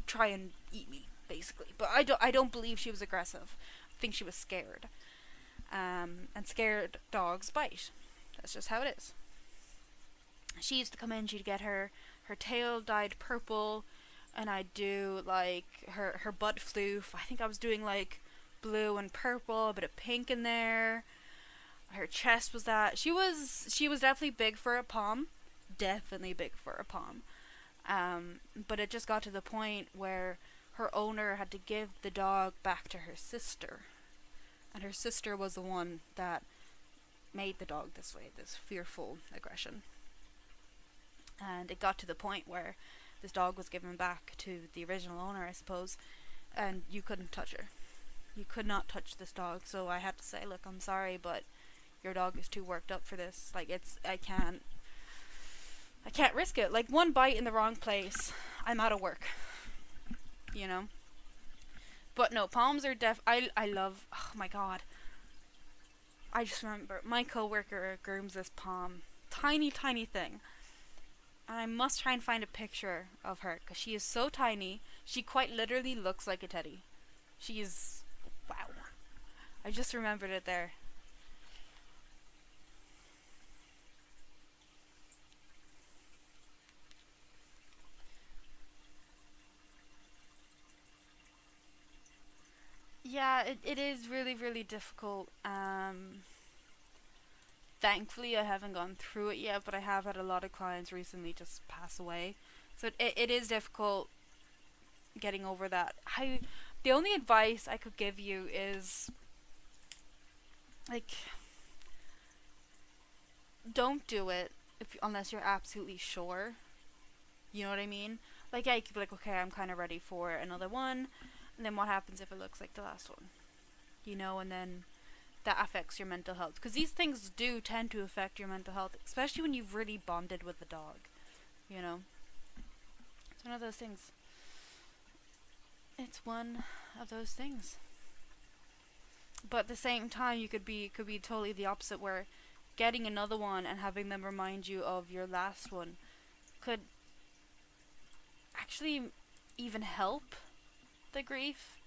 try and eat me, basically. But I don't believe she was aggressive. I think she was scared. And scared dogs bite. That's just how it is. She used to come in, she'd get her tail dyed purple, and I'd do like her butt floof. I think I was doing like blue and purple, a bit of pink in there. Her chest was that. She was definitely big for a Pom. Definitely big for a Pom. But it just got to the point where her owner had to give the dog back to her sister. And her sister was the one that made the dog this way, this fearful aggression. And it got to the point where this dog was given back to the original owner, I suppose, and you couldn't touch her. You could not touch this dog, so I had to say, look, I'm sorry, but your dog is too worked up for this. Like, I can't risk it. Like, one bite in the wrong place, I'm out of work. You know? But no, Poms are I love, oh my god. I just remember, my coworker grooms this Pom. Tiny, tiny thing. And I must try and find a picture of her, because she is so tiny, she quite literally looks like a teddy. She is, wow. I just remembered it there. Yeah, it is really, really difficult. Thankfully, I haven't gone through it yet, but I have had a lot of clients recently just pass away. So it is difficult getting over that. The only advice I could give you is, like, don't do it unless you're absolutely sure. You know what I mean? Like, yeah, you could be like, okay, I'm kind of ready for another one, and then what happens if it looks like the last one? You know, and then that affects your mental health. Because these things do tend to affect your mental health, especially when you've really bonded with the dog. You know? It's one of those things. It's one of those things. But at the same time, you could be totally the opposite, where getting another one and having them remind you of your last one could actually even help the grief.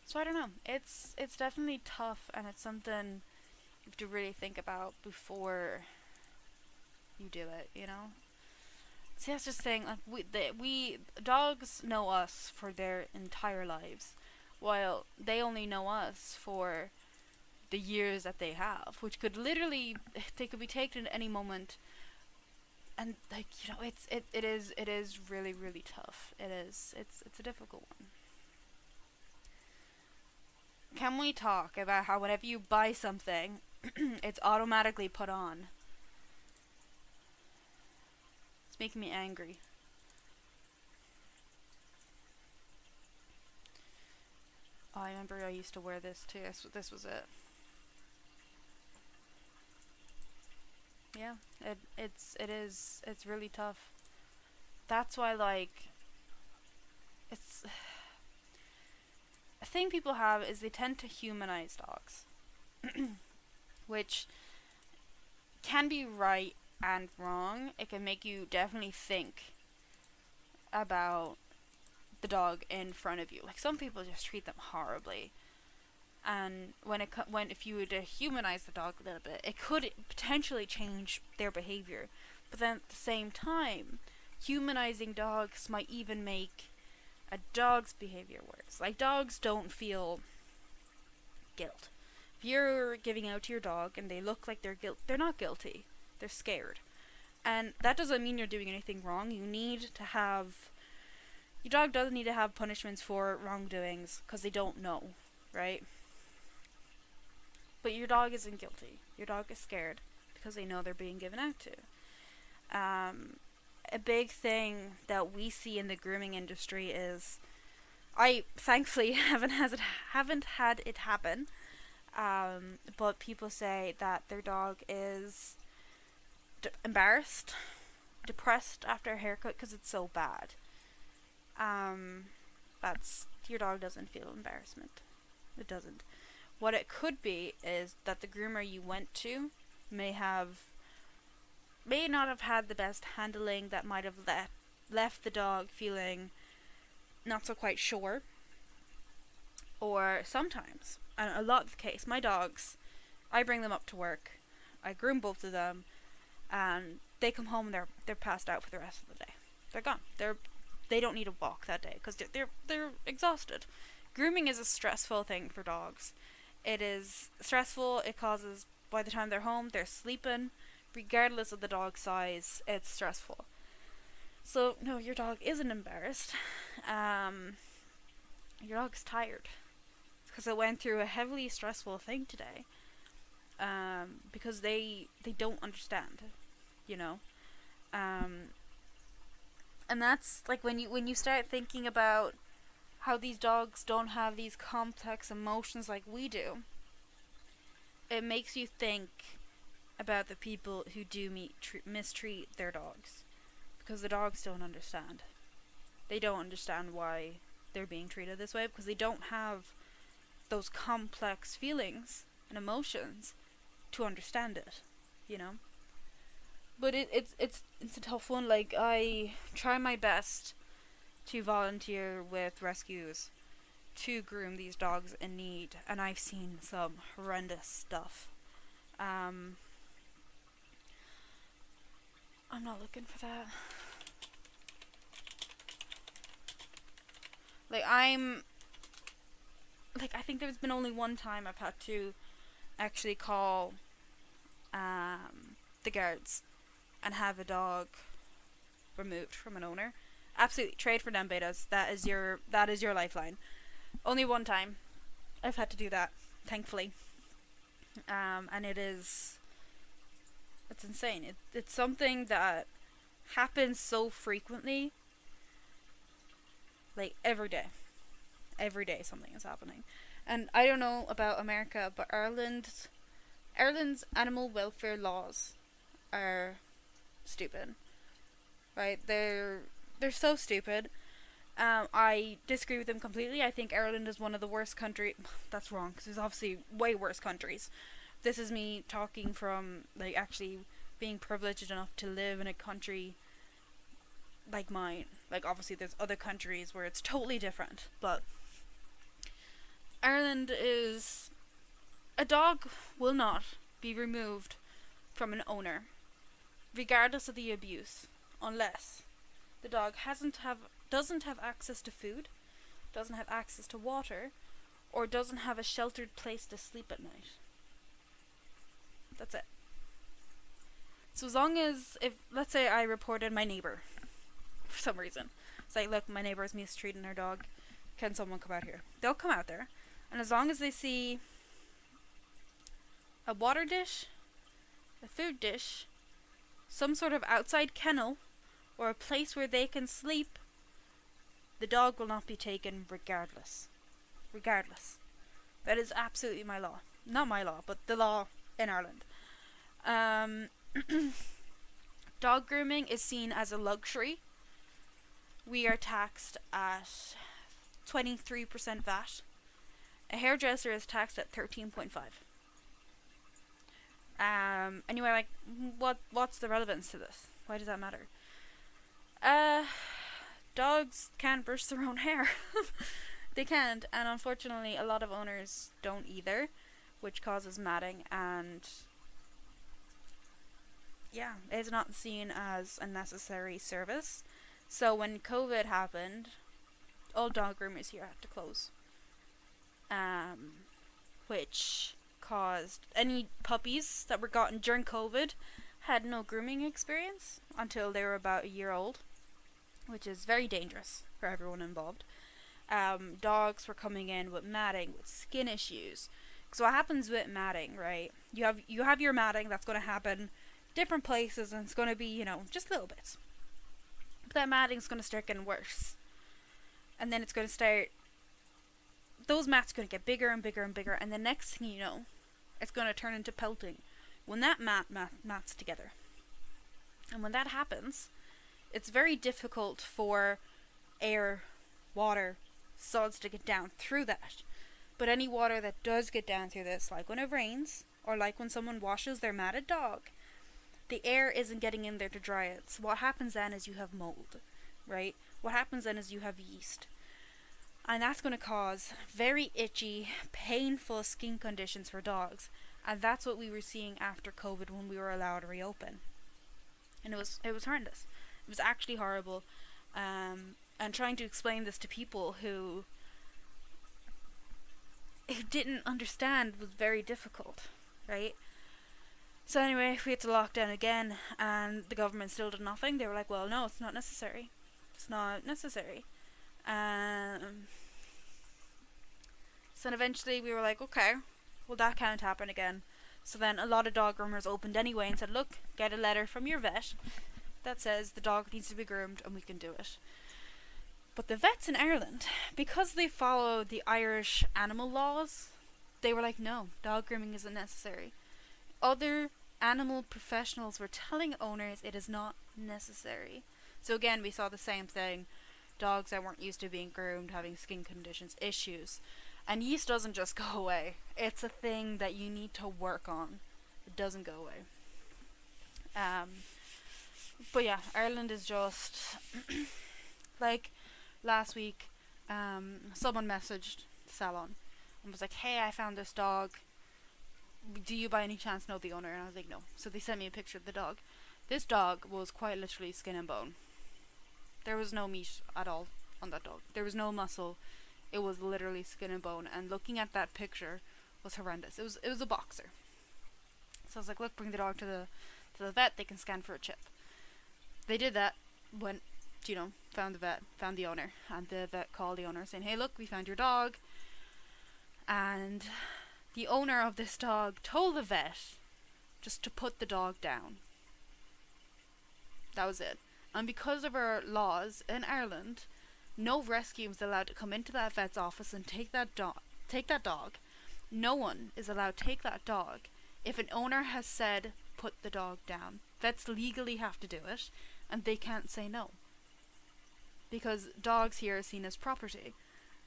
So I don't know. It's definitely tough, and it's something you have to really think about before you do it. You know. See, that's just saying. Like we dogs know us for their entire lives, while they only know us for the years that they have, which could literally, they could be taken at any moment. And like, you know, it is really, really tough. It's a difficult one. Can we talk about how whenever you buy something, it's automatically put on? It's making me angry. Oh, I remember I used to wear this too. This was it. Yeah, it's really tough. That's why, like, it's a thing people have is they tend to humanize dogs, which can be right and wrong. It can make you definitely think about the dog in front of you. Like, some people just treat them horribly. And if you were to humanize the dog a little bit, it could potentially change their behavior. But then at the same time, humanizing dogs might even make a dog's behavior worse. Like, dogs don't feel guilt. If you're giving out to your dog and they look like they're not guilty. They're scared. And that doesn't mean you're doing anything wrong. Your dog doesn't need to have punishments for wrongdoings because they don't know, right? But your dog isn't guilty. Your dog is scared because they know they're being given out to. A big thing that we see in the grooming industry is, I thankfully haven't had it happen, but people say that their dog is embarrassed, depressed after a haircut because it's so bad. That's Your dog doesn't feel embarrassment. It doesn't. What it could be is that the groomer you went to may not have had the best handling, that might have left the dog feeling not so quite sure. Or sometimes, and a lot of the case, my dogs, I bring them up to work, I groom both of them, and they come home and they're passed out for the rest of the day. They're gone. They don't need a walk that day because they're exhausted. Grooming is a stressful thing for dogs. It is stressful. It causes, by the time they're home, they're sleeping. Regardless of the dog's size, it's stressful. So no, your dog isn't embarrassed. Your dog's tired because it went through a heavily stressful thing today. Because they don't understand, you know. And that's like when you start thinking about how these dogs don't have these complex emotions like we do, it makes you think about the people who do mistreat their dogs, because the dogs don't understand. They don't understand why they're being treated this way, because they don't have those complex feelings and emotions to understand it, you know. But it's a tough one. Like, I try my best to volunteer with rescues to groom these dogs in need, and I've seen some horrendous stuff. I'm not looking for that. I think there's been only one time I've had to actually call the guards and have a dog removed from an owner. Absolutely, trade for them, betas. That is your lifeline. Only one time I've had to do that, thankfully. And it's insane. It's something that happens so frequently. Like, every day something is happening. And I don't know about America, but Ireland's animal welfare laws are stupid. Right? They're so stupid. I disagree with them completely. I think Ireland is one of the worst countries. That's wrong, because there's obviously way worse countries. This is me talking from, like, actually being privileged enough to live in a country like mine. Like, obviously there's other countries where it's totally different, but Ireland is... A dog will not be removed from an owner, regardless of the abuse, unless the dog doesn't have access to food, doesn't have access to water, or doesn't have a sheltered place to sleep at night. That's it. So as long as, let's say I reported my neighbour for some reason. It's like, look, my neighbour is mistreating her dog. Can someone come out here? They'll come out there. And as long as they see a water dish, a food dish, some sort of outside kennel, or a place where they can sleep, the dog will not be taken regardless. Regardless. That is absolutely my law. Not my law, but the law in Ireland. Dog grooming is seen as a luxury. We are taxed at 23% VAT. A hairdresser is taxed at 13.5%. And you are like, what's the relevance to this? Why does that matter? Dogs can't brush their own hair. They can't, and unfortunately a lot of owners don't either, which causes matting, and yeah, it's not seen as a necessary service. So when COVID happened, all dog groomers here had to close, which caused any puppies that were gotten during COVID had no grooming experience until they were about a year old, which is very dangerous for everyone involved. Dogs were coming in with matting, with skin issues, Because what happens with matting, right? You have your matting that's going to happen different places, and it's going to be, just little bits. But that matting's going to start getting worse. And then it's going to start, those mats are going to get bigger and bigger and bigger, and the next thing you know, it's going to turn into pelting. When that mats together. And when that happens, it's very difficult for air, water, solids to get down through that. But any water that does get down through this, like when it rains, or like when someone washes their matted dog, the air isn't getting in there to dry it. So what happens then is you have mold, right? What happens then is you have yeast. And that's going to cause very itchy, painful skin conditions for dogs. And that's what we were seeing after COVID when we were allowed to reopen. And it was horrendous. It was actually horrible. And trying to explain this to people who didn't understand was very difficult, right? So anyway, we had to lock down again, and the government still did nothing. They were like, well, no, it's not necessary. It's not necessary. So then eventually we were like, okay, well, that can't happen again. So then a lot of dog groomers opened anyway and said, look, get a letter from your vet that says the dog needs to be groomed and we can do it. But the vets in Ireland, because they follow the Irish animal laws, they were like, no, dog grooming isn't necessary. Other animal professionals were telling owners it is not necessary. So again, we saw the same thing. Dogs that weren't used to being groomed, having skin conditions, issues. And yeast doesn't just go away. It's a thing that you need to work on. It doesn't go away. But yeah, Ireland is just like last week. Someone messaged the salon and was like, "Hey, I found this dog. Do you by any chance know the owner?" And I was like, "No." So they sent me a picture of the dog. This dog was quite literally skin and bone. There was no meat at all on that dog. There was no muscle. It was literally skin and bone, and looking at that picture was horrendous. It was a boxer. So I was like, look, bring the dog to the vet. They can scan for a chip. They did that. Went, found the vet, found the owner, and the vet called the owner saying, hey, look, we found your dog. And the owner of this dog told the vet just to put the dog down. That was it. And because of our laws in Ireland, no rescue is allowed to come into that vet's office and take that dog. No one is allowed to take that dog if an owner has said, put the dog down. Vets legally have to do it, and they can't say no. Because dogs here are seen as property,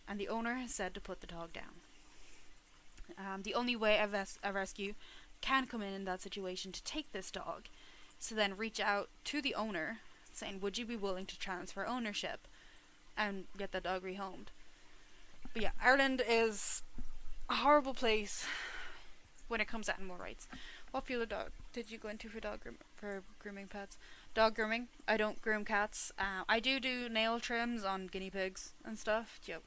and the owner has said to put the dog down. The only way a rescue can come in that situation to take this dog is to then reach out to the owner saying, would you be willing to transfer ownership and get that dog rehomed? But yeah, Ireland is a horrible place when it comes to animal rights. What field of dog did you go into for grooming pets? Dog grooming. I don't groom cats. I do nail trims on guinea pigs and stuff. Yep,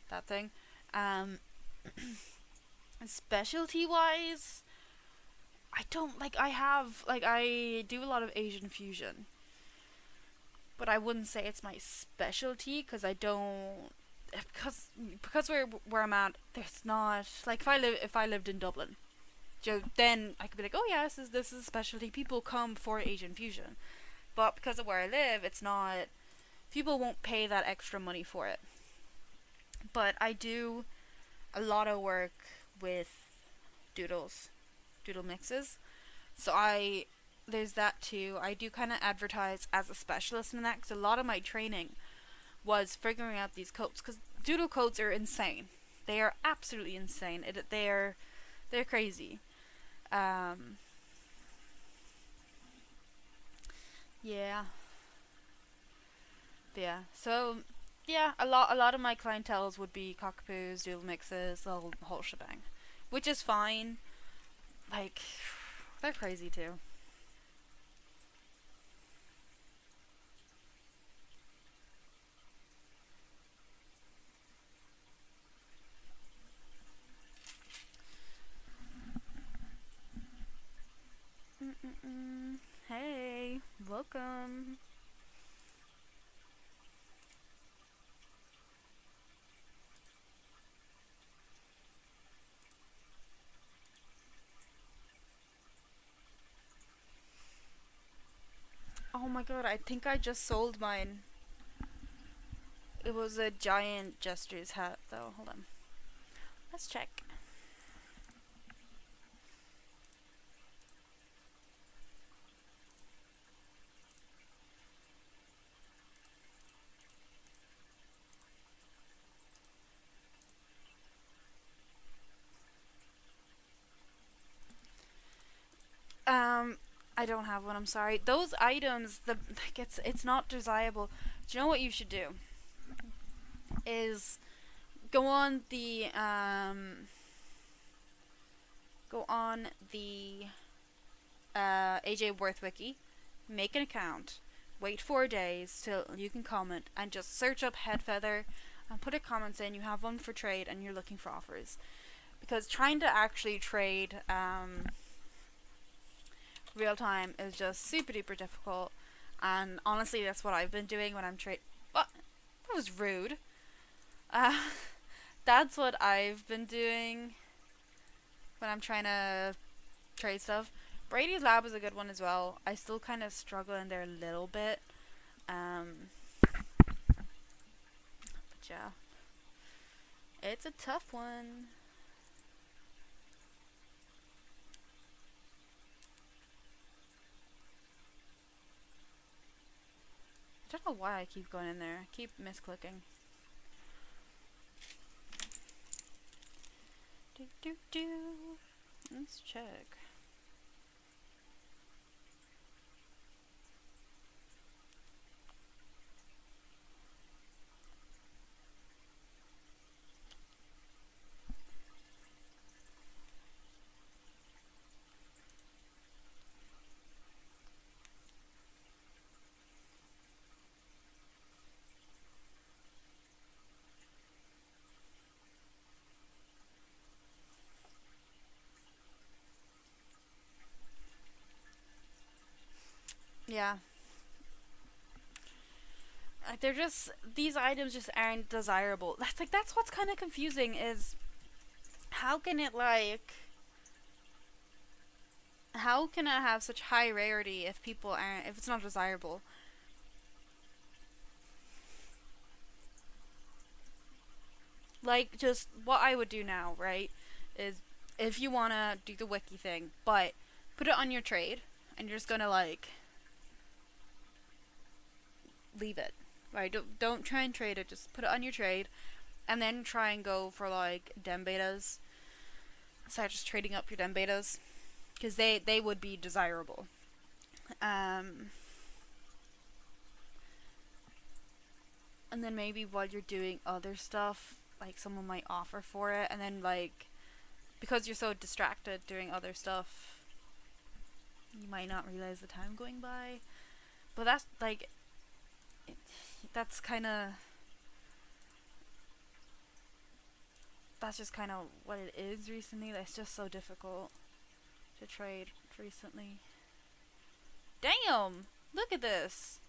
that thing. Specialty wise, I do a lot of Asian fusion. But I wouldn't say it's my specialty because where I'm at, there's not, like, if I lived in Dublin, then I could be like, oh yeah, this is a specialty. People come for Asian fusion. But because of where I live, it's not, people won't pay that extra money for it. But I do a lot of work with doodle mixes. So there's that too. I do kind of advertise as a specialist in that because a lot of my training was figuring out these coats, because doodle coats are insane. They are absolutely insane. They're crazy. Yeah. Yeah. So yeah, a lot of my clientels would be cockapoos, doodle mixes, the whole shebang, which is fine. Like, they're crazy too. Hey, welcome. Oh my god, I think I just sold mine. It was a giant gestures hat though. Hold on. Let's check. I don't have one. I'm sorry. Those items, it's not desirable. Do you know what you should do? Is go on the AJ Worth wiki, make an account, wait 4 days till you can comment, and just search up head feather and put a comment saying you have one for trade and you're looking for offers. Because trying to actually trade real time is just super duper difficult, and honestly that's what I've been doing when I'm what? That was rude. uh, that's what I've been doing when I'm trying to trade stuff. Brady's Lab is a good one as well. I still kind of struggle in there a little bit, but yeah, it's a tough one. I don't know why I keep going in there. I keep misclicking. Let's check. Yeah. Like they're just, these items just aren't desirable. That's what's kind of confusing is how can it how can it have such high rarity if people aren't, if it's not desirable? Like, just what I would do now, right, is if you want to do the wiki thing, but put it on your trade, and you're just gonna, like, leave it, right? Don't try and trade it, just put it on your trade, and then try and go for, like, dem betas. Start just trading up your dem betas, because they would be desirable. And then maybe while you're doing other stuff, like, someone might offer for it, and then, like, because you're so distracted doing other stuff, you might not realize the time going by. But that's, like, that's kind of, that's just kind of what it is recently. That's just so difficult to trade recently. Damn! Look at this!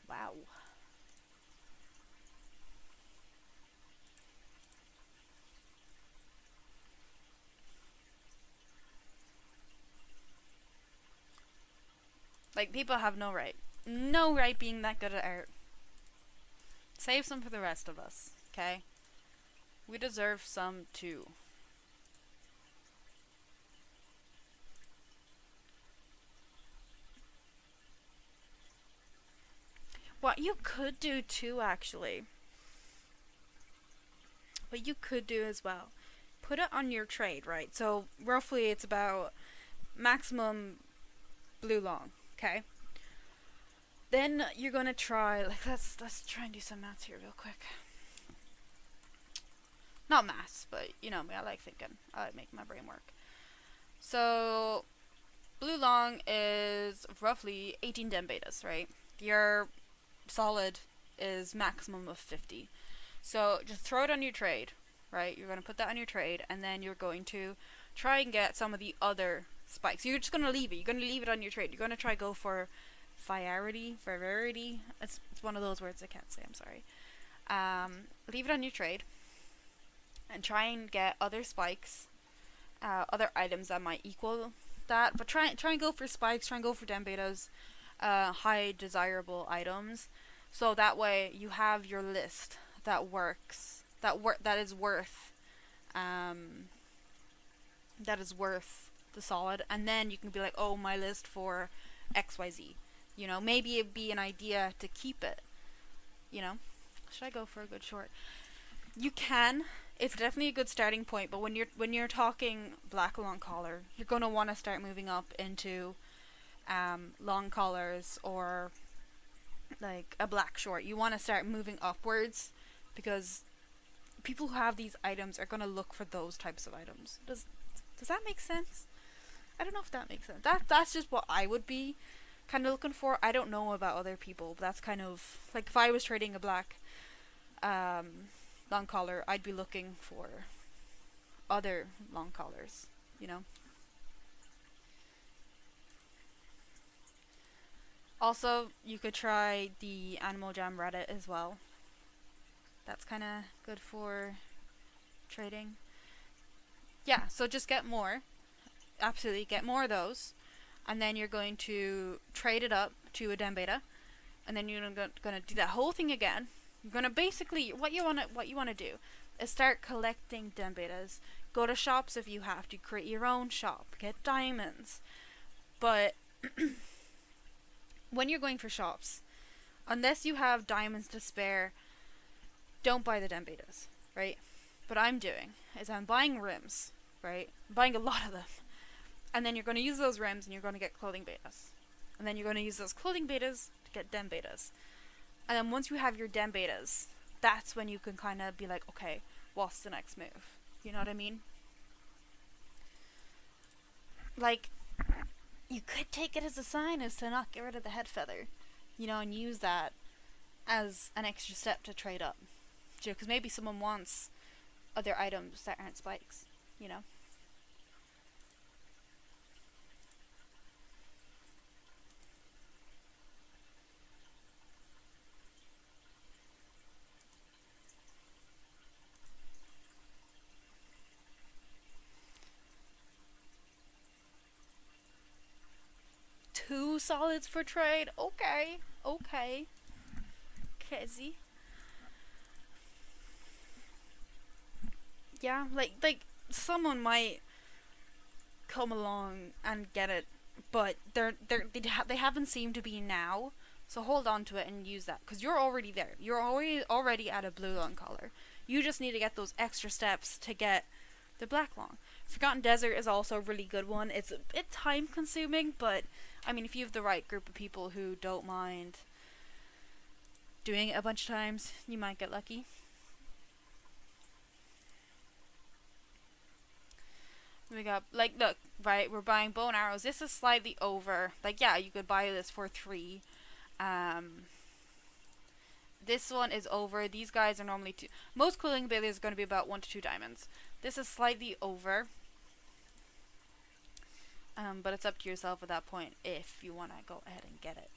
Wow. Like, people have no right. No right being that good at art. Save some for the rest of us, okay? We deserve some too. What you could do too, actually, what you could do as well, put it on your trade, right? So roughly it's about maximum blue long, okay? Then you're gonna try, like, let's try and do some maths here real quick. Not maths, but you know me, I like thinking. I like making my brain work. So blue long is roughly 18 dem betas, right? Your solid is maximum of 50. So just throw it on your trade, right? You're going to put that on your trade, and then you're going to try and get some of the other spikes. You're just going to leave it. You're going to leave it on your trade. You're going to try go for virarity. It's one of those words I can't say, I'm sorry. Leave it on your trade and try and get other spikes, other items that might equal that, but try and go for spikes, try and go for dem betas, high desirable items, so that way you have your list that works, that is worth, um, that is worth the solid, and then you can be like, oh, my list for XYZ. You know, maybe it'd be an idea to keep it. You know, should I go for a good short? You can. It's definitely a good starting point, but when you're talking black long collar, you're gonna want to start moving up into long collars or like a black short. You want to start moving upwards because people who have these items are gonna look for those types of items. Does that make sense? I don't know if that makes sense. That's just what I would be kind of looking for. I don't know about other people, but that's kind of like if I was trading a black long collar, I'd be looking for other long collars, you know. Also, you could try the Animal Jam Reddit as well. That's kind of good for trading. Yeah, so just get more. Absolutely, get more of those. And then you're going to trade it up to a dem beta. And then you're gonna do that whole thing again. You're gonna basically what you wanna do is start collecting dem betas. Go to shops if you have to. Create your own shop. Get diamonds. But when you're going for shops, unless you have diamonds to spare, don't buy the dem betas, right? What I'm doing is I'm buying rims, right? I'm buying a lot of them. And then you're going to use those rims and you're going to get clothing betas. And then you're going to use those clothing betas to get dem betas. And then once you have your dem betas, that's when you can kind of be like, okay, what's the next move? You know what I mean? Like, you could take it as a sign as to not get rid of the head feather, you know, and use that as an extra step to trade up. Because maybe someone wants other items that aren't spikes, you know? Two solids for trade? Okay. Okay. Kezi. Yeah, like someone might come along and get it, but they haven't seemed to be now. So hold on to it and use that because you're already there. You're already at a blue long collar. You just need to get those extra steps to get the black long. Forgotten Desert is also a really good one. It's a bit time consuming, but I mean if you have the right group of people who don't mind doing it a bunch of times, you might get lucky. We got, like, look, right, we're buying bow and arrows. This is slightly over. Like, yeah, you could buy this for 3. This one is over. These guys are normally 2. Most cooling abilities is going to be about 1 to 2 diamonds. This is slightly over. But it's up to yourself at that point if you want to go ahead and get it.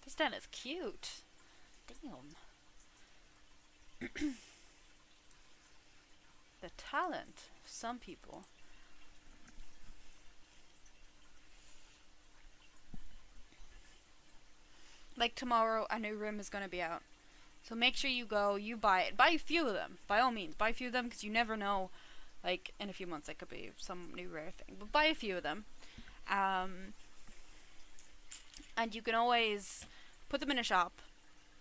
This den is cute. Damn. The talent of some people. Like tomorrow, a new room is going to be out. So make sure you go, you buy it. Buy a few of them, by all means. Buy a few of them because you never know. Like, in a few months, it could be some new rare thing. But buy a few of them. And you can always put them in a shop.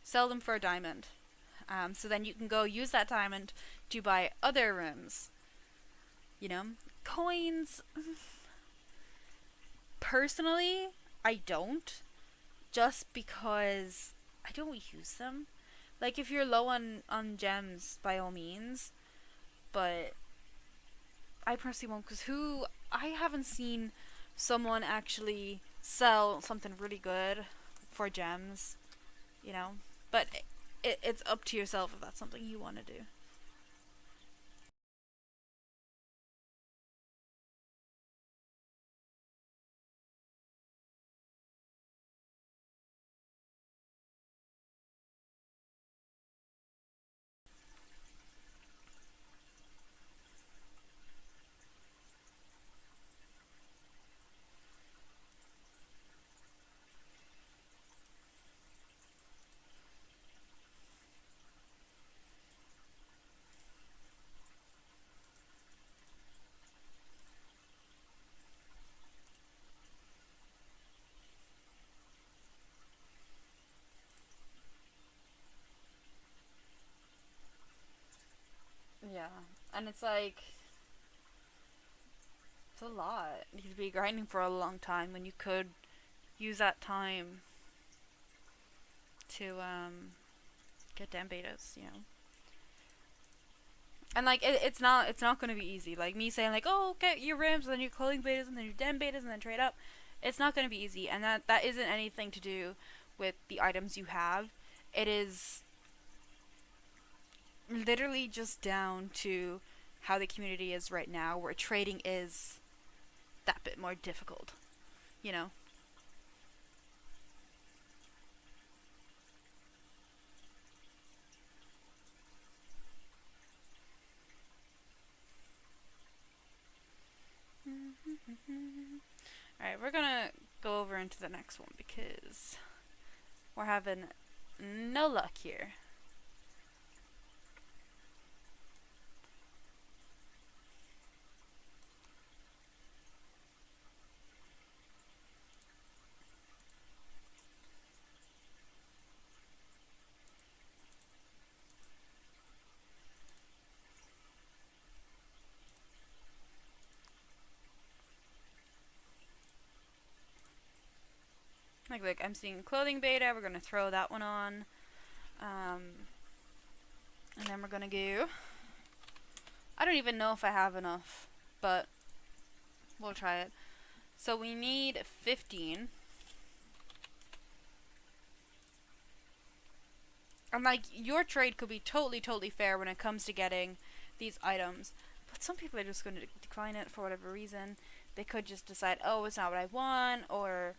Sell them for a diamond. So then you can go use that diamond to buy other rooms. You know? Coins. Personally, I don't. Just because I don't use them. Like, if you're low on gems, by all means. But I personally won't, because I haven't seen someone actually sell something really good for gems, you know? But it's up to yourself if that's something you want to do. And it's like, it's a lot. You could be grinding for a long time when you could use that time to get damn betas, you know. And like it's not going to be easy. Like me saying like, oh, get your rims and then your clothing betas and then your dem betas and then trade up. It's not going to be easy, and that isn't anything to do with the items you have. It is literally just down to how the community is right now, where trading is that bit more difficult, you know. Alright, we're gonna go over into the next one because we're having no luck here. Like I'm seeing clothing beta, we're gonna throw that one on. And then we're gonna go. I don't even know if I have enough, but we'll try it. So we need 15. And like, your trade could be totally fair when it comes to getting these items. But some people are just going to decline it for whatever reason. They could just decide, oh, it's not what I want, or,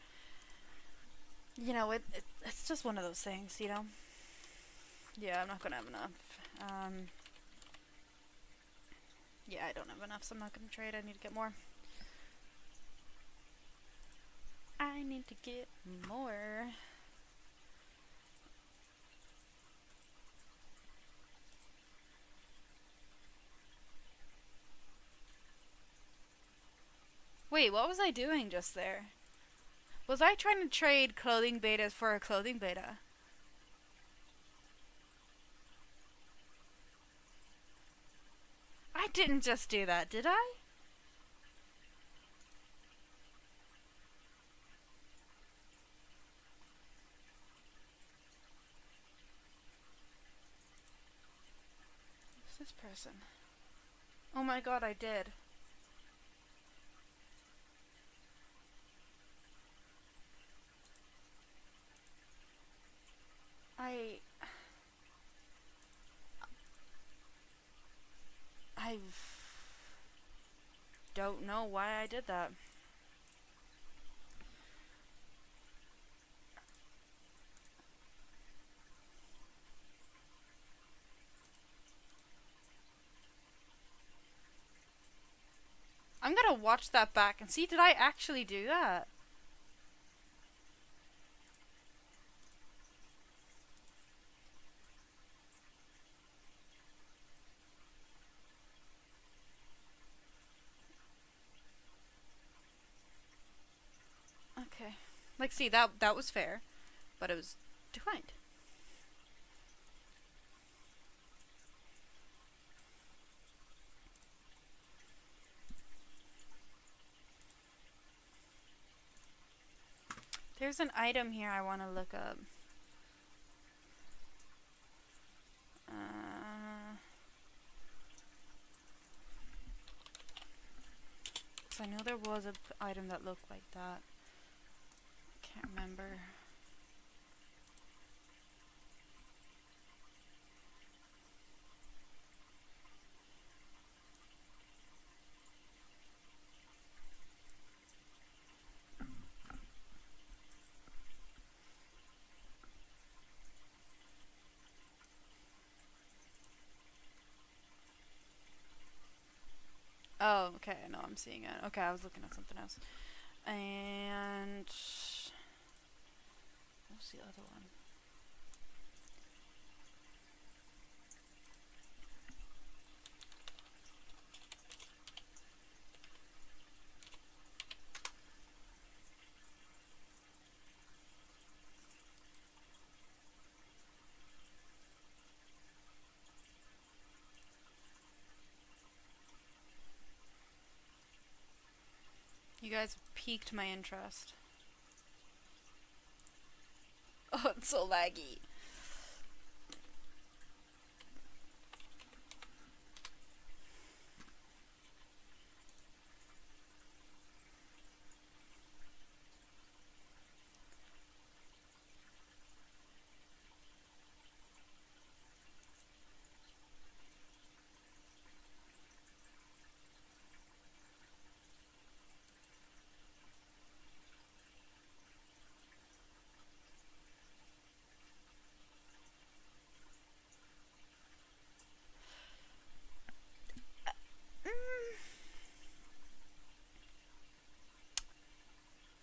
you know, it's just one of those things, you know? Yeah, I'm not going to have enough. Yeah, I don't have enough, so I'm not going to trade. I need to get more. I need to get more. Wait, what was I doing just there? Was I trying to trade clothing betas for a clothing beta? I didn't just do that, did I? Who's this person? Oh my god, I did. I don't know why I did that. I'm gonna watch that back and see, did I actually do that? Okay. Like, see, that was fair, but it was declined. There's an item here I want to look up. I know there was an item that looked like that. Can't remember. Oh, okay, no, I'm seeing it. Okay, I was looking at something else. And what's the other one? You guys piqued my interest. Oh, it's so laggy.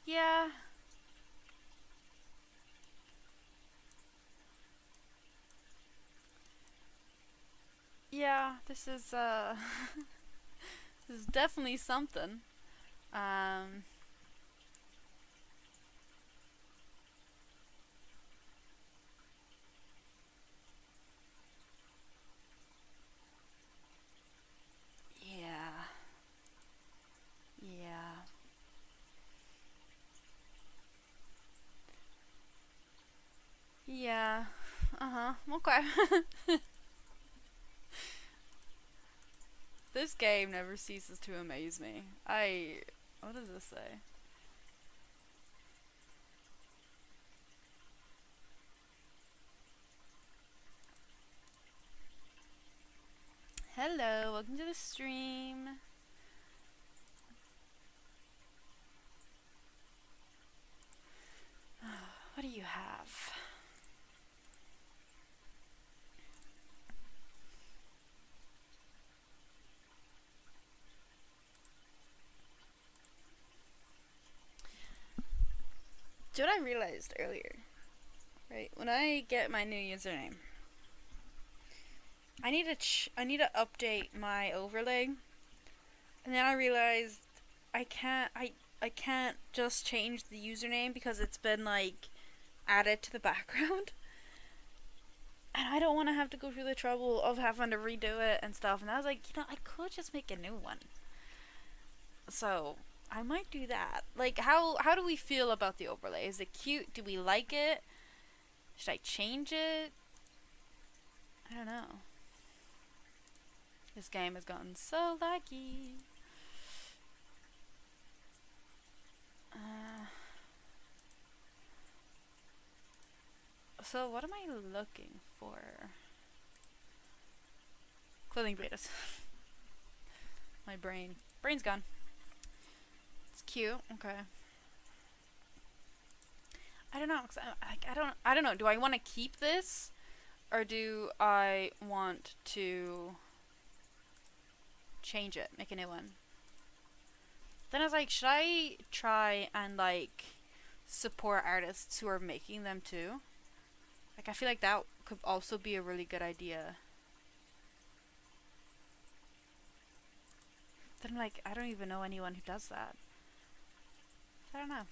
Yeah. Yeah, this is this is definitely something. Um yeah. Yeah. Yeah. Uh-huh. Okay. This game never ceases to amaze me. What does this say? Hello, welcome to the stream. What do you have? Do what I realized earlier, right? When I get my new username, I need to update my overlay, and then I realized I can't just change the username because it's been like added to the background. And I don't want to have to go through the trouble of having to redo it and stuff. And I was like, I could just make a new one. So I might do that. Like, how do we feel about the overlay? Is it cute? Do we like it? Should I change it? I don't know. This game has gotten so laggy. So what am I looking for? Clothing betas. My brain's gone. It's cute. Okay. I don't know. I don't know. Do I want to keep this, or do I want to change it, make a new one? Then I was like, should I try and like support artists who are making them too? Like, I feel like that could also be a really good idea. Then I'm like, I don't even know anyone who does that. I don't know.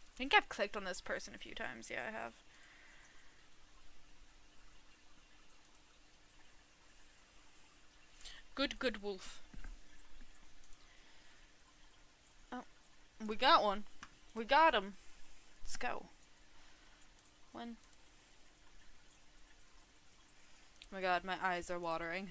I think I've clicked on this person a few times. Yeah, I have. Good wolf. Oh, we got one. We got him. Let's go. One. Oh my god, my eyes are watering.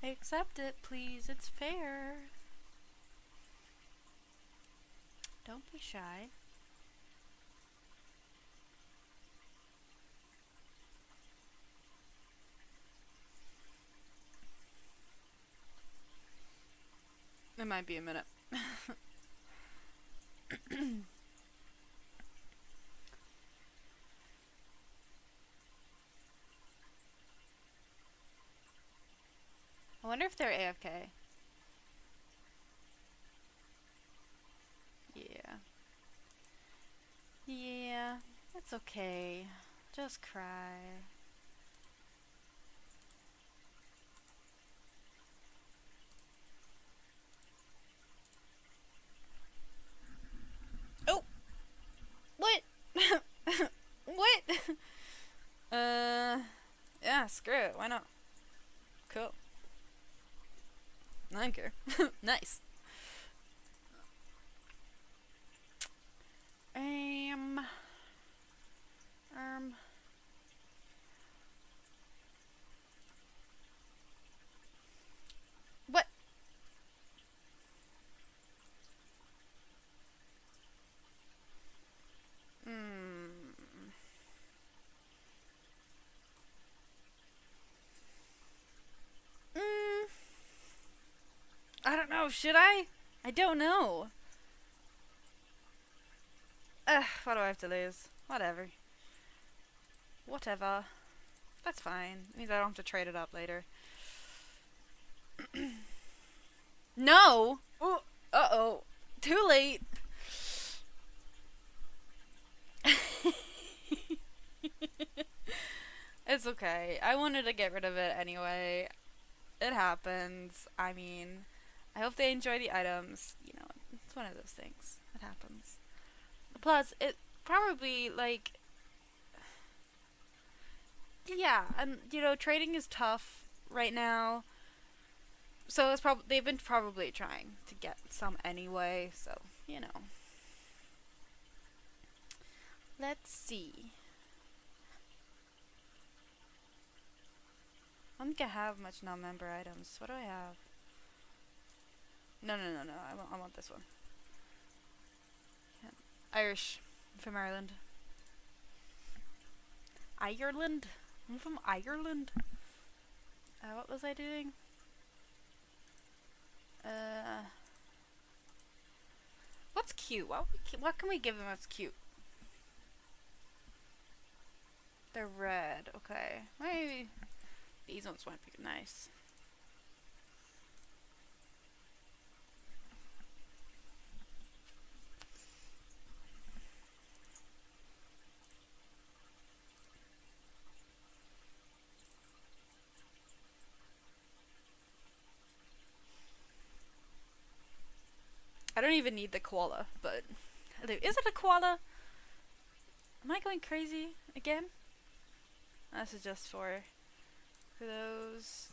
Accept it, please. It's fair. Don't be shy. It might be a minute. I wonder if they're AFK. Yeah. Yeah, it's okay. Just cry. Oh! What? What? Yeah, screw it. Why not? Cool. I don't care. Nice. Um. What? Hmm. Mm. I don't know. Should I? I don't know. What do I have to lose? Whatever. Whatever. That's fine. It means I don't have to trade it up later. No! Ooh. Uh-oh. Too late. It's okay. I wanted to get rid of it anyway. It happens. I mean, I hope they enjoy the items. You know, it's one of those things. It happens. Plus, it probably, like... Yeah, and, you know, trading is tough right now. So it's they've been probably trying to get some anyway, so, you know. Let's see. I don't think I have much non-member items. What do I have? No. I want this one. Yeah. Irish. I'm from Ireland. Ireland? I'm from Ireland. What was I doing? What's cute? What can we give them that's cute? They're red. Okay. Maybe these ones might be nice. I don't even need the koala, but... Is it a koala? Am I going crazy again? This is just for those.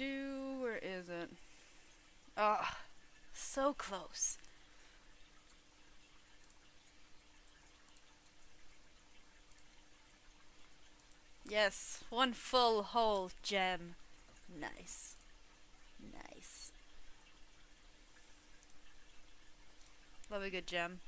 Where is it? Ah, so close. Yes, one full whole gem. Nice. Nice. Love a good gem.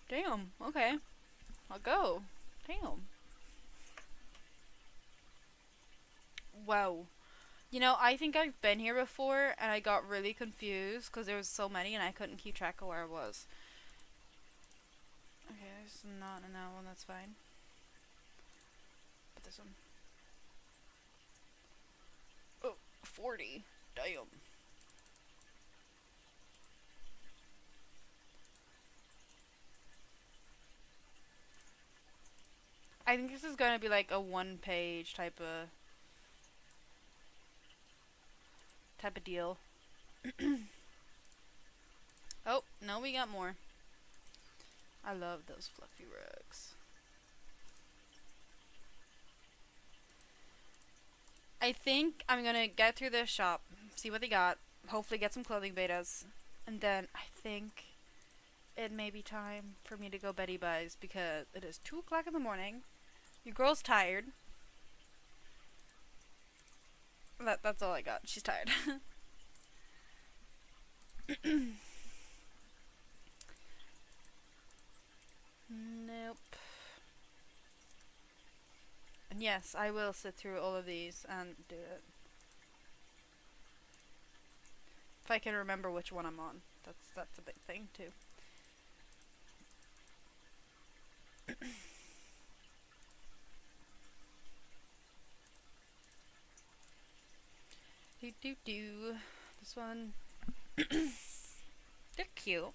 Damn, okay. I'll go. Damn. Wow. You know, I think I've been here before and I got really confused because there was so many and I couldn't keep track of where I was. Okay, there's not in that one, that's fine. But this one. Oh, 40. Damn. I think this is going to be like a one-page type of deal. Oh, no, we got more. I love those fluffy rugs. I think I'm gonna get through this shop, see what they got, hopefully get some clothing betas, and then I think it may be time for me to go Betty Buys because it is 2 o'clock in the morning Your girl's tired. That's all I got. She's tired. Nope. And yes, I will sit through all of these and do it. If I can remember which one I'm on. That's a big thing too. Do. This one. They're cute.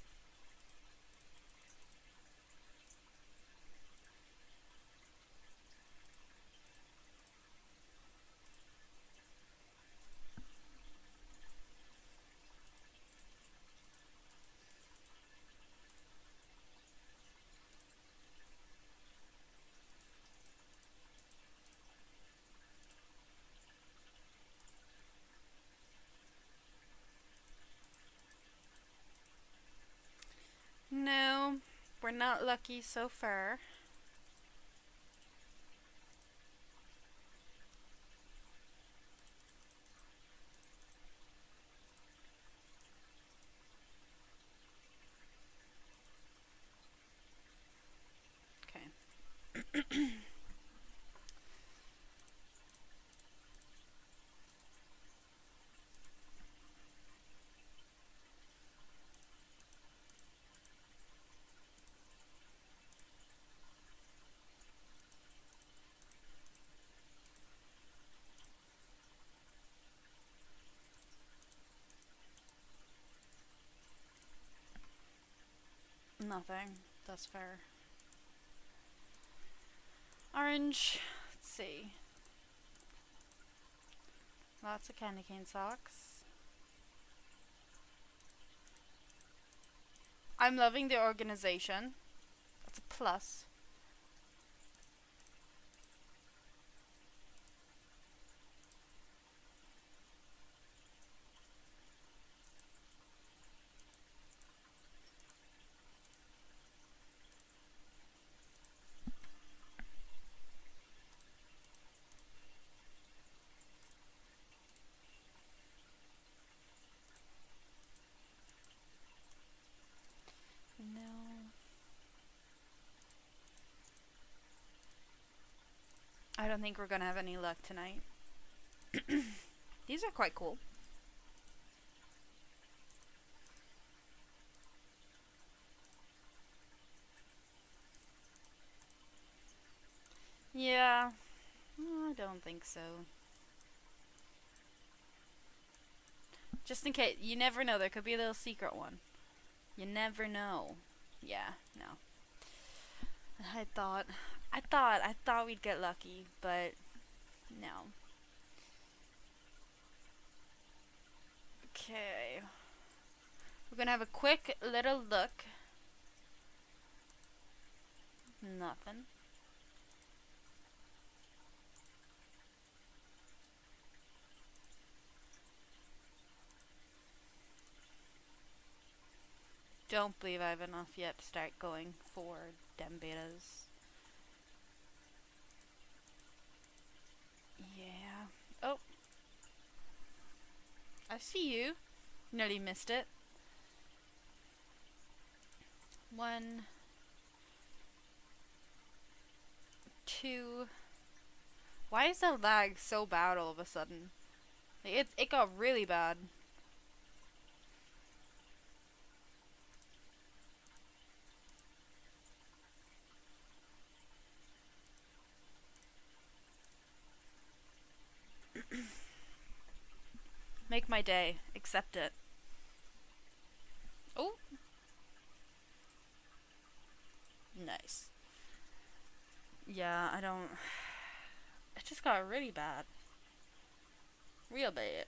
No, we're not lucky so far. Okay. Nothing. That's fair. Orange. Let's see. Lots of candy cane socks. I'm loving the organization. That's a plus. No. I don't think we're gonna have any luck tonight. These are quite cool. Yeah. I don't think so. Just in case. You never know. There could be a little secret one. You never know. Yeah, no. I thought we'd get lucky, but no. Okay. We're gonna have a quick little look. Nothing. Don't believe I have enough yet to start going for dem betas. Yeah. Oh. I see you. Nearly missed it. 1, 2. Why is the lag so bad all of a sudden? It got really bad. Make my day. Accept it. Oh. Nice. Yeah, I don't... It just got really bad. Real bad.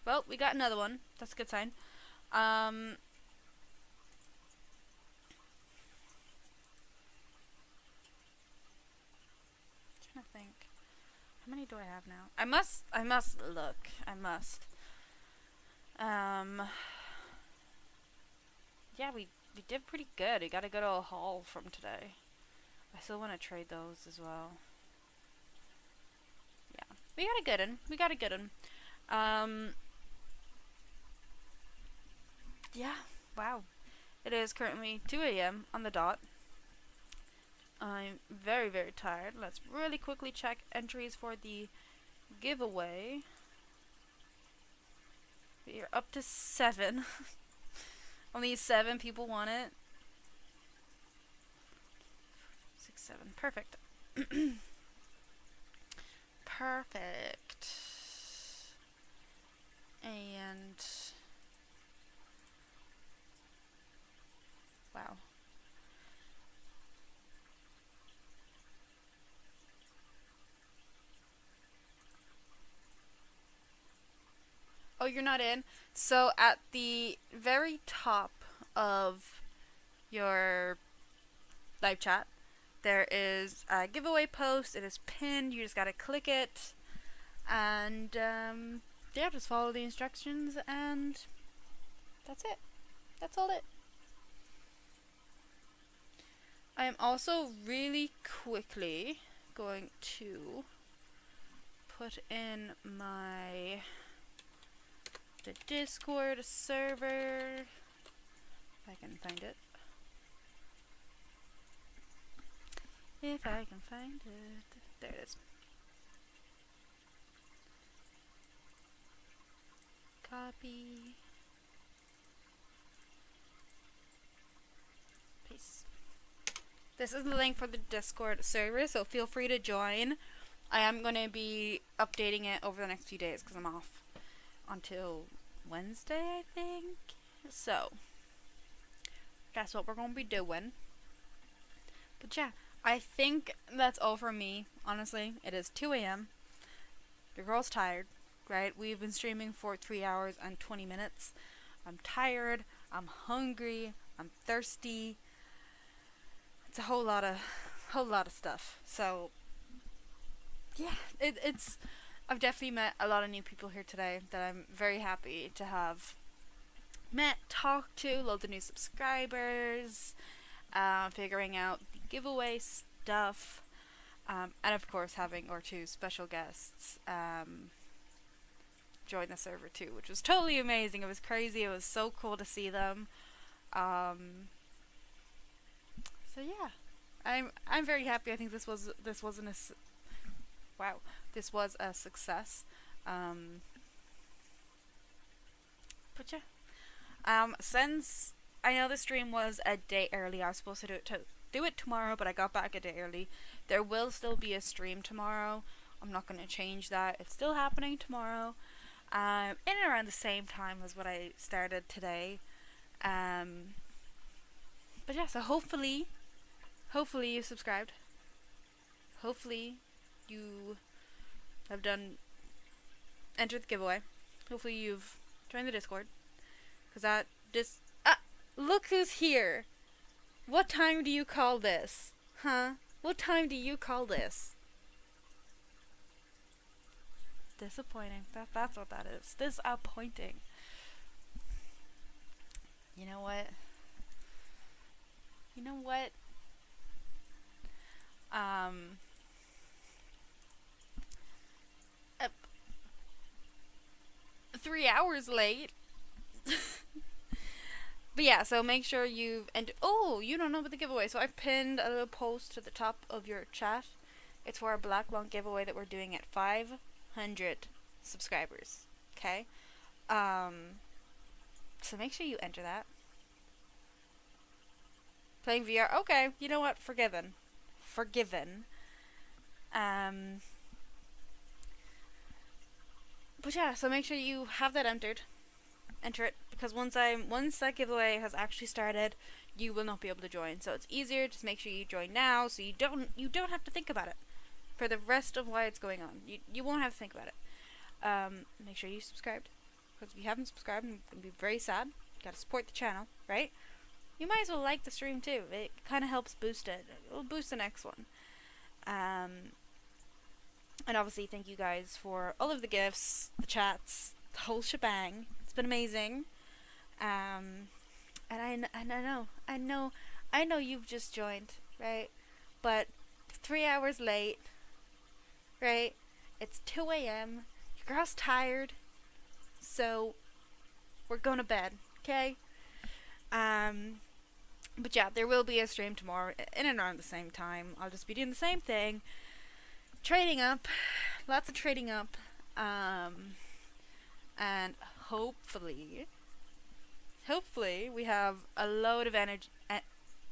Well, we got another one. That's a good sign. Trying to think. How many do I have now? I must look. I must. Yeah, we did pretty good. We got a good old haul from today. I still want to trade those as well. Yeah, we got a good one. We got a good one. Yeah, wow. It is currently 2 a.m. on the dot. I'm very, very tired. Let's really quickly check entries for the giveaway. We are up to 7. Only 7 people want it. 6, 7. Perfect. Perfect. And wow. Oh, you're not in? So at the very top of your live chat, there is a giveaway post. It is pinned. You just gotta click it. And, yeah, just follow the instructions and that's it. That's all it. I am also really quickly going to put in the Discord server, if I can find it. If I can find it. There it is. Copy. Paste. This is the link for the Discord server, so feel free to join. I am going to be updating it over the next few days because I'm off until Wednesday, I think. So, that's what we're going to be doing. But yeah, I think that's all from me. Honestly, it is 2 a.m. Your girl's tired, right? We've been streaming for 3 hours and 20 minutes. I'm tired. I'm hungry. I'm thirsty. It's a whole lot of stuff. So yeah, it's I've definitely met a lot of new people here today that I'm very happy to have met, talked to, loads of new subscribers, figuring out the giveaway stuff, and of course having our 2 special guests join the server too, which was totally amazing. It was crazy. It was so cool to see them. So yeah, I'm very happy. I think this was a success. But yeah, since I know the stream was a day early, I was supposed to do it tomorrow, but I got back a day early. There will still be a stream tomorrow. I'm not going to change that. It's still happening tomorrow. In and around the same time as what I started today. But yeah, so hopefully you subscribed. Hopefully you have entered the giveaway. Hopefully you've joined the Discord. Because look who's here. What time do you call this? Huh? What time do you call this? Disappointing. That's what that is. Disappointing. You know what? 3 hours late. But yeah, so make sure you you don't know about the giveaway. So I've pinned a little post to the top of your chat. It's for our Black Monk giveaway that we're doing at 500 subscribers. Okay? So make sure you enter that. Playing VR. Okay, you know what? Forgiven. But yeah, so make sure you have that entered. Enter it, because once that giveaway has actually started, you will not be able to join. So it's easier. Just make sure you join now, so you don't have to think about it for the rest of why it's going on. You won't have to think about it. Make sure you subscribed, because if you haven't subscribed, I'm gonna be very sad. You gotta support the channel, right? You might as well like the stream too. It kind of helps boost it. It'll boost the next one. And obviously, thank you guys for all of the gifts, the chats, the whole shebang. It's been amazing. And I know you've just joined, right? But 3 hours late, right? It's 2 a.m. Your girl's tired, so we're going to bed, okay? But yeah, there will be a stream tomorrow in and around the same time. I'll just be doing the same thing, trading up, lots of trading up, and hopefully we have a load of energy.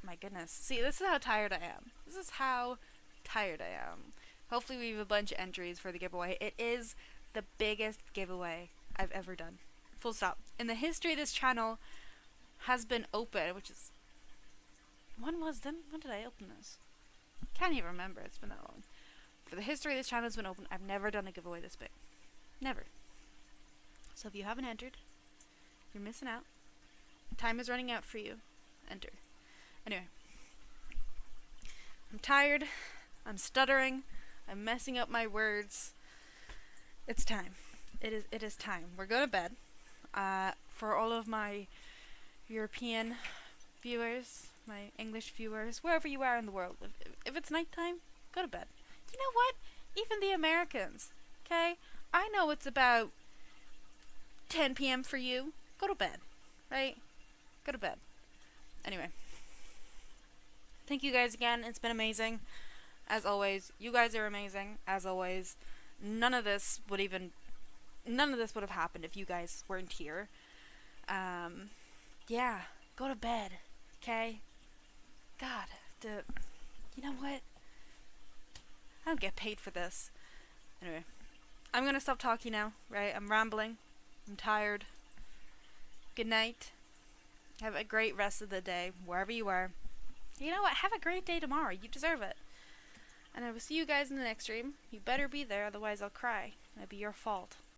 My goodness, see, this is how tired I am. This is how tired I am. Hopefully we have a bunch of entries for the giveaway. It is the biggest giveaway I've ever done. Full stop. In the history of this channel has been open, which is... When did I open this? Can't even remember. It's been that long. For the history of this channel has been open, I've never done a giveaway this big. Never. So if you haven't entered, you're missing out. Time is running out for you. Enter. Anyway. I'm tired. I'm stuttering. I'm messing up my words. It's time. It is time. We're going to bed. For all of my European viewers, my English viewers, wherever you are in the world, if it's nighttime, go to bed. You know what? Even the Americans, okay? I know it's about 10 p.m. for you. Go to bed, right? Go to bed. Anyway. Thank you guys again. It's been amazing. As always, you guys are amazing. As always, none of this would have happened if you guys weren't here. Yeah, go to bed, okay? God, you know what? I don't get paid for this. Anyway, I'm gonna stop talking now, right? I'm rambling. I'm tired. Good night. Have a great rest of the day, wherever you are. You know what? Have a great day tomorrow. You deserve it. And I will see you guys in the next stream. You better be there, otherwise I'll cry. It'll be your fault.